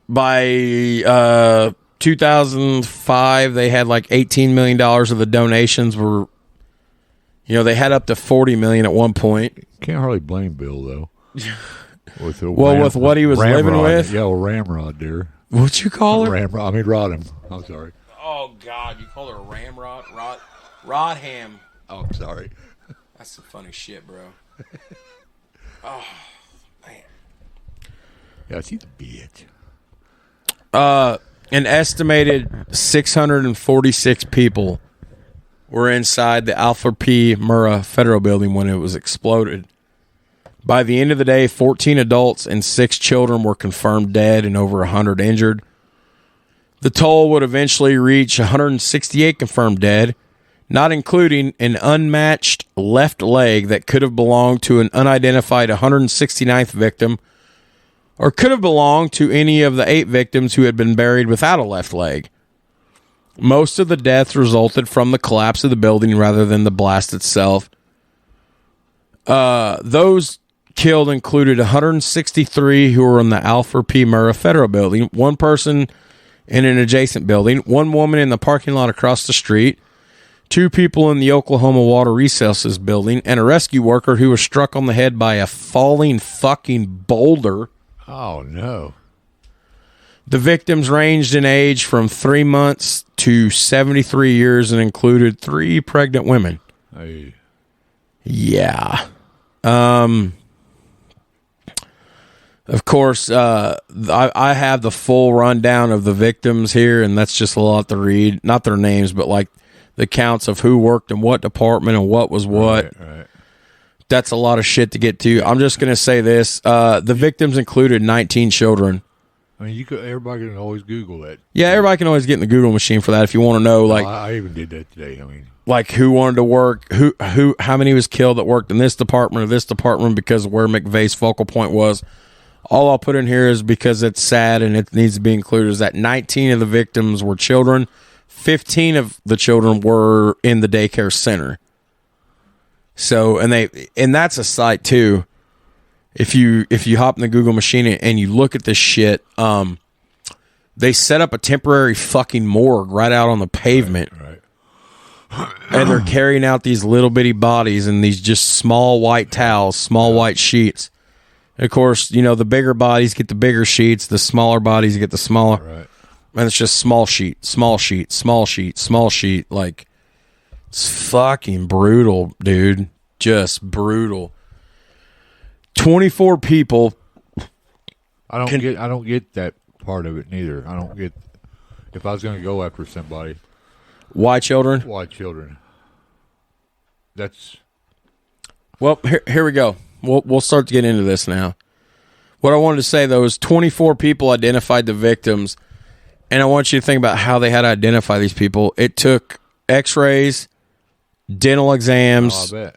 By 2005, they had like $18 million of the donations were, they had up to $40 million at one point. Can't hardly blame Bill, though. With what he was living with? Yeah, Ramrod, dear. What'd you call her? Ramrod. I mean, Rodham. I'm sorry. Oh, God. You call her a Ramrod? Rodham. Oh, I'm sorry. That's some funny shit, bro. Oh, man. Yeah, she's a bitch. An estimated 646 people were inside the Alfred P Murrah Federal Building when it was exploded. By the end of the day, 14 adults and 6 children were confirmed dead and over 100 injured. The toll would eventually reach 168 confirmed dead, not including an unmatched left leg that could have belonged to an unidentified 169th victim, or could have belonged to any of the 8 victims who had been buried without a left leg. Most of the deaths resulted from the collapse of the building rather than the blast itself. Those killed included 163 who were in the Alfred P Murrah Federal Building, 1 person in an adjacent building, 1 woman in the parking lot across the street, 2 people in the Oklahoma Water Resources Building, and a rescue worker who was struck on the head by a falling fucking boulder. Oh, no. The victims ranged in age from 3 months to 73 years and included 3 pregnant women. Hey. Yeah. Of course, I have the full rundown of the victims here, and that's just a lot to read. Not their names, but like the counts of who worked in what department and what was what. Right. That's a lot of shit to get to. I'm just going to say this. The victims included 19 children. I mean, everybody can always Google that. Yeah, everybody can always get in the Google machine for that if you want to know. Like, I even did that today. I mean, like who wanted to work, how many was killed that worked in this department or this department because of where McVeigh's focal point was. All I'll put in here is because it's sad and it needs to be included is that 19 of the victims were children. 15 of the children were in the daycare center. So, and that's a site too. If you hop in the Google machine and you look at this shit, they set up a temporary fucking morgue right out on the pavement. Right. And they're carrying out these little bitty bodies in these just small white towels, small white sheets. And of course, you know, the bigger bodies get the bigger sheets, the smaller bodies get the smaller. Right. And it's just small sheet, small sheet, small sheet, small sheet. Like, it's fucking brutal, dude. Just brutal. 24 people. I don't get that part of it neither. I don't get if I was going to go after somebody. Why children? Why children? That's well. Here we go. We'll start to get into this now. What I wanted to say though is 24 people identified the victims, and I want you to think about how they had to identify these people. It took X-rays, dental exams. I bet.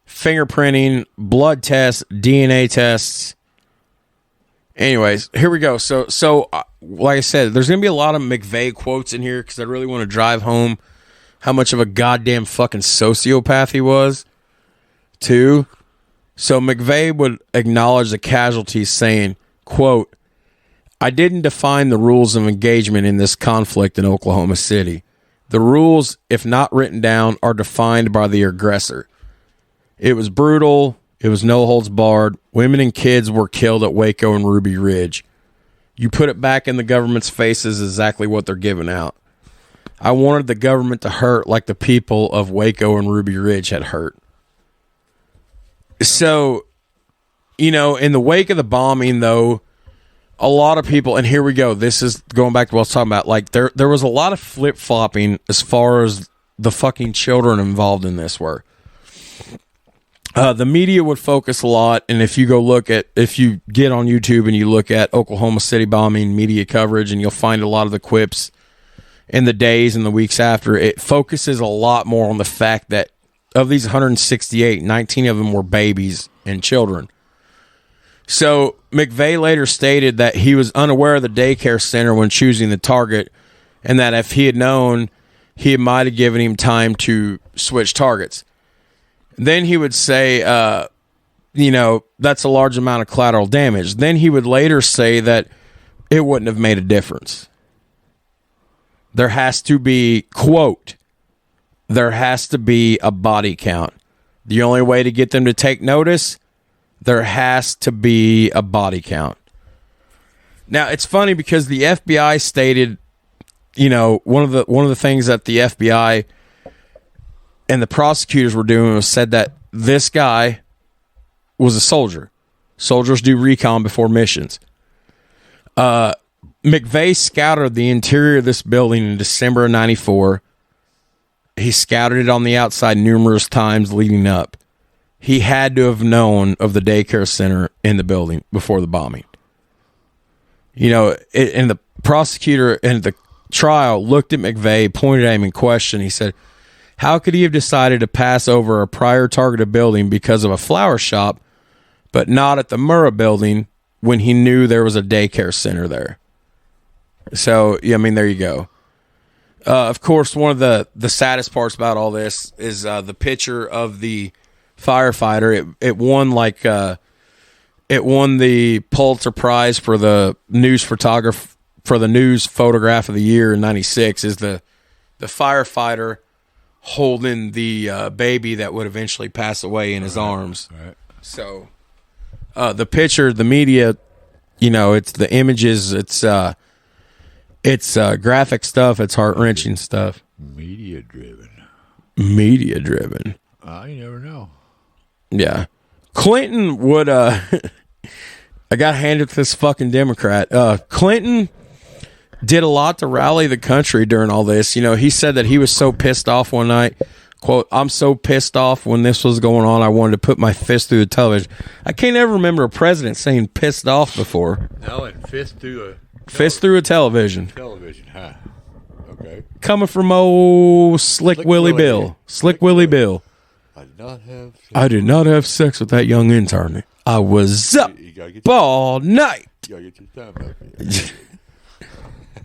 Fingerprinting, blood tests, DNA tests. Anyways, here we go. So like I said, there's going to be a lot of McVeigh quotes in here because I really want to drive home how much of a goddamn fucking sociopath he was, too. So McVeigh would acknowledge the casualties saying, quote, "I didn't define the rules of engagement in this conflict in Oklahoma City. The rules, if not written down, are defined by the aggressor. It was brutal. It was no holds barred. Women and kids were killed at Waco and Ruby Ridge. You put it back in the government's faces exactly what they're giving out. I wanted the government to hurt like the people of Waco and Ruby Ridge had hurt." So, you know, in the wake of the bombing, though, a lot of people, and here we go, this is going back to what I was talking about, like there was a lot of flip-flopping as far as the fucking children involved in this were. The media would focus a lot, and if you get on YouTube and you look at Oklahoma City bombing media coverage, and you'll find a lot of the quips in the days and the weeks after, it focuses a lot more on the fact that of these 168, 19 of them were babies and children. So McVeigh later stated that he was unaware of the daycare center when choosing the target, and that if he had known, he might have given him time to switch targets. Then he would say, that's a large amount of collateral damage. Then he would later say that it wouldn't have made a difference. There has to be, quote, there has to be a body count. The only way to get them to take notice, there has to be a body count. Now, it's funny because the FBI stated, one of the things that the FBI and the prosecutors were doing was said that this guy was a soldier. Soldiers do recon before missions. McVeigh scouted the interior of this building in December of 94. He scouted it on the outside numerous times leading up. He had to have known of the daycare center in the building before the bombing. And the prosecutor in the trial looked at McVeigh, pointed at him in question. He said, how could he have decided to pass over a prior targeted building because of a flower shop, but not at the Murrah building when he knew there was a daycare center there? So, there you go. Of course, one of the saddest parts about all this is the picture of the firefighter. It won the Pulitzer Prize for the news photograph for the news photograph of the year in '96. Is the firefighter holding the baby that would eventually pass away in his arms. Right. So the picture, the media, it's the images, it's graphic stuff, it's heart-wrenching stuff. Media driven. You never know. Yeah. Clinton would, I got handed to this fucking Democrat. Clinton did a lot to rally the country during all this. You know, he said that he was so pissed off one night. Quote, I'm so pissed off when this was going on, I wanted to put my fist through the television. I can't ever remember a president saying pissed off before. No, and fist through a television. Television, huh? Okay. Coming from old Slick Willie Bill. Slick Willie Bill. I did not have sex with that young intern. I was up all night. You gotta get your time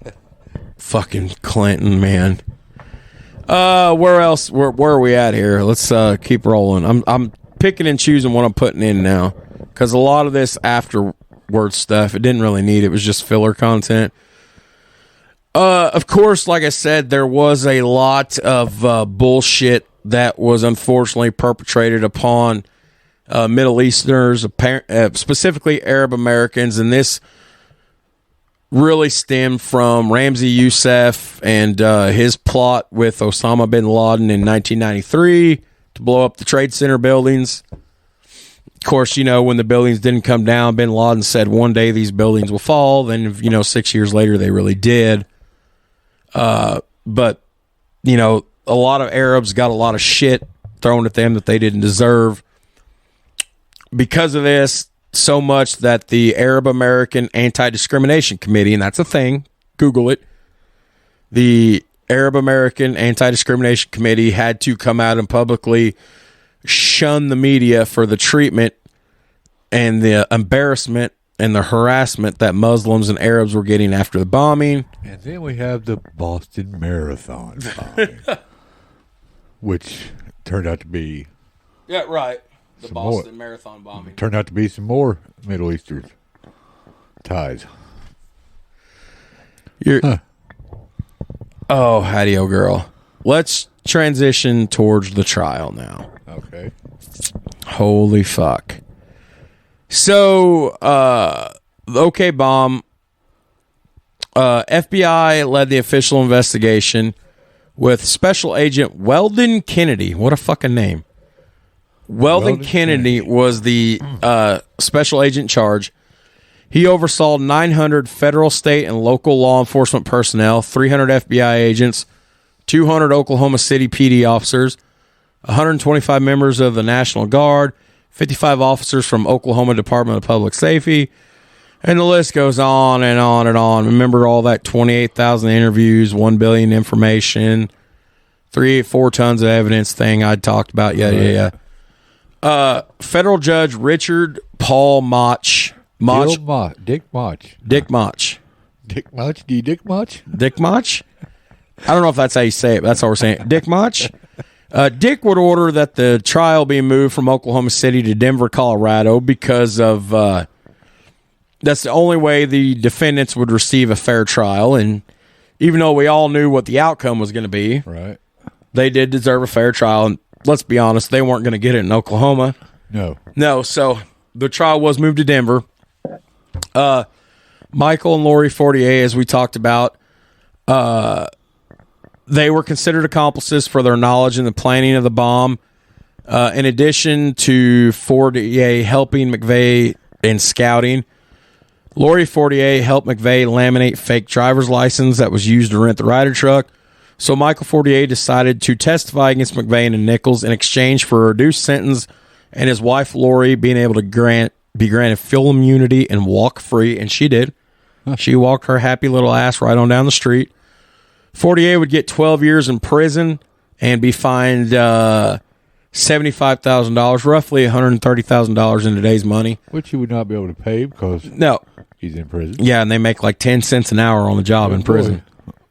up. Fucking Clinton, man. Where else? Where are we at here? Let's keep rolling. I'm picking and choosing what I'm putting in now, because a lot of this afterward stuff, it didn't really need. It was just filler content. Of course, like I said, there was a lot of bullshit that was unfortunately perpetrated upon Middle Easterners, specifically Arab Americans, and this really stemmed from Ramzi Youssef and his plot with Osama bin Laden in 1993 to blow up the Trade Center buildings. Of course, you know, when the buildings didn't come down, bin Laden said one day these buildings will fall. Then, you know, 6 years later, they really did. But, you know, a lot of Arabs got a lot of shit thrown at them that they didn't deserve. Because of this, so much that the Arab American Anti-Discrimination Committee, and that's a thing, Google it, the Arab American Anti-Discrimination Committee had to come out and publicly shun the media for the treatment and the embarrassment and the harassment that Muslims and Arabs were getting after the bombing. And then we have the Boston Marathon bombing, which turned out to be... Yeah, right. The Some Boston more. Marathon bombing. Turned out to be some more Middle Eastern ties. Oh, howdy, oh girl. Let's transition towards the trial now. Okay. Holy fuck. So, the OK bomb, FBI led the official investigation with Special Agent Weldon Kennedy. What a fucking name. Weldon Kennedy was the special agent in charge. He oversaw 900 federal, state, and local law enforcement personnel, 300 FBI agents, 200 Oklahoma City PD officers, 125 members of the National Guard, 55 officers from Oklahoma Department of Public Safety, and the list goes on and on and on. Remember all that 28,000 interviews, 1 billion information, 4 tons of evidence thing I talked about. Yeah. Federal Judge Richard Paul Motch. Dick Motch. Dick Motch. Dick Motch? Do you Dick Motch? Dick Motch? I don't know if that's how you say it, but that's how we're saying it. Dick Motch? Dick would order that the trial be moved from Oklahoma City to Denver, Colorado, because of that's the only way the defendants would receive a fair trial. And even though we all knew what the outcome was going to be, right, they did deserve a fair trial. And let's be honest, they weren't going to get it in Oklahoma. No, so the trial was moved to Denver. Michael and Lori Fortier, as we talked about, they were considered accomplices for their knowledge in the planning of the bomb. In addition to Fortier helping McVeigh in scouting, Lori Fortier helped McVeigh laminate fake driver's license that was used to rent the Ryder truck. So Michael Fortier decided to testify against McVeigh and Nichols in exchange for a reduced sentence and his wife Lori being able to be granted full immunity and walk free, and she did. She walked her happy little ass right on down the street. Fortier would get 12 years in prison and be fined $75,000, roughly $130,000 in today's money. Which he would not be able to pay because he's in prison. Yeah, and they make like 10 cents an hour on the job in prison.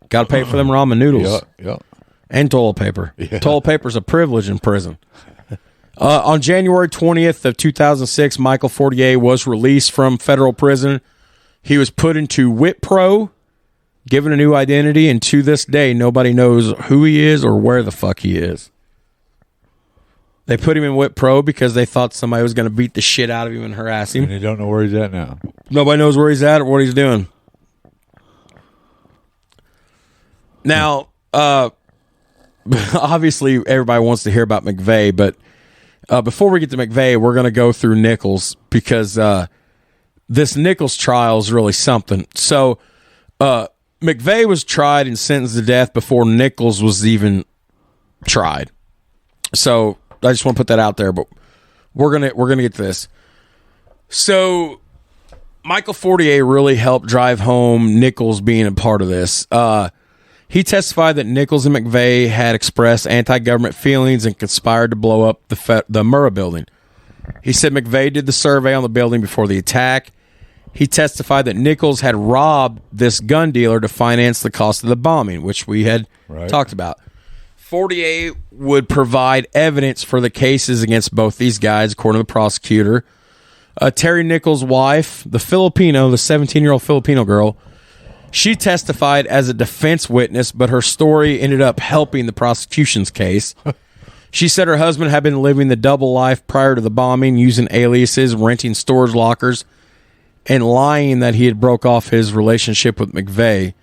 Got to pay for them ramen noodles. Yeah. And toilet paper. Yeah. Toilet paper's a privilege in prison. On January 20th of 2006, Michael Fortier was released from federal prison. He was put into Wipro, given a new identity, and to this day, nobody knows who he is or where the fuck he is. They put him in Wipro because they thought somebody was going to beat the shit out of him and harass him. And they don't know where he's at now. Nobody knows where he's at or what he's doing. Now, obviously, everybody wants to hear about McVeigh, but before we get to McVeigh, we're going to go through Nichols because this Nichols trial is really something. So McVeigh was tried and sentenced to death before Nichols was even tried. So I just want to put that out there, but we're gonna get to this. So Michael Fortier really helped drive home Nichols being a part of this. He testified that Nichols and McVeigh had expressed anti-government feelings and conspired to blow up the Murrah building. He said McVeigh did the survey on the building before the attack. He testified that Nichols had robbed this gun dealer to finance the cost of the bombing, which we had talked about. Fortier would provide evidence for the cases against both these guys, according to the prosecutor. Terry Nichols' wife, the 17-year-old Filipino girl, she testified as a defense witness, but her story ended up helping the prosecution's case. She said her husband had been living the double life prior to the bombing, using aliases, renting storage lockers, and lying that he had broke off his relationship with McVeigh.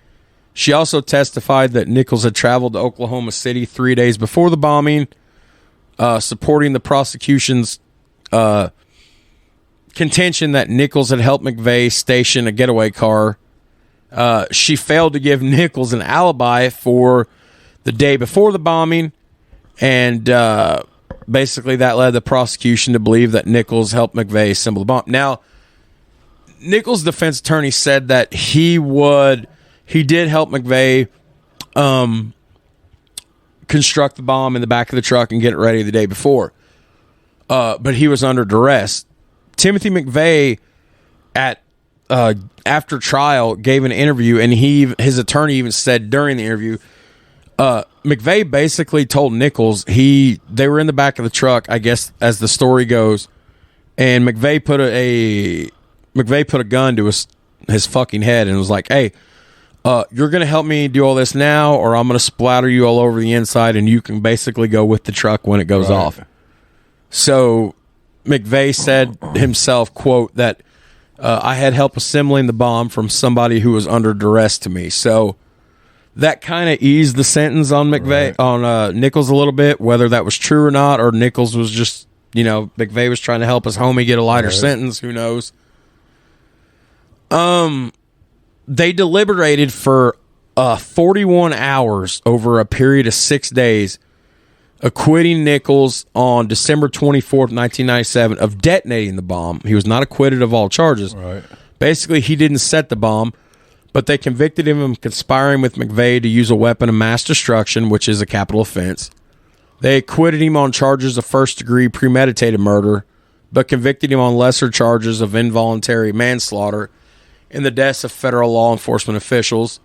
She also testified that Nichols had traveled to Oklahoma City 3 days before the bombing, supporting the prosecution's contention that Nichols had helped McVeigh station a getaway car. She failed to give Nichols an alibi for the day before the bombing, and basically that led the prosecution to believe that Nichols helped McVeigh assemble the bomb. Now, Nichols' defense attorney said that he did help McVeigh construct the bomb in the back of the truck and get it ready the day before. But he was under duress. Timothy McVeigh, after trial, gave an interview, and his attorney even said during the interview, McVeigh basically told Nichols they were in the back of the truck, I guess, as the story goes, and McVeigh put a gun to his fucking head and was like, "Hey, you're going to help me do all this now, or I'm going to splatter you all over the inside, and you can basically go with the truck when it goes off." So McVeigh said himself, quote, that I had help assembling the bomb from somebody who was under duress to me. So that kind of eased the sentence on Nichols a little bit, whether that was true or not, or Nichols was just, McVeigh was trying to help his homie get a lighter sentence. Who knows? They deliberated for 41 hours over a period of 6 days, acquitting Nichols on December 24th, 1997, of detonating the bomb. He was not acquitted of all charges. Right. Basically, he didn't set the bomb, but they convicted him of conspiring with McVeigh to use a weapon of mass destruction, which is a capital offense. They acquitted him on charges of first-degree premeditated murder, but convicted him on lesser charges of involuntary manslaughter in the deaths of federal law enforcement officials.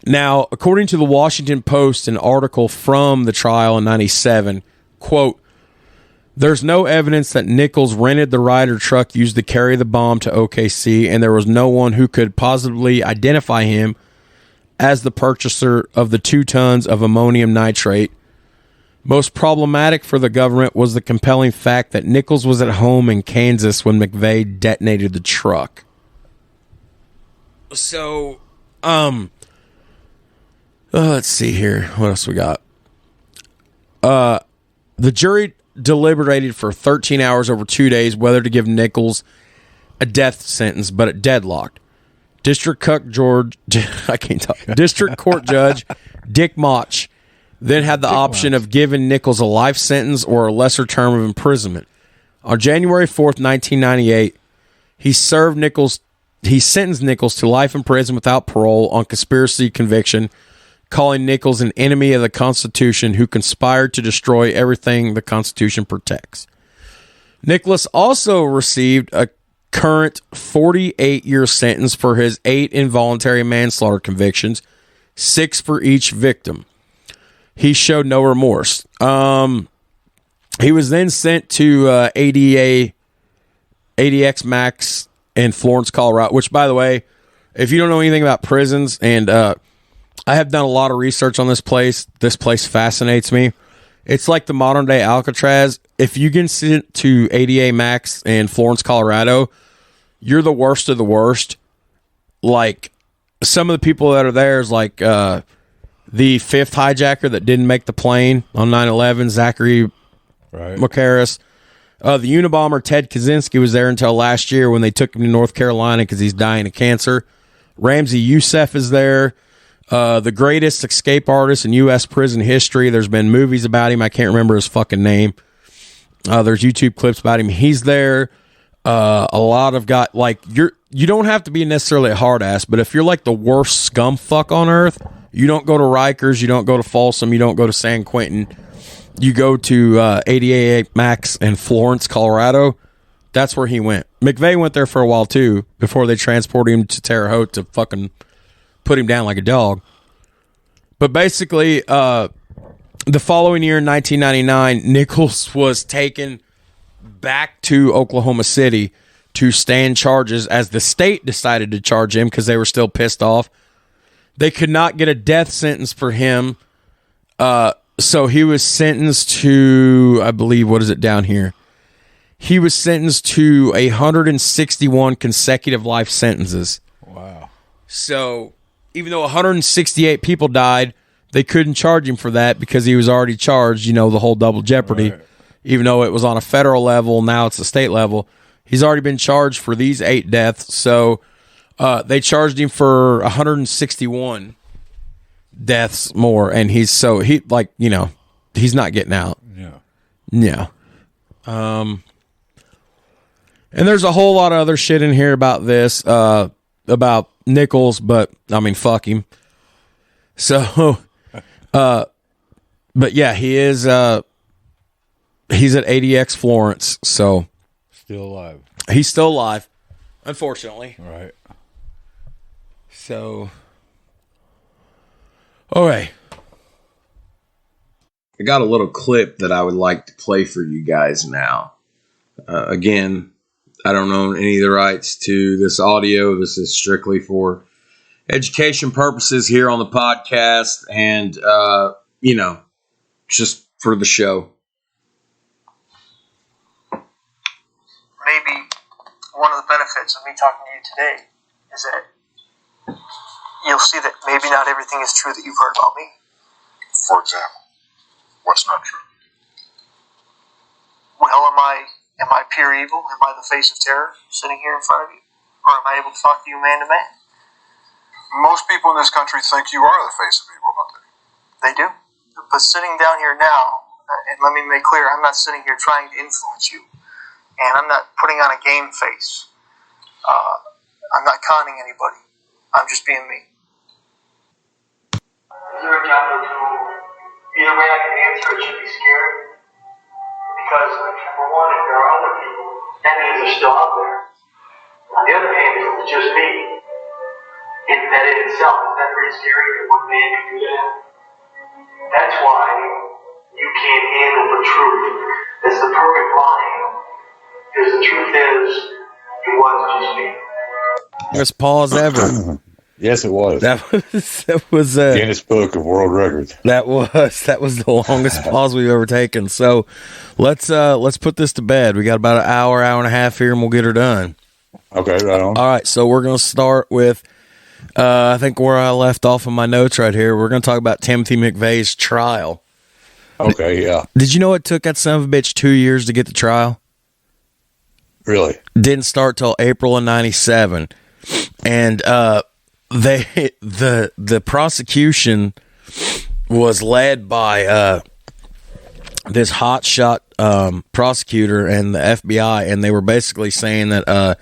Now, according to the Washington Post, an article from the trial in 97, quote, "There's no evidence that Nichols rented the Ryder truck used to carry the bomb to OKC, and there was no one who could positively identify him as the purchaser of the 2 tons of ammonium nitrate. Most problematic for the government was the compelling fact that Nichols was at home in Kansas when McVeigh detonated the truck." So, let's see here. What else we got? The jury deliberated for 13 hours over 2 days whether to give Nichols a death sentence, but it deadlocked. District Court Judge Dick Motch then had the option of giving Nichols a life sentence or a lesser term of imprisonment. On January 4th, 1998, he sentenced Nichols to life in prison without parole on conspiracy conviction, calling Nichols an enemy of the Constitution who conspired to destroy everything the Constitution protects. Nichols also received a current 48-year sentence for his 8 involuntary manslaughter convictions, 6 for each victim. He showed no remorse. He was then sent to ADX Max in Florence, Colorado, which, by the way, if you don't know anything about prisons, and I have done a lot of research on this place fascinates me. It's like the modern-day Alcatraz. If you get sent to ADA Max in Florence, Colorado, you're the worst of the worst. Like, some of the people that are there is like... the fifth hijacker that didn't make the plane on 9/11, Zachary Macaris. The Unabomber Ted Kaczynski was there until last year when they took him to North Carolina because he's dying of cancer. Ramzi Youssef is there. The greatest escape artist in U.S. prison history. There's been movies about him. I can't remember his fucking name. There's YouTube clips about him. He's there. A lot of guys, like, you don't have to be necessarily a hard ass, but if you're like the worst scum fuck on earth, you don't go to Rikers, you don't go to Folsom, you don't go to San Quentin, you go to 88 Max in Florence, Colorado. That's where he went. McVeigh went there for a while too before they transported him to Terre Haute to fucking put him down like a dog. But basically, the following year in 1999, Nichols was taken back to Oklahoma City to stand charges as the state decided to charge him because they were still pissed off. They could not get a death sentence for him. So he was sentenced to, I believe, what is it down here? He was sentenced to 161 consecutive life sentences. Wow. So even though 168 people died, they couldn't charge him for that because he was already charged, the whole double jeopardy. Right. Even though it was on a federal level, now it's a state level. He's already been charged for these 8 deaths. So they charged him for 161 deaths more. And he's not getting out. Yeah. And there's a whole lot of other shit in here about this, about Nichols, but I mean, fuck him. So, but yeah, he is, he's at ADX Florence, so. Still alive. He's still alive, unfortunately. Right. So, okay. I got a little clip that I would like to play for you guys now. Again, I don't own any of the rights to this audio. This is strictly for education purposes here on the podcast and, just for the show. Maybe one of the benefits of me talking to you today is that you'll see that maybe not everything is true that you've heard about me. For example, what's not true? Well, am I pure evil? Am I the face of terror sitting here in front of you? Or am I able to talk to you man to man? Most people in this country think you are the face of evil, don't they? They do. But sitting down here now, and let me make clear, I'm not sitting here trying to influence you. And I'm not putting on a game face. I'm not conning anybody. I'm just being me. Is there a topic to either way I can answer it should be scary? Because, number one, if there are other people, that means they're still out there. On the other hand, if it's just me, that in itself, is that pretty scary that one man can do that? That's why you can't handle the truth. It's the perfect line. Because the truth is, it was just me. Best pause ever. Yes, it was. That was Guinness Book of World Records. That was the longest pause we've ever taken. So let's put this to bed. We got about an hour and a half here, and we'll get her done. Okay, right on. All right, so we're gonna start with I think where I left off in my notes right here. We're gonna talk about Timothy McVeigh's trial. Okay, yeah. Did you know it took that son of a bitch 2 years to get the trial? Really? Didn't start till April of '97, and the prosecution was led by this hotshot prosecutor and the FBI, and they were basically saying that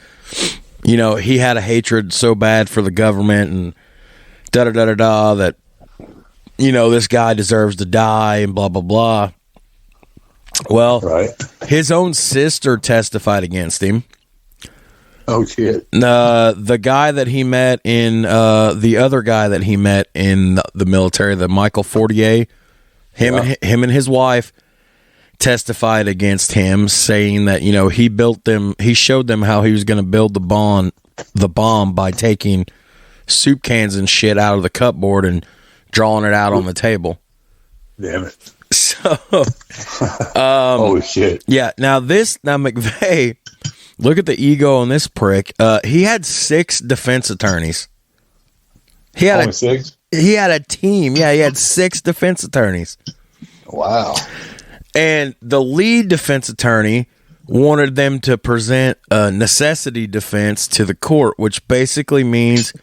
he had a hatred so bad for the government and that this guy deserves to die and blah blah blah. Well, right. His own sister testified against him. Oh, shit. The guy that he met in, the other guy that he met in the military, the Michael Fortier, him and his wife testified against him, saying that, he showed them how he was going to build the bomb by taking soup cans and shit out of the cupboard and drawing it out on the table. Damn it. So, holy shit. Yeah. Now McVeigh, look at the ego on this prick. He had 6 defense attorneys. He had Only 6? He had a team. Yeah, he had 6 defense attorneys. Wow. And the lead defense attorney wanted them to present a necessity defense to the court, which basically means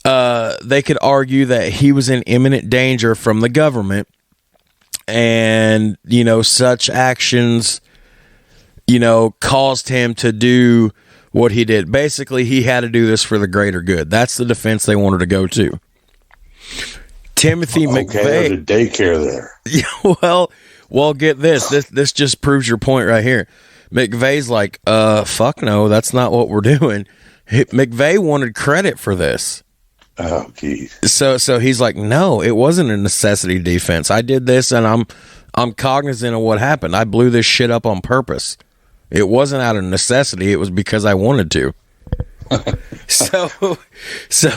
they could argue that he was in imminent danger from the government, and, you know, such actions, you know, caused him to do what he did. Basically, he had to do this for the greater good. That's the defense they wanted to go to. Timothy McVeigh. There's a daycare there. Yeah, well, get this. This just proves your point right here. McVeigh's like, fuck no, that's not what we're doing. McVeigh wanted credit for this. Oh, geez. So he's like, no, it wasn't a necessity defense. I did this, and I'm cognizant of what happened. I blew this shit up on purpose. It wasn't out of necessity. It was because I wanted to. So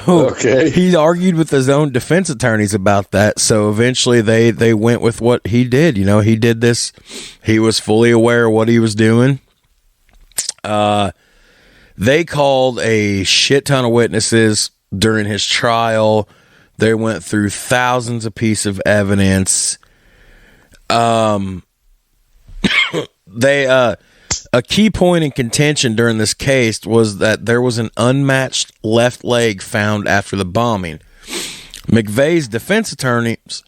Okay. He argued with his own defense attorneys about that. So eventually they went with what he did. You know, he did this. He was fully aware of what he was doing. They called a shit ton of witnesses during his trial. They went through thousands of pieces of evidence. A key point in contention during this case was that there was an unmatched left leg found after the bombing. McVeigh's defense attorneys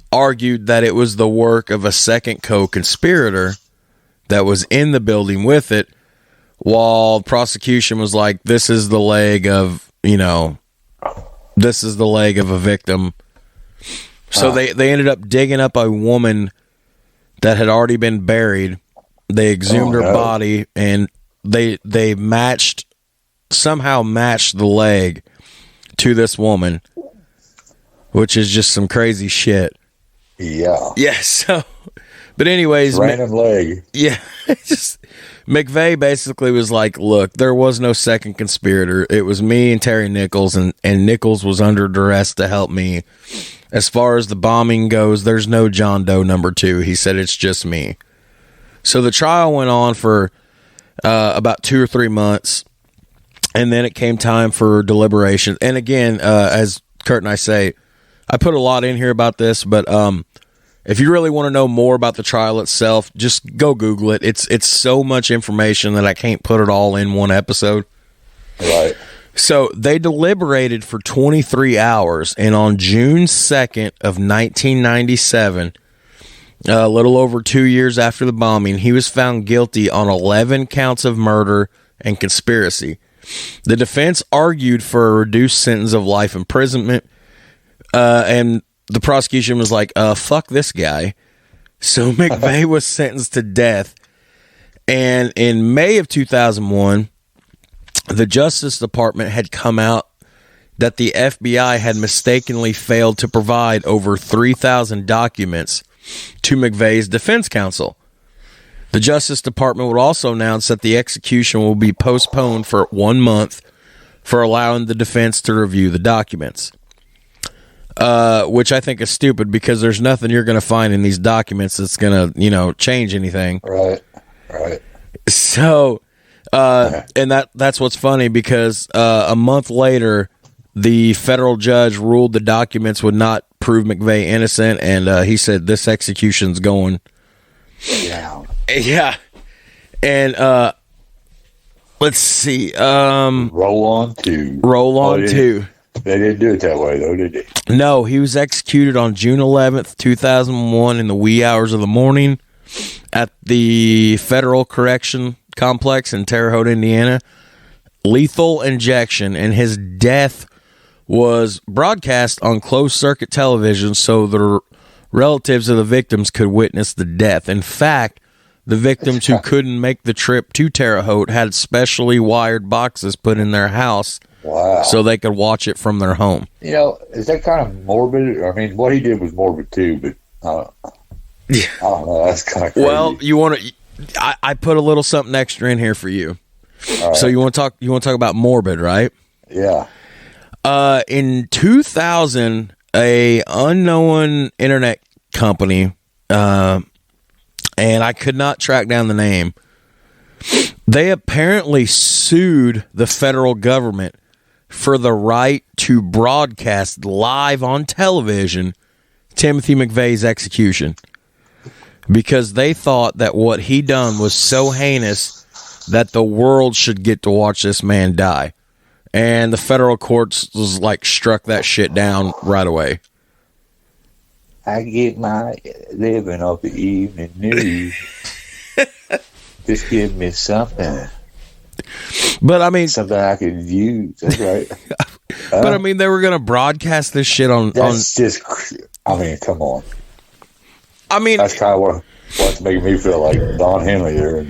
argued that it was the work of a second co-conspirator that was in the building with it, while prosecution was like, this is the leg of, you know, this is the leg of a victim. So they ended up digging up a woman that had already been buried. They exhumed her body, and they somehow matched the leg to this woman, which is just some crazy shit. Yeah. Yeah. So, but anyways, random leg. Yeah. Just McVeigh basically was like, look, there was no second conspirator. It was me and Terry Nichols, and Nichols was under duress to help me. As far as the bombing goes, there's no John Doe number 2. He said it's just me. So the trial went on for about 2 or 3 months, and then it came time for deliberation. And again, as Kurt and I say, I put a lot in here about this, but if you really want to know more about the trial itself, just go Google it. It's so much information that I can't put it all in one episode. Right. So they deliberated for 23 hours, and on June 2nd of 1997, a little over 2 years after the bombing, he was found guilty on 11 counts of murder and conspiracy. The defense argued for a reduced sentence of life imprisonment, and the prosecution was like, fuck this guy. So McVeigh was sentenced to death. And in May of 2001, the Justice Department had come out that the FBI had mistakenly failed to provide over 3,000 documents to McVeigh's defense counsel. The Justice Department would also announce that the execution will be postponed for 1 month for allowing the defense to review the documents. Which I think is stupid, because there's nothing you're going to find in these documents that's going to, change anything. Right. So, and that's what's funny, because a month later, the federal judge ruled the documents would not prove McVeigh innocent, and he said this execution's going down. Yeah. And let's see. Roll on 2. They didn't do it that way, though, did they? No, he was executed on June 11th, 2001 in the wee hours of the morning at the Federal Correction Complex in Terre Haute, Indiana. Lethal injection, and his death was broadcast on closed-circuit television so the relatives of the victims could witness the death. In fact, the victims who couldn't make the trip to Terre Haute had specially wired boxes put in their house. Wow. So they could watch it from their home. Is that kind of morbid? I mean, what he did was morbid too, but I don't know. That's kind of crazy. Well, you want to? I put a little something extra in here for you. All right. So you want to talk about morbid, right? Yeah. In 2000, a unknown internet company, and I could not track down the name. They apparently sued the federal government for the right to broadcast live on television Timothy McVeigh's execution, because they thought that what he done was so heinous that the world should get to watch this man die. And the federal courts was like struck that shit down right away. I get my living off the evening news. Just give me something. But I mean, something I could use. That's right. But I mean, they were going to broadcast this shit on. That's just. I mean, come on. I mean, that's kind of what's making me feel like Don Henley there.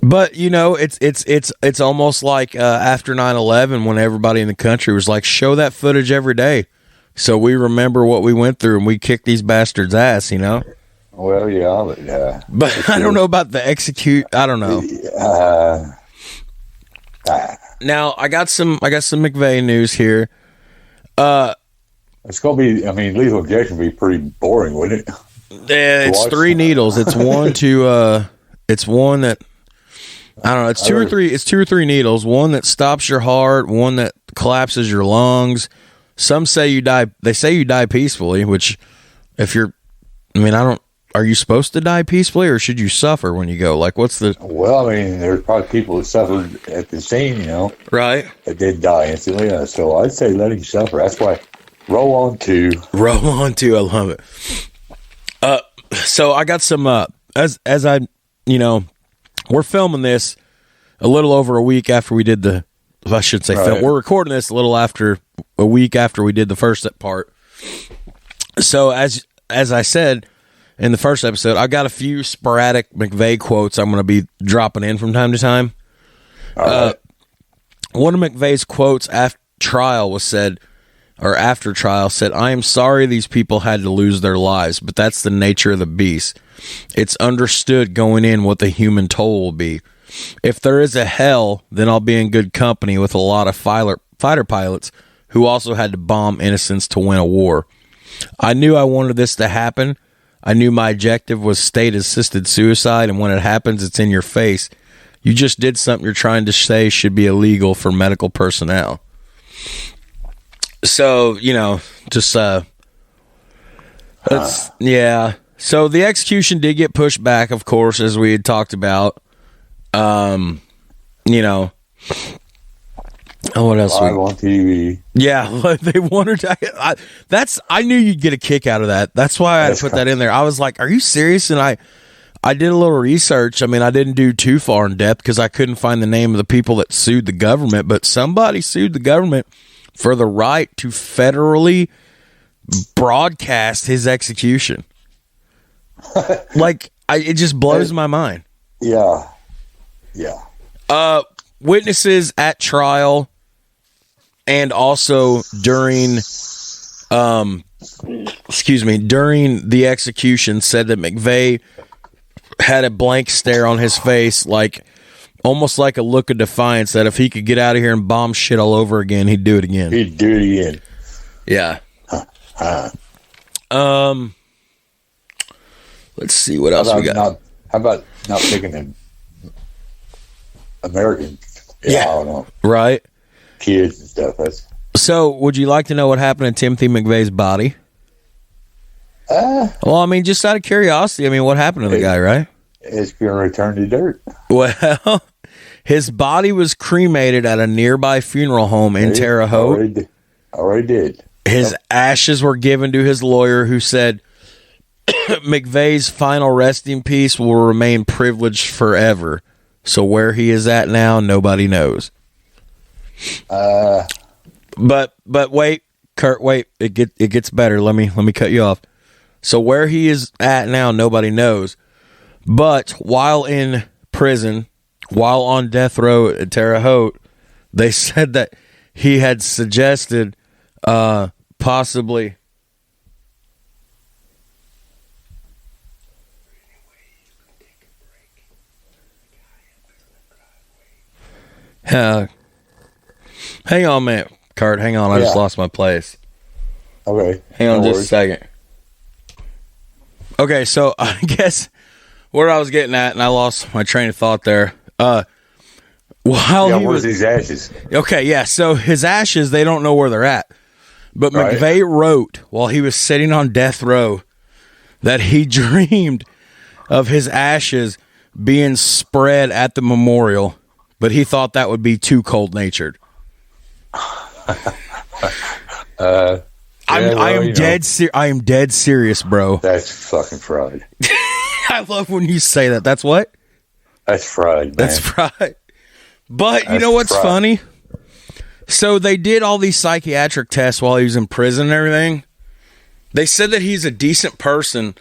But you know, it's almost like after 9/11 when everybody in the country was like, show that footage every day, so we remember what we went through and we kicked these bastards' ass. You know. Well, yeah, but I don't know about the execute. I don't know. Now I got some McVeigh news here. It's gonna be. I mean, lethal injection would be pretty boring, wouldn't it? Yeah, it's 3 needles. It's one to. It's one that. I don't know. It's 2 or 3. It's 2 or 3 needles. One that stops your heart. One that collapses your lungs. Some say you die. They say you die peacefully. Which, if you're, I mean, I don't. Are you supposed to die peacefully, or should you suffer when you go? Like, what's the? Well, I mean, there's probably people that suffered at the scene, you know, right? That did die instantly. So I'd say let him suffer. That's why. Roll on to. I love it. So I got some. As I, you know. We're filming this a little over a week after we did the. I should say, film. We're recording this a week after we did the first part. So as I said in the first episode, I got a few sporadic McVeigh quotes I'm going to be dropping in from time to time. One of McVeigh's quotes after trial said, "I am sorry these people had to lose their lives, but that's the nature of the beast. It's understood going in what the human toll will be. If there is a hell, then I'll be in good company with a lot of fighter pilots who also had to bomb innocents to win a war. I knew I wanted this to happen. I knew my objective was state-assisted suicide, and when it happens, it's in your face. You just did something you're trying to say should be illegal for medical personnel." So, you know, just, yeah. So the execution did get pushed back, of course, as we had talked about. You know, what else? Live on TV. Yeah, they wanted to. I knew you'd get a kick out of that. That's why I had to put that in there. I was like, "Are you serious?" And I did a little research. I mean, I didn't do too far in depth because I couldn't find the name of the people that sued the government, but somebody sued the government for the right to federally broadcast his execution. Like, it just blows my mind. Yeah. Witnesses at trial and also during the execution said that McVeigh had a blank stare on his face, like almost like a look of defiance that if he could get out of here and bomb shit all over again, he'd do it again. Yeah. Let's see what else we got. How about not picking an American? Yeah. I don't know. Right. Kids and stuff. So, would you like to know what happened to Timothy McVeigh's body? Well, I mean, just out of curiosity, I mean, what happened to the guy, right? It's going to return to dirt. Well, his body was cremated at a nearby funeral home in Terre Haute. Already did. His ashes were given to his lawyer, who said McVeigh's final resting place will remain privileged forever. So where he is at now, nobody knows. But wait, Kurt, wait. It gets better. Let me cut you off. So where he is at now, nobody knows. But while in prison, while on death row at Terre Haute, they said that he had suggested possibly. Hang on a minute, Kurt. Hang on. I just lost my place. Okay. Hang on just a second. Okay, so I guess where I was getting at, and I lost my train of thought there. where's his ashes? Okay, yeah. So his ashes, they don't know where they're at. But Right. McVeigh wrote while he was sitting on death row that he dreamed of his ashes being spread at the memorial, but he thought that would be too cold-natured. I am dead serious, bro. That's fucking fried. I love when you say that. That's what? That's fried, man. That's fried. But you know what's funny? So they did all these psychiatric tests while he was in prison and everything. They said that he's a decent person.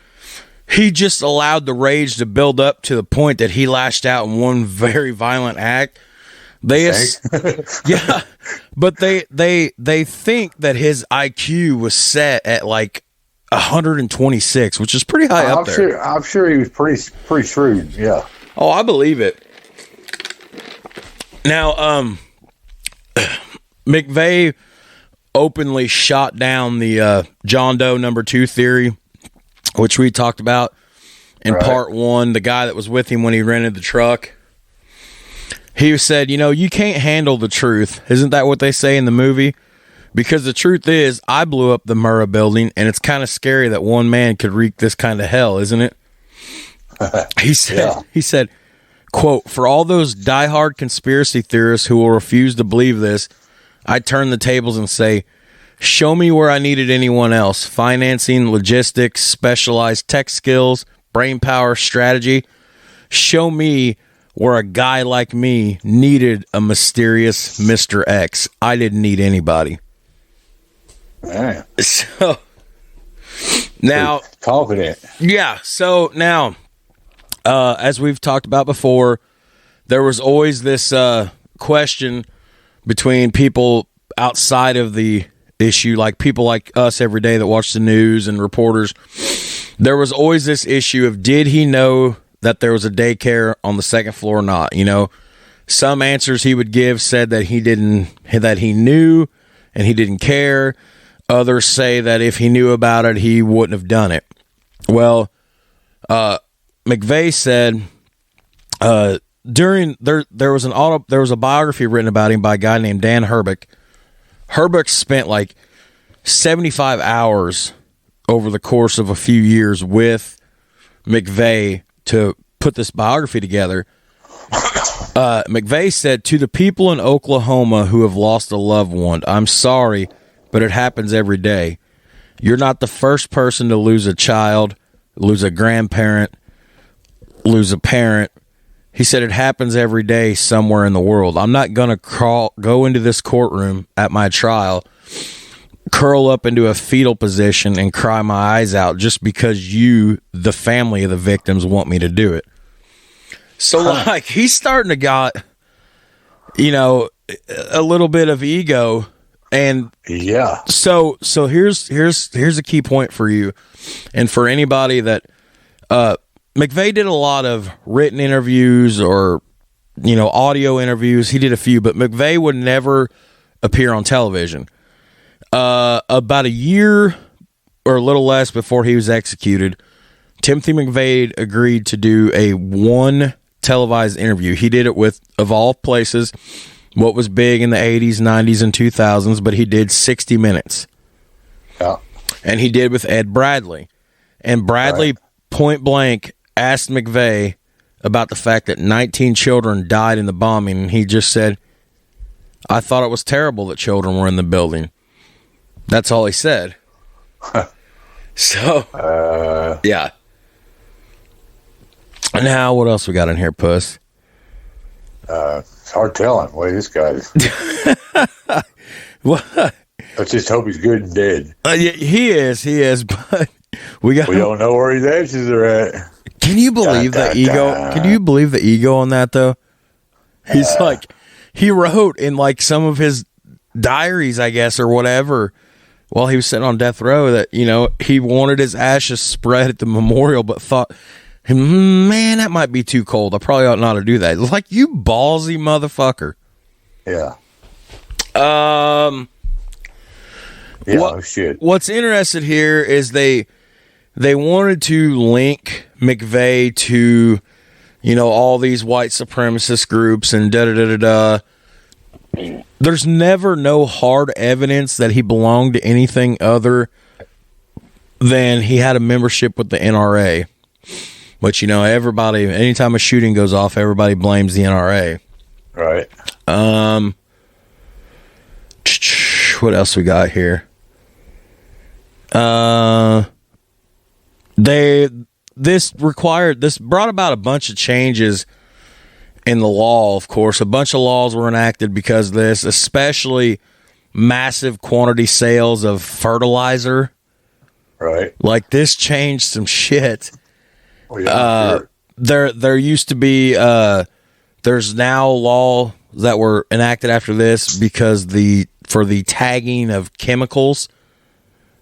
He just allowed the rage to build up to the point that he lashed out in one very violent act. Yeah, but they think that his IQ was set at like 126, which is pretty high up there. I'm sure he was pretty shrewd. Yeah. Oh, I believe it. Now, McVeigh openly shot down the John Doe number 2 theory, which we talked about in part 1. The guy that was with him when he rented the truck. He said, you can't handle the truth. Isn't that what they say in the movie? Because the truth is, I blew up the Murrah building, and it's kind of scary that one man could wreak this kind of hell, isn't it? He said, quote, for all those diehard conspiracy theorists who will refuse to believe this, I turn the tables and say, show me where I needed anyone else. Financing, logistics, specialized tech skills, brain power, strategy. Show me where a guy like me needed a mysterious Mr. X. I didn't need anybody. Man. So now, confident. Yeah. So now, as we've talked about before, there was always this question between people outside of the issue, like people like us every day that watch the news and reporters. There was always this issue of, did he know that there was a daycare on the second floor or not? Some answers he would give said that he didn't, that he knew and he didn't care. Others say that if he knew about it, he wouldn't have done it. Well, McVeigh said there was a biography written about him by a guy named Dan Herbeck. Herbeck spent like 75 hours over the course of a few years with McVeigh to put this biography together. McVeigh said, to the people in Oklahoma who have lost a loved one, I'm sorry, but it happens every day. You're not the first person to lose a child, lose a grandparent, lose a parent. He said it happens every day somewhere in the world. I'm not going to go into this courtroom at my trial, curl up into a fetal position and cry my eyes out just because you, the family of the victims, want me to do it. So, like, he's starting to got, a little bit of ego. And yeah. So here's a key point for you and for anybody that McVeigh did a lot of written interviews or audio interviews. He did a few, but McVeigh would never appear on television. About a year or a little less before he was executed, Timothy McVeigh agreed to do a one televised interview. He did it with, of all places, what was big in the 80s, 90s, and 2000s, but he did 60 Minutes. Yeah. And he did with Ed Bradley. And Bradley point blank asked McVeigh about the fact that 19 children died in the bombing, and he just said, I thought it was terrible that children were in the building. That's all he said. So, yeah. Now, what else we got in here, Puss? It's hard telling the way this guy is. What? Let's just hope he's good and dead. Yeah, he is, but we don't know where his ashes are at. Can you believe the ego? Can you believe the ego on that, though? He's like, he wrote in like some of his diaries, I guess, or whatever, while he was sitting on death row that, he wanted his ashes spread at the memorial, but thought, man, that might be too cold. I probably ought not to do that. Like, you ballsy motherfucker. Yeah. Shit. What's interesting here is they wanted to link McVeigh to all these white supremacist groups and da-da-da-da-da. There's never no hard evidence that he belonged to anything other than he had a membership with the NRA. But, everybody, anytime a shooting goes off, everybody blames the NRA. Right. What else we got here? This brought about a bunch of changes in the law, of course. A bunch of laws were enacted because of this, especially massive quantity sales of fertilizer. Right. Like, this changed some shit. Oh, yeah, sure. There used to be there's now law that were enacted after this because for the tagging of chemicals.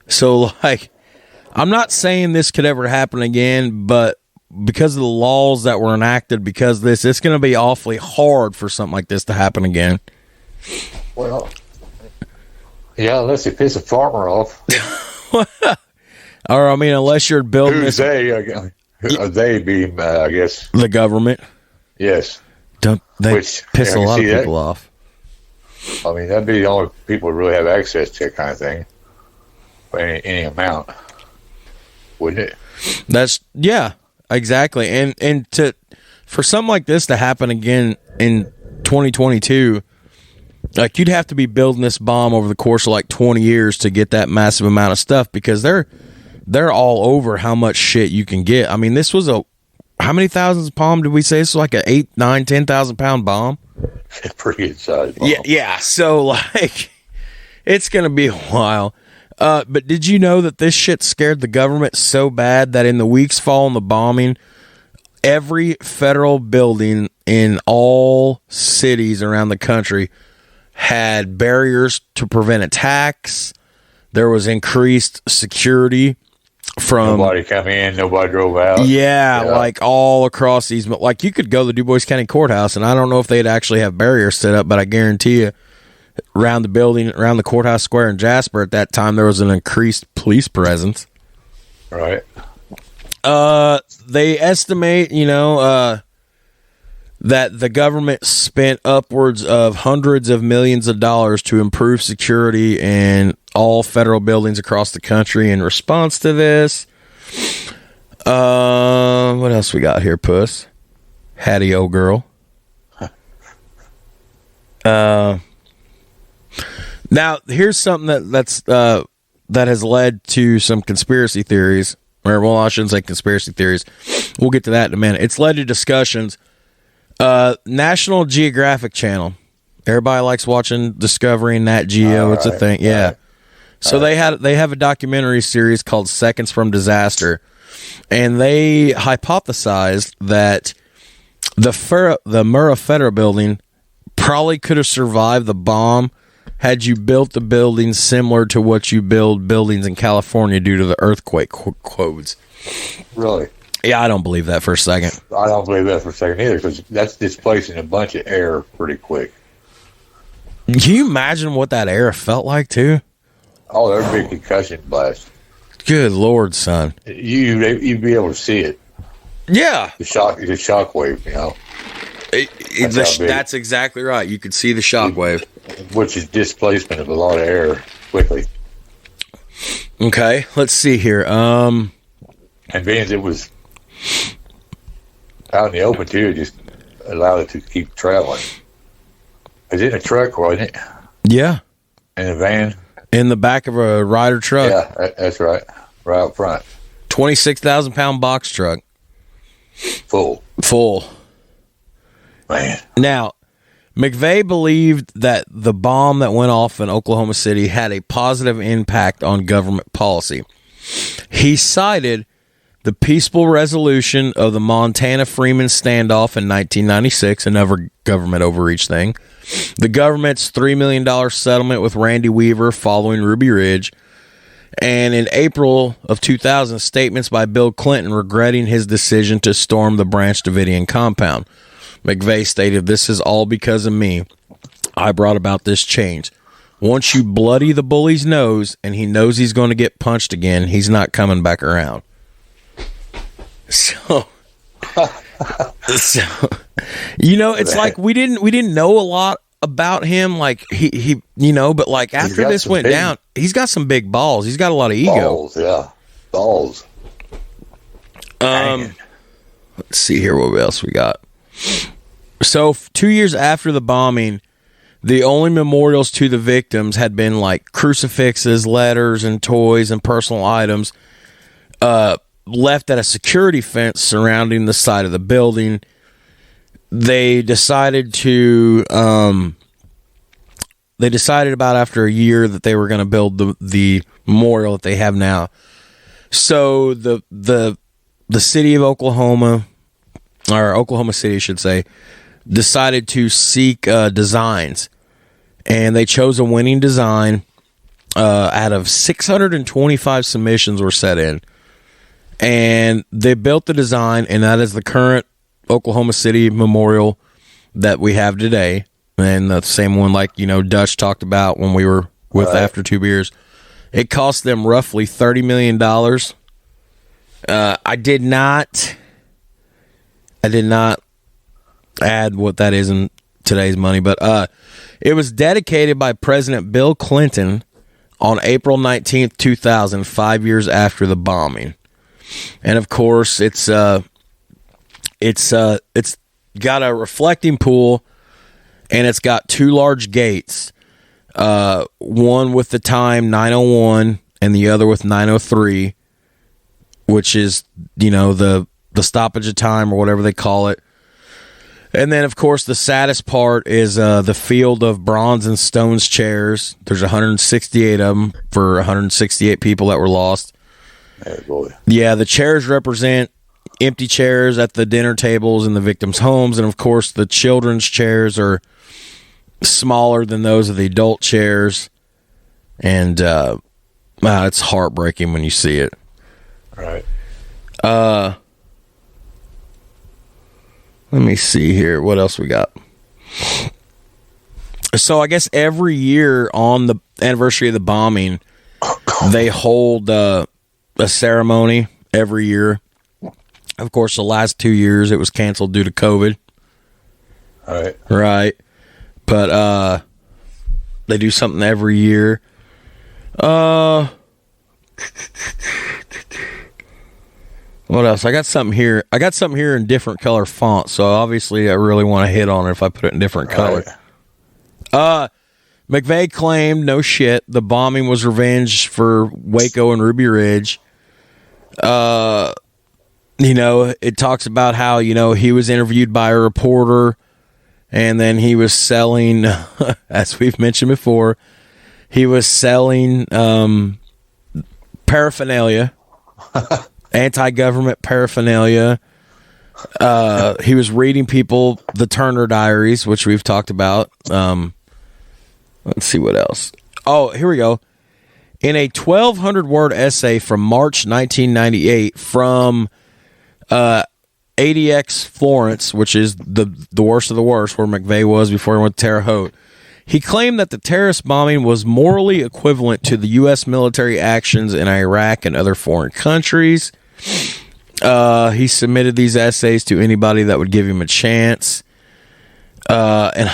So, like, I'm not saying this could ever happen again, but because of the laws that were enacted because of this, it's going to be awfully hard for something like this to happen again. Well, yeah, unless you piss a farmer off. Or, unless you're building Who's they? They being, I guess, the government. Yes. Don't they piss a lot of people off? That'd be the only people who really have access to that kind of thing. For any amount, wouldn't it? Yeah, exactly. And for something like this to happen again in 2022, like, you'd have to be building this bomb over the course of like 20 years to get that massive amount of stuff, because they're all over how much shit you can get. This was how many thousands of pounds did we say? It's like a 8, 9, 10,000 pound bomb. Pretty good size bomb. Yeah. So, like, it's gonna be a while. But did you know that this shit scared the government so bad that in the weeks following the bombing, every federal building in all cities around the country had barriers to prevent attacks? There was increased security from nobody come in, nobody drove out. Yeah, like all across these. Like, you could go to the Du Bois County Courthouse, and I don't know if they'd actually have barriers set up, but I guarantee you, around the building, around the courthouse square in Jasper at that time, there was an increased police presence. Right. They estimate, that the government spent upwards of hundreds of millions of dollars to improve security in all federal buildings across the country in response to this. What else we got here, Puss? Hattie, old girl. Now, here's something that has led to some conspiracy theories. Or, well, I shouldn't say conspiracy theories. We'll get to that in a minute. It's led to discussions. National Geographic Channel. Everybody likes watching Discovery and Nat Geo. It's a thing. Yeah. Right. So they have a documentary series called Seconds from Disaster. And they hypothesized that the Murrah Federal Building probably could have survived the bomb had you built the building similar to what you build buildings in California due to the earthquake codes. Really? Yeah, I don't believe that for a second. I don't believe that for a second either, because that's displacing a bunch of air pretty quick. Can you imagine what that air felt like, too? Oh, they're big concussion blasts. Good Lord, son. You'd be able to see it. Yeah. The shock wave, That's exactly right. You could see the shock wave. Which is displacement of a lot of air quickly. Okay, let's see here. And being as it was out in the open too, it just allowed it to keep traveling. Is it in a truck, wasn't it? Yeah. In a van? In the back of a Ryder truck. Yeah, that's right. Right up front. 26,000 pound box truck. Full. Man. Now, McVeigh believed that the bomb that went off in Oklahoma City had a positive impact on government policy. He cited the peaceful resolution of the Montana-Freeman standoff in 1996, another government overreach thing, the government's $3 million settlement with Randy Weaver following Ruby Ridge, and in April of 2000, statements by Bill Clinton regretting his decision to storm the Branch Davidian compound. McVeigh stated, "This is all because of me. I brought about this change. Once you bloody the bully's nose and he knows he's going to get punched again, he's not coming back around." So, So, it's like we didn't know a lot about him. Like he but like after this went down, he's got some big balls. He's got a lot of ego. Balls, yeah, balls. Let's see here. What else we got? So 2 years after the bombing, the only memorials to the victims had been like crucifixes, letters, and toys and personal items left at a security fence surrounding the side of the building. They decided about after a year that they were going to build the memorial that they have now. So the city of Oklahoma, or Oklahoma City, I should say, decided to seek designs, and they chose a winning design. Out of 625 submissions were set in, and they built the design, and that is the current Oklahoma City memorial that we have today, and the same one like Dutch talked about when we were with After Two Beers. It cost them roughly $30 million. I did not add what that is in today's money, but it was dedicated by President Bill Clinton on April 19th, 2000, 5 years after the bombing. And of course, it's got a reflecting pool, and it's got two large gates, one with the time 9:01 and the other with 9:03, which is the stoppage of time or whatever they call it. And then, of course, the saddest part is the field of bronze and stones chairs. There's 168 of them for 168 people that were lost. Hey, boy. Yeah, the chairs represent empty chairs at the dinner tables in the victims' homes. And, of course, the children's chairs are smaller than those of the adult chairs. And it's heartbreaking when you see it. Right. Let me see here. What else we got? So I guess every year on the anniversary of the bombing, they hold a ceremony every year. Of course, the last 2 years it was canceled due to COVID. All right. Right. But they do something every year. What else? I got something here in different color font, so obviously I really want to hit on it if I put it in different color. Right. McVeigh claimed, no shit, the bombing was revenge for Waco and Ruby Ridge. It talks about how, he was interviewed by a reporter, and then he was selling, as we've mentioned before, he was selling paraphernalia. Anti-government paraphernalia. He was reading people the Turner Diaries, which we've talked about. Let's see what else. Oh, here we go. In a 1,200-word essay from March 1998 from ADX Florence, which is the worst of the worst, where McVeigh was before he went to Terre Haute, he claimed that the terrorist bombing was morally equivalent to the U.S. military actions in Iraq and other foreign countries. He submitted these essays to anybody that would give him a chance. And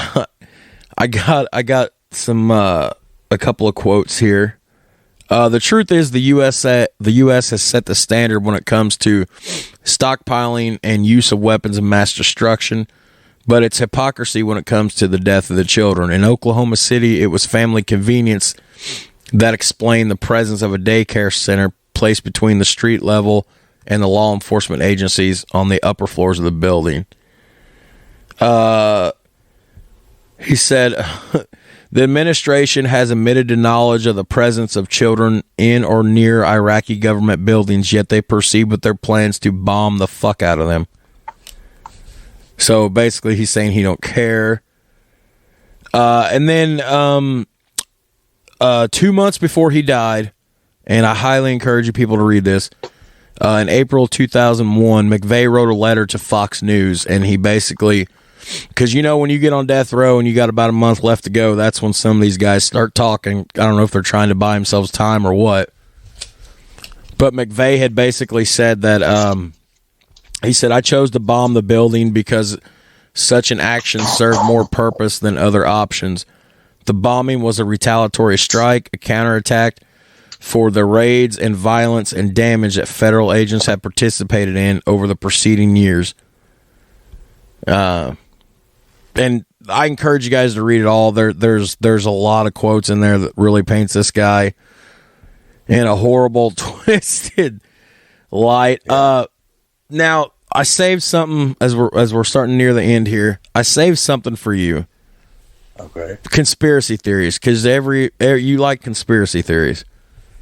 I got some a couple of quotes here. The truth is the U.S. has set the standard when it comes to stockpiling and use of weapons of mass destruction. But it's hypocrisy when it comes to the death of the children. In Oklahoma City, it was family convenience that explained the presence of a daycare center placed between the street level and the law enforcement agencies on the upper floors of the building. He said, the administration has admitted to knowledge of the presence of children in or near Iraqi government buildings, yet they proceed with their plans to bomb the fuck out of them. So basically, he's saying he don't care. And then 2 months before he died, and I highly encourage you people to read this, in April 2001, McVeigh wrote a letter to Fox News, and he basically, because when you get on death row and you got about a month left to go, that's when some of these guys start talking. I don't know if they're trying to buy themselves time or what. But McVeigh had basically said that He said, I chose to bomb the building because such an action served more purpose than other options. The bombing was a retaliatory strike, a counterattack for the raids and violence and damage that federal agents had participated in over the preceding years. And I encourage you guys to read it all. There's a lot of quotes in there that really paints this guy in a horrible, twisted light. Now I saved something as we're starting near the end here. I saved something for you. Okay. Conspiracy theories, because you like conspiracy theories.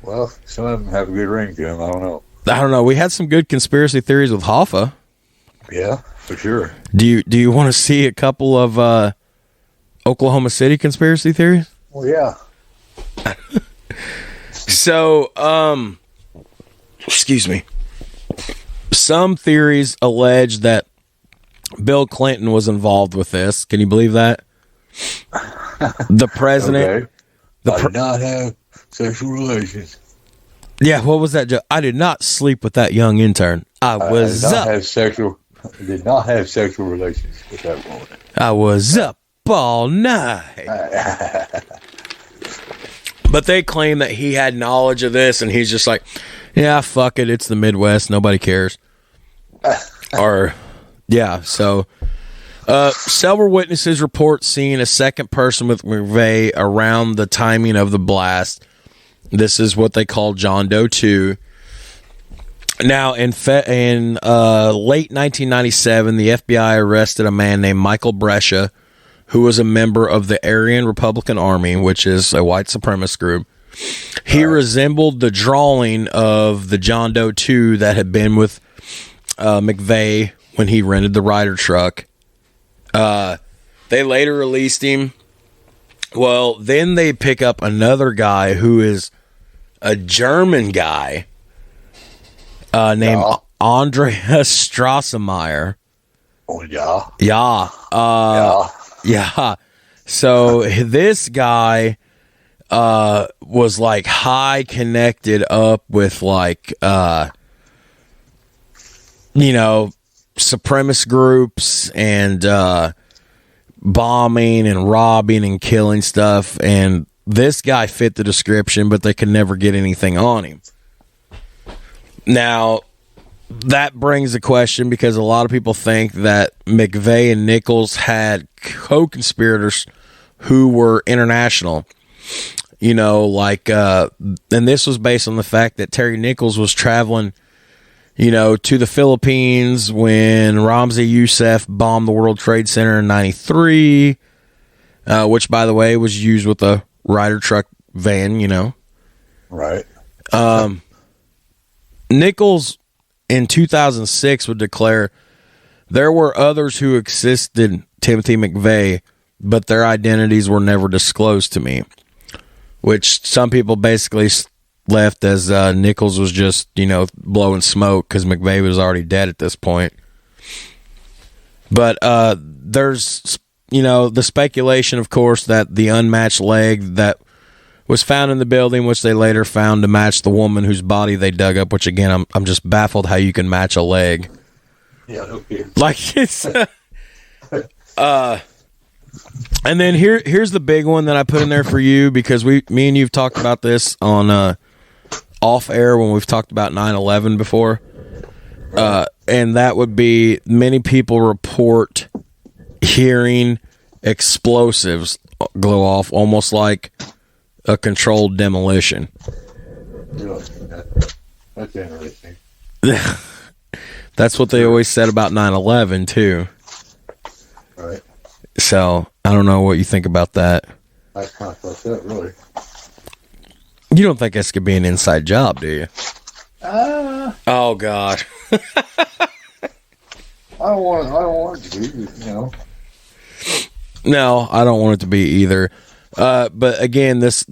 Well, some of them have a good ring to them. I don't know. We had some good conspiracy theories with Hoffa. Yeah, for sure. Do you want to see a couple of Oklahoma City conspiracy theories? Well, yeah. So, excuse me. Some theories allege that Bill Clinton was involved with this. Can you believe that? The president. Okay. I did not have sexual relations. Yeah, what was that joke? I did not sleep with that young intern. I did not have sexual relations with that woman. I was up all night. But they claim that he had knowledge of this, and he's just like, yeah, fuck it. It's the Midwest. Nobody cares. So several witnesses report seeing a second person with McVeigh around the timing of the blast. This is what they call John Doe 2. Now, in late 1997, the FBI arrested a man named Michael Brescia, who was a member of the Aryan Republican Army, which is a white supremacist group. He resembled the drawing of the John Doe 2 that had been with McVeigh when he rented the Ryder truck. They later released him. Well, then they pick up another guy who is a German guy named Andreas Strassemeyer. Oh, yeah. Yeah. Yeah. So this guy was like high connected up with like, supremacist groups and bombing and robbing and killing stuff. And this guy fit the description, but they could never get anything on him. Now, that brings a question because a lot of people think that McVeigh and Nichols had co-conspirators who were international. And this was based on the fact that Terry Nichols was traveling, to the Philippines when Ramzi Youssef bombed the World Trade Center in 93, which, by the way, was used with a Ryder truck van, Right. Nichols in 2006 would declare there were others who assisted Timothy McVeigh, but their identities were never disclosed to me, which some people basically left as Nichols was just, blowing smoke because McVeigh was already dead at this point. But there's, the speculation, of course, that the unmatched leg that was found in the building, which they later found to match the woman whose body they dug up, which, again, I'm just baffled how you can match a leg. Yeah, no kidding. Like, it's... and then here's the big one that I put in there for you because me and you've talked about this on off air when we've talked about 9/11 before, and that would be many people report hearing explosives go off, almost like a controlled demolition. That's interesting. That's what they always said about 9/11 too. Right. So I don't know what you think about that. That's kind of fucked up, really. You don't think this could be an inside job, do you? Oh God. I don't want it to be, No, I don't want it to be either. But again, this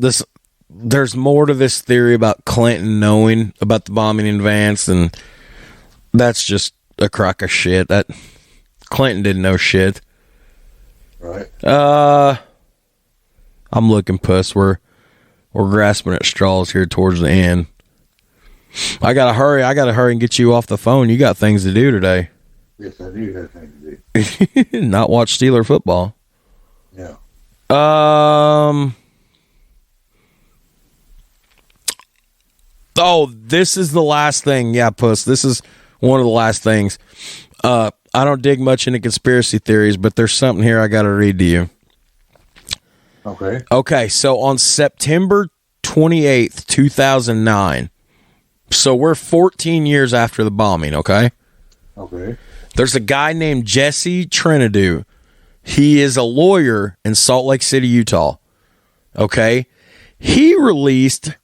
there's more to this theory about Clinton knowing about the bombing in advance, and that's just a crock of shit. That Clinton didn't know shit. Right. I'm looking, puss. We're grasping at straws here towards the end. I gotta hurry and get you off the phone. You got things to do today. Yes, I do have things to do. Not watch Steeler football. Yeah. Oh, this is the last thing. Yeah, Puss. This is one of the last things. I don't dig much into conspiracy theories, but there's something here I got to read to you. Okay. Okay, so on September 28th, 2009, so we're 14 years after the bombing, okay? Okay. There's a guy named Jesse Trinidad. He is a lawyer in Salt Lake City, Utah, okay? He released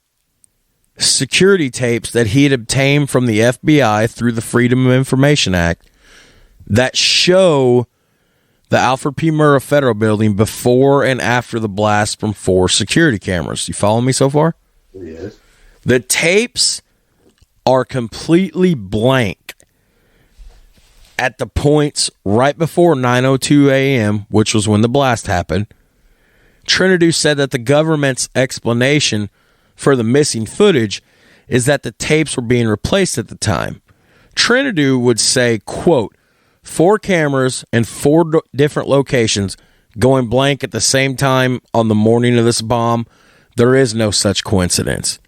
security tapes that he had obtained from the FBI through the Freedom of Information Act that show the Alfred P Murrah Federal Building before and after the blast from 4 security cameras. You follow me so far? Yes. The tapes are completely blank at the points right before 9:02 a.m., which was when the blast happened. Trinidad said that the government's explanation for the missing footage is that the tapes were being replaced at the time. Trinidad would say, quote, 4 cameras in 4 different locations going blank at the same time on the morning of this bomb. There is no such coincidence.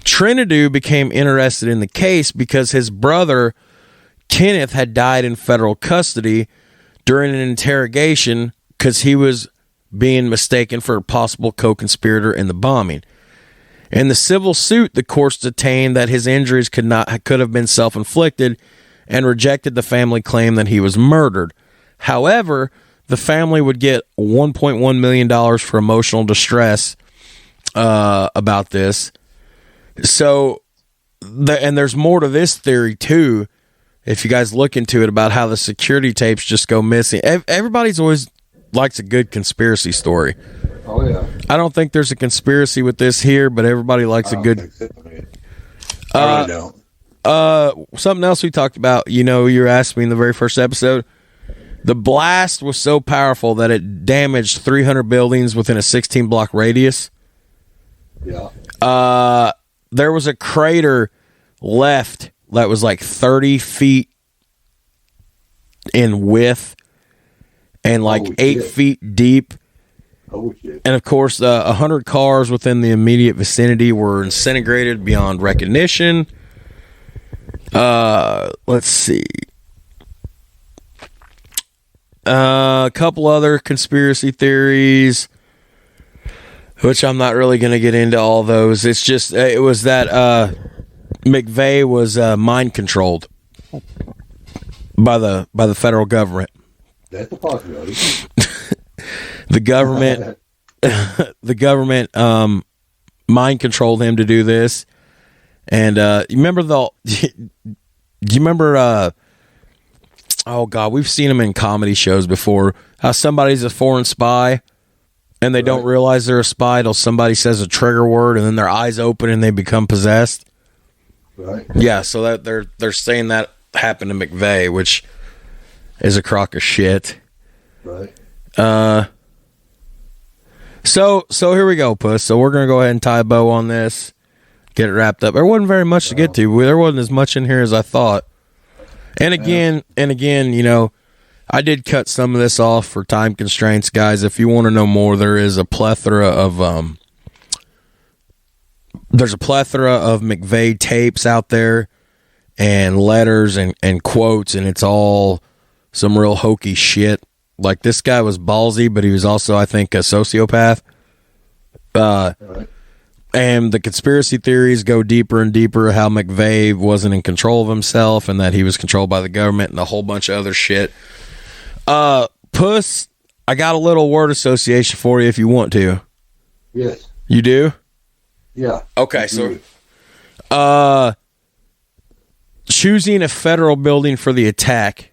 Trinidad became interested in the case because his brother, Kenneth, had died in federal custody during an interrogation because he was being mistaken for a possible co-conspirator in the bombing. In the civil suit, the courts detained that his injuries could have been self-inflicted and rejected the family claim that he was murdered. However, the family would get $1.1 million for emotional distress about this. So, and there's more to this theory, too, if you guys look into it, about how the security tapes just go missing. Everybody's always likes a good conspiracy story. Oh, yeah. I don't think there's a conspiracy with this here, but everybody likes a good... I really don't. Something else we talked about, you were asking me in the very first episode, the blast was so powerful that it damaged 300 buildings within a 16-block radius. Yeah. There was a crater left that was like 30 feet in width and like 8 feet deep. Oh, shit. And of course, 100 cars within the immediate vicinity were incinerated beyond recognition. Let's see. A couple other conspiracy theories, which I'm not really going to get into all those. It's just, it was that McVeigh was mind controlled by the federal government. That's a possibility. The government mind controlled him to do this. And you remember do you remember oh god, we've seen him in comedy shows before, how somebody's a foreign spy and they don't realize they're a spy till somebody says a trigger word and then their eyes open and they become possessed. Right. Yeah, so that they're saying that happened to McVeigh, which is a crock of shit. Right. So here we go, Puss. So we're gonna go ahead and tie a bow on this, get it wrapped up. There wasn't very much to get to. There wasn't as much in here as I thought. And again, I did cut some of this off for time constraints, guys. If you want to know more, there is a plethora of McVeigh tapes out there and letters and quotes, and it's all some real hokey shit. Like, this guy was ballsy, but he was also, I think, a sociopath. And the conspiracy theories go deeper and deeper, how McVeigh wasn't in control of himself and that he was controlled by the government and a whole bunch of other shit. Puss, I got a little word association for you if you want to. Yes. You do? Yeah. Okay, so choosing a federal building for the attack.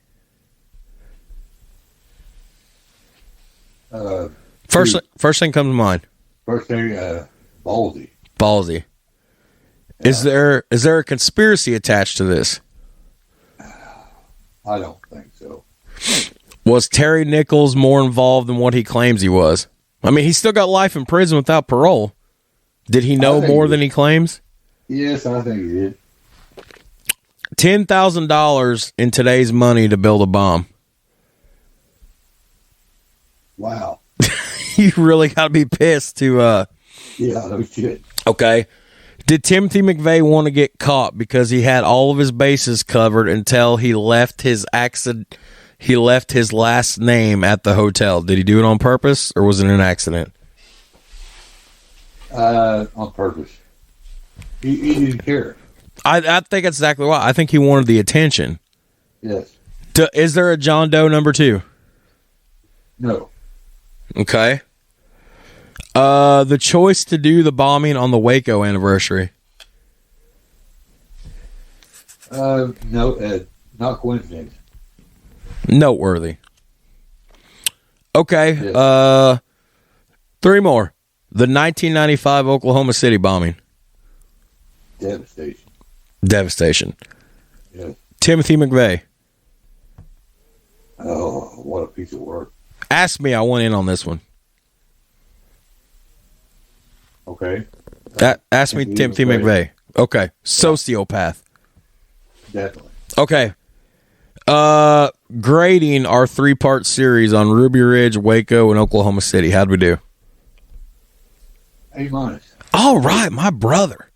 First thing comes to mind. First thing, ballsy. Ballsy. Yeah. Is there a conspiracy attached to this? I don't think so. Was Terry Nichols more involved than what he claims he was? I mean, he still got life in prison without parole. Did he know more than he claims? Yes, I think he did. $10,000 in today's money to build a bomb. Wow. You really got to be pissed to... Yeah, no shit. Okay. Did Timothy McVeigh want to get caught because he had all of his bases covered until he left his last name at the hotel? Did he do it on purpose, or was it an accident? On purpose. He didn't care. I think that's exactly why. I think he wanted the attention. Yes. Is there a John Doe number 2? No. Okay. The choice to do the bombing on the Waco anniversary. No, not coincidence. Noteworthy. Okay. Yeah. 3 more. The 1995 Oklahoma City bombing. Devastation. Yeah. Timothy McVeigh. Oh, what a piece of work. Ask me. I want in on this one. Okay. Ask me Timothy McVeigh. Okay. Sociopath. Definitely. Okay. Grading our 3-part series on Ruby Ridge, Waco, and Oklahoma City. How'd we do? A-. All right, my brother.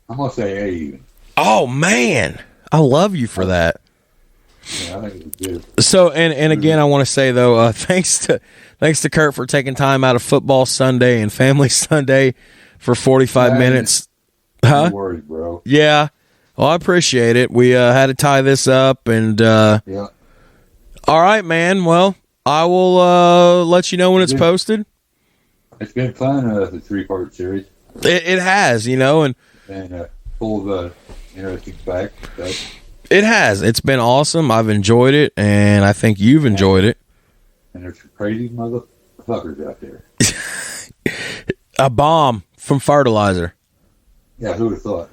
I'm going to say A even. Oh, man. I love you for that. Yeah, I think it's good. So, and again, I want to say, though, thanks to Kurt for taking time out of football Sunday and family Sunday for 45 minutes. Huh? No worries, bro. Yeah. Well, I appreciate it. We had to tie this up, and Yeah. all right, man. Well, I will let you know when it's posted. It's been fun, the 3-part series. It has, and Full of interesting facts. Stuff. it has. It's been awesome. I've enjoyed it, and I think you've enjoyed it. And there's some crazy motherfuckers out there. A bomb from fertilizer. Yeah, who would have thought?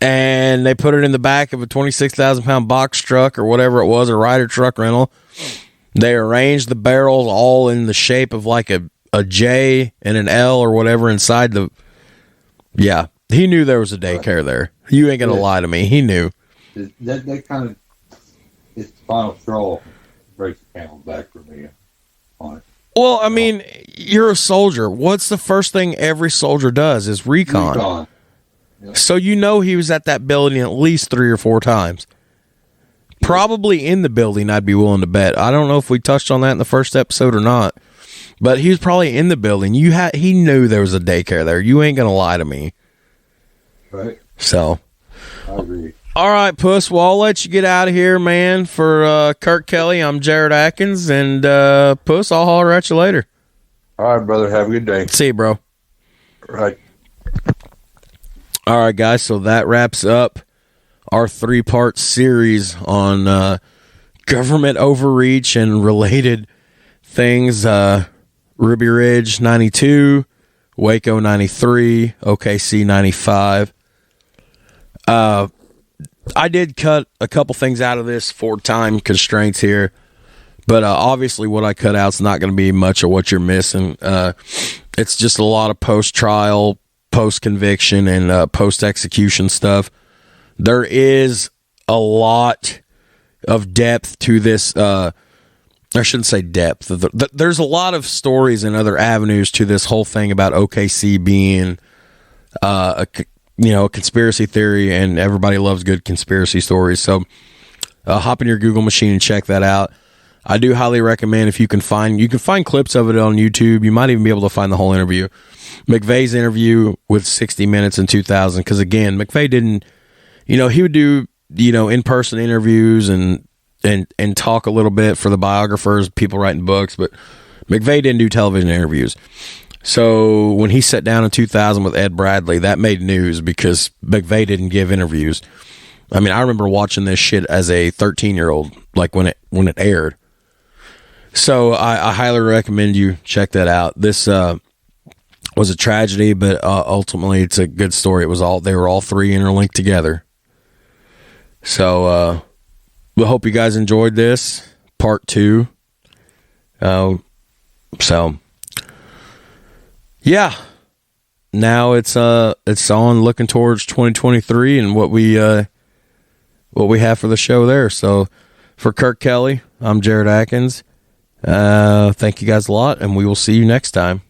And they put it in the back of a 26,000-pound box truck or whatever it was, a Ryder truck rental. They arranged the barrels all in the shape of like a J and an L or whatever inside the... Yeah, he knew there was a daycare there. You ain't going to lie to me. He knew. That kind of... It's the final straw. Breaks the camel's back for me on it. Well, I mean, you're a soldier. What's the first thing every soldier does is recon. Yep. So he was at that building at least 3 or 4 times. Probably in the building, I'd be willing to bet. I don't know if we touched on that in the first episode or not, but he was probably in the building. He knew there was a daycare there. You ain't gonna lie to me. Right. So, I agree. all right, Puss. Well, I'll let you get out of here, man. For Kirk Kelly, I'm Jared Atkins, and Puss, I'll holler at you later. All right, brother. Have a good day. See you, bro. Right. All right, guys, so that wraps up our 3-part series on government overreach and related things. Ruby Ridge 92, Waco 93, OKC 95. I did cut a couple things out of this for time constraints here, but obviously what I cut out is not going to be much of what you're missing. It's just a lot of post-trial, post-conviction, and post-execution stuff. There is a lot of depth to this. I shouldn't say depth. There's a lot of stories and other avenues to this whole thing about OKC being a conspiracy theory, and everybody loves good conspiracy stories. So hop in your Google machine and check that out. I do highly recommend if you can find clips of it on YouTube. You might even be able to find the whole interview. McVeigh's interview with 60 Minutes in 2000, because again, McVeigh didn't, he would do, in-person interviews and talk a little bit for the biographers, people writing books, but McVeigh didn't do television interviews. So when he sat down in 2000 with Ed Bradley, that made news because McVeigh didn't give interviews. I mean, I remember watching this shit as a 13-year-old, like when it aired. So I highly recommend you check that out. This was a tragedy, but ultimately it's a good story. They were all 3 interlinked together. So we hope you guys enjoyed this part 2. So yeah, now it's on looking towards 2023 and what we what we have for the show there. So for Kirk Kelly, I'm Jared Atkins. Thank you guys a lot, and we will see you next time.